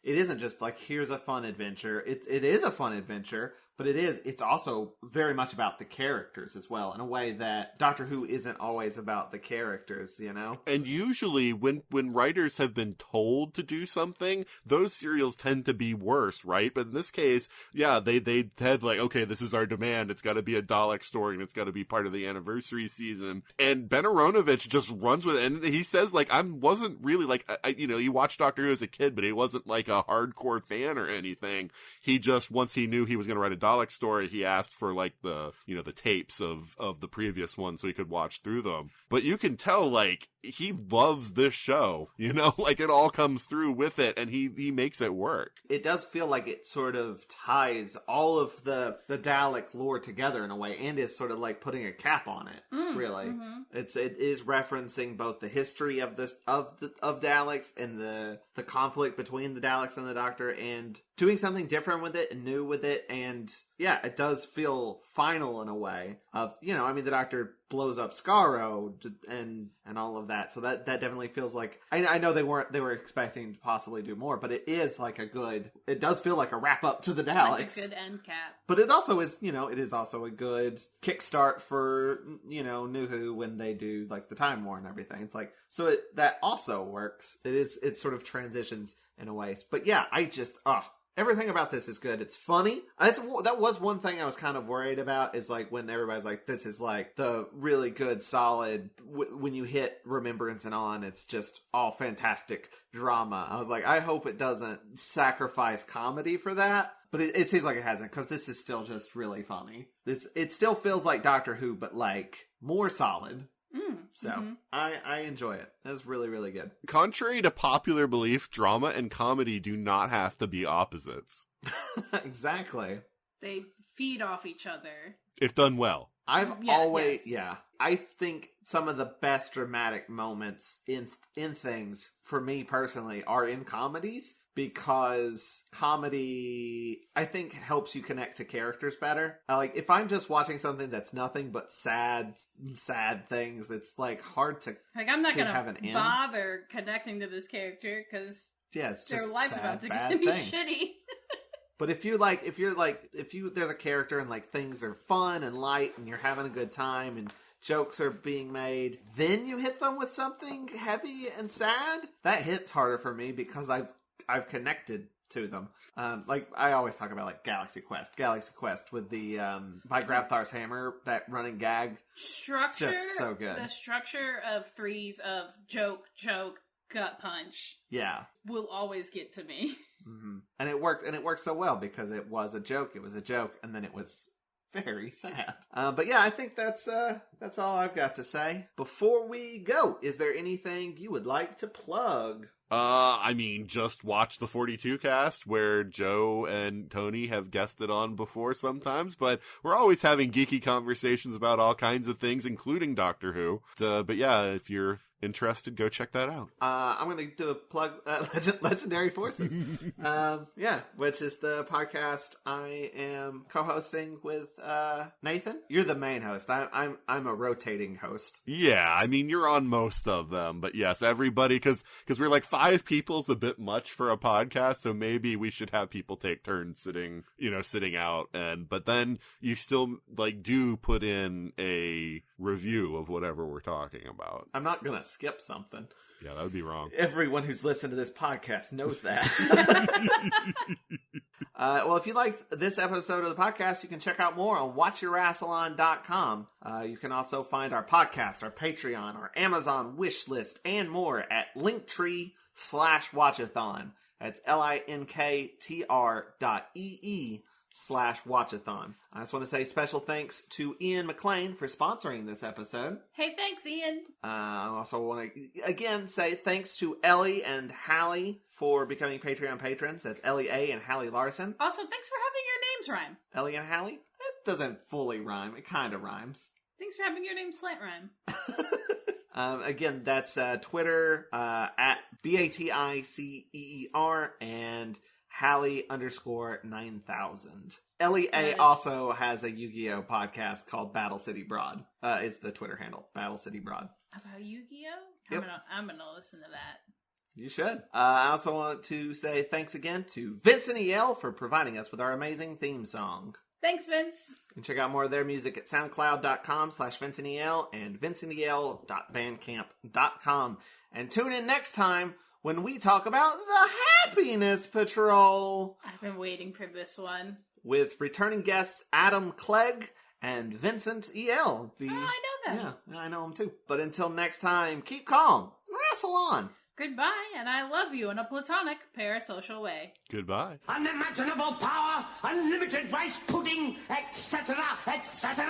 Speaker 2: isn't just like, here's a fun adventure. It is a fun adventure, but it's also very much about the characters as well, in a way that Doctor Who isn't always about the characters, And
Speaker 5: usually when writers have been told to do something, those serials tend to be worse, right? But in this case, yeah, they had like, okay, this is our demand. It's got to be a Dalek story and it's got to be part of the anniversary season. And Ben Aronovich just runs with it. And he says like, I wasn't really like, he watched Doctor Who as a kid, but he wasn't like a hardcore fan or anything. He just, once he knew he was going to write a Dalek story, he asked for like the tapes of the previous one so he could watch through them. But you can tell like he loves this show, you know, like it all comes through with it, and he makes it work.
Speaker 2: It does feel like it sort of ties all of the Dalek lore together in a way, and is sort of like putting a cap on it. Really, it is referencing both the history of Daleks and the conflict between the Daleks and the Doctor, and doing something different with it and new with it. And yeah, it does feel final in a way. Of, you know, I mean, the Doctor blows up Skaro and all of that, so that definitely feels like, I know they were expecting to possibly do more, but it is like it does feel like a wrap up to the Daleks,
Speaker 3: like a good end cap.
Speaker 2: but it also is, you know, it is also a good kickstart for, you know, New Who when they do like the Time War and everything. It's like, so that also works. It sort of transitions in a way, but yeah, everything about this is good. It's funny. That was one thing I was kind of worried about, is like when everybody's like, this is like the really good, solid, when you hit Remembrance and on, it's just all fantastic drama. I was like, I hope it doesn't sacrifice comedy for that. But it seems like it hasn't, because this is still just really funny. It still feels like Doctor Who, but like more solid. So I enjoy it. It was really, really good.
Speaker 5: Contrary to popular belief, drama and comedy do not have to be opposites.
Speaker 2: Exactly.
Speaker 3: They feed off each other.
Speaker 5: If done well.
Speaker 2: I think some of the best dramatic moments in things, for me personally, are in comedies. Because comedy, I think, helps you connect to characters better. Like, if I'm just watching something that's nothing but sad things, it's, like, hard to
Speaker 3: like, I'm not
Speaker 2: gonna
Speaker 3: gonna bother connecting to this character, because
Speaker 2: it's just
Speaker 3: their life's about to
Speaker 2: bad
Speaker 3: be
Speaker 2: things.
Speaker 3: shitty.
Speaker 2: But if there's a character and, like, things are fun and light and you're having a good time and jokes are being made, then you hit them with something heavy and sad, that hits harder for me, because I've connected to them. Like, I always talk about, like, Galaxy Quest with the by Grabthar's Hammer, that running gag
Speaker 3: Structure.
Speaker 2: It's just so good.
Speaker 3: The structure of threes of joke, gut punch.
Speaker 2: Yeah.
Speaker 3: Will always get to me.
Speaker 2: Mm-hmm. And it worked so well, because it was a joke, and then it was very sad. But yeah, I think that's all I've got to say. Before we go, is there anything you would like to plug?
Speaker 5: I mean, just watch the 42 cast, where Joe and Toni have guested on before sometimes, but we're always having geeky conversations about all kinds of things, including Doctor Who. But yeah, if you're interested, go check that out.
Speaker 2: I'm going to do a plug, Legendary Forces. Which is the podcast I am co-hosting with Nathan. You're the main host. I'm a rotating host.
Speaker 5: Yeah, I mean, you're on most of them, but yes, everybody, because we're like 5 people's a bit much for a podcast, so maybe we should have people take turns sitting out, but then you still, like, do put in a review of whatever we're talking about.
Speaker 2: I'm not going to skip something.
Speaker 5: Yeah, that would be wrong.
Speaker 2: Everyone who's listened to this podcast knows that. Well, if you like this episode of the podcast, you can check out more on watch-a-rassilon.com. You can also find our podcast, our Patreon, our Amazon wish list, and more at linktree/watchathon. That's linktr.ee/watchathon. I just want to say special thanks to Ian McLean for sponsoring this episode.
Speaker 3: Hey, thanks, Ian.
Speaker 2: I also want to, again, say thanks to Ellie and Hallie for becoming Patreon patrons. That's Ellie A. and Hallie Larson.
Speaker 3: Also, thanks for having your names rhyme.
Speaker 2: Ellie and Hallie? It doesn't fully rhyme. It kind of rhymes.
Speaker 3: Thanks for having your name slant rhyme.
Speaker 2: Again, that's Twitter at BATICEER and Hallie_9000. Ellie A also has a Yu-Gi-Oh podcast called Battle City Broad. Is the Twitter handle, Battle City Broad.
Speaker 3: About Yu-Gi-Oh?
Speaker 2: Yep.
Speaker 3: I'm gonna listen to that.
Speaker 2: You should. I also want to say thanks again to Vincent E.L. for providing us with our amazing theme song.
Speaker 3: Thanks, Vince.
Speaker 2: You can check out more of their music at soundcloud.com/VincentEL and VincentEL.bandcamp.com. And tune in next time when we talk about the Happiness Patrol.
Speaker 3: I've been waiting for this one.
Speaker 2: With returning guests Adam Clegg and Vincent E.L.
Speaker 3: I know them.
Speaker 2: Yeah, I know them too. But until next time, keep calm. Wrestle on.
Speaker 3: Goodbye, and I love you in a platonic, parasocial way.
Speaker 5: Goodbye.
Speaker 4: Unimaginable power, unlimited rice pudding, etc., etc.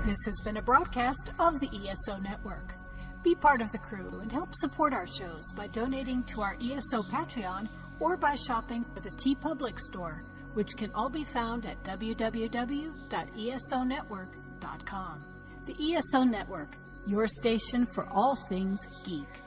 Speaker 1: This has been a broadcast of the ESO Network. Be part of the crew and help support our shows by donating to our ESO Patreon or by shopping at the TeePublic store, which can all be found at www.esonetwork.com. The ESO Network, your station for all things geek.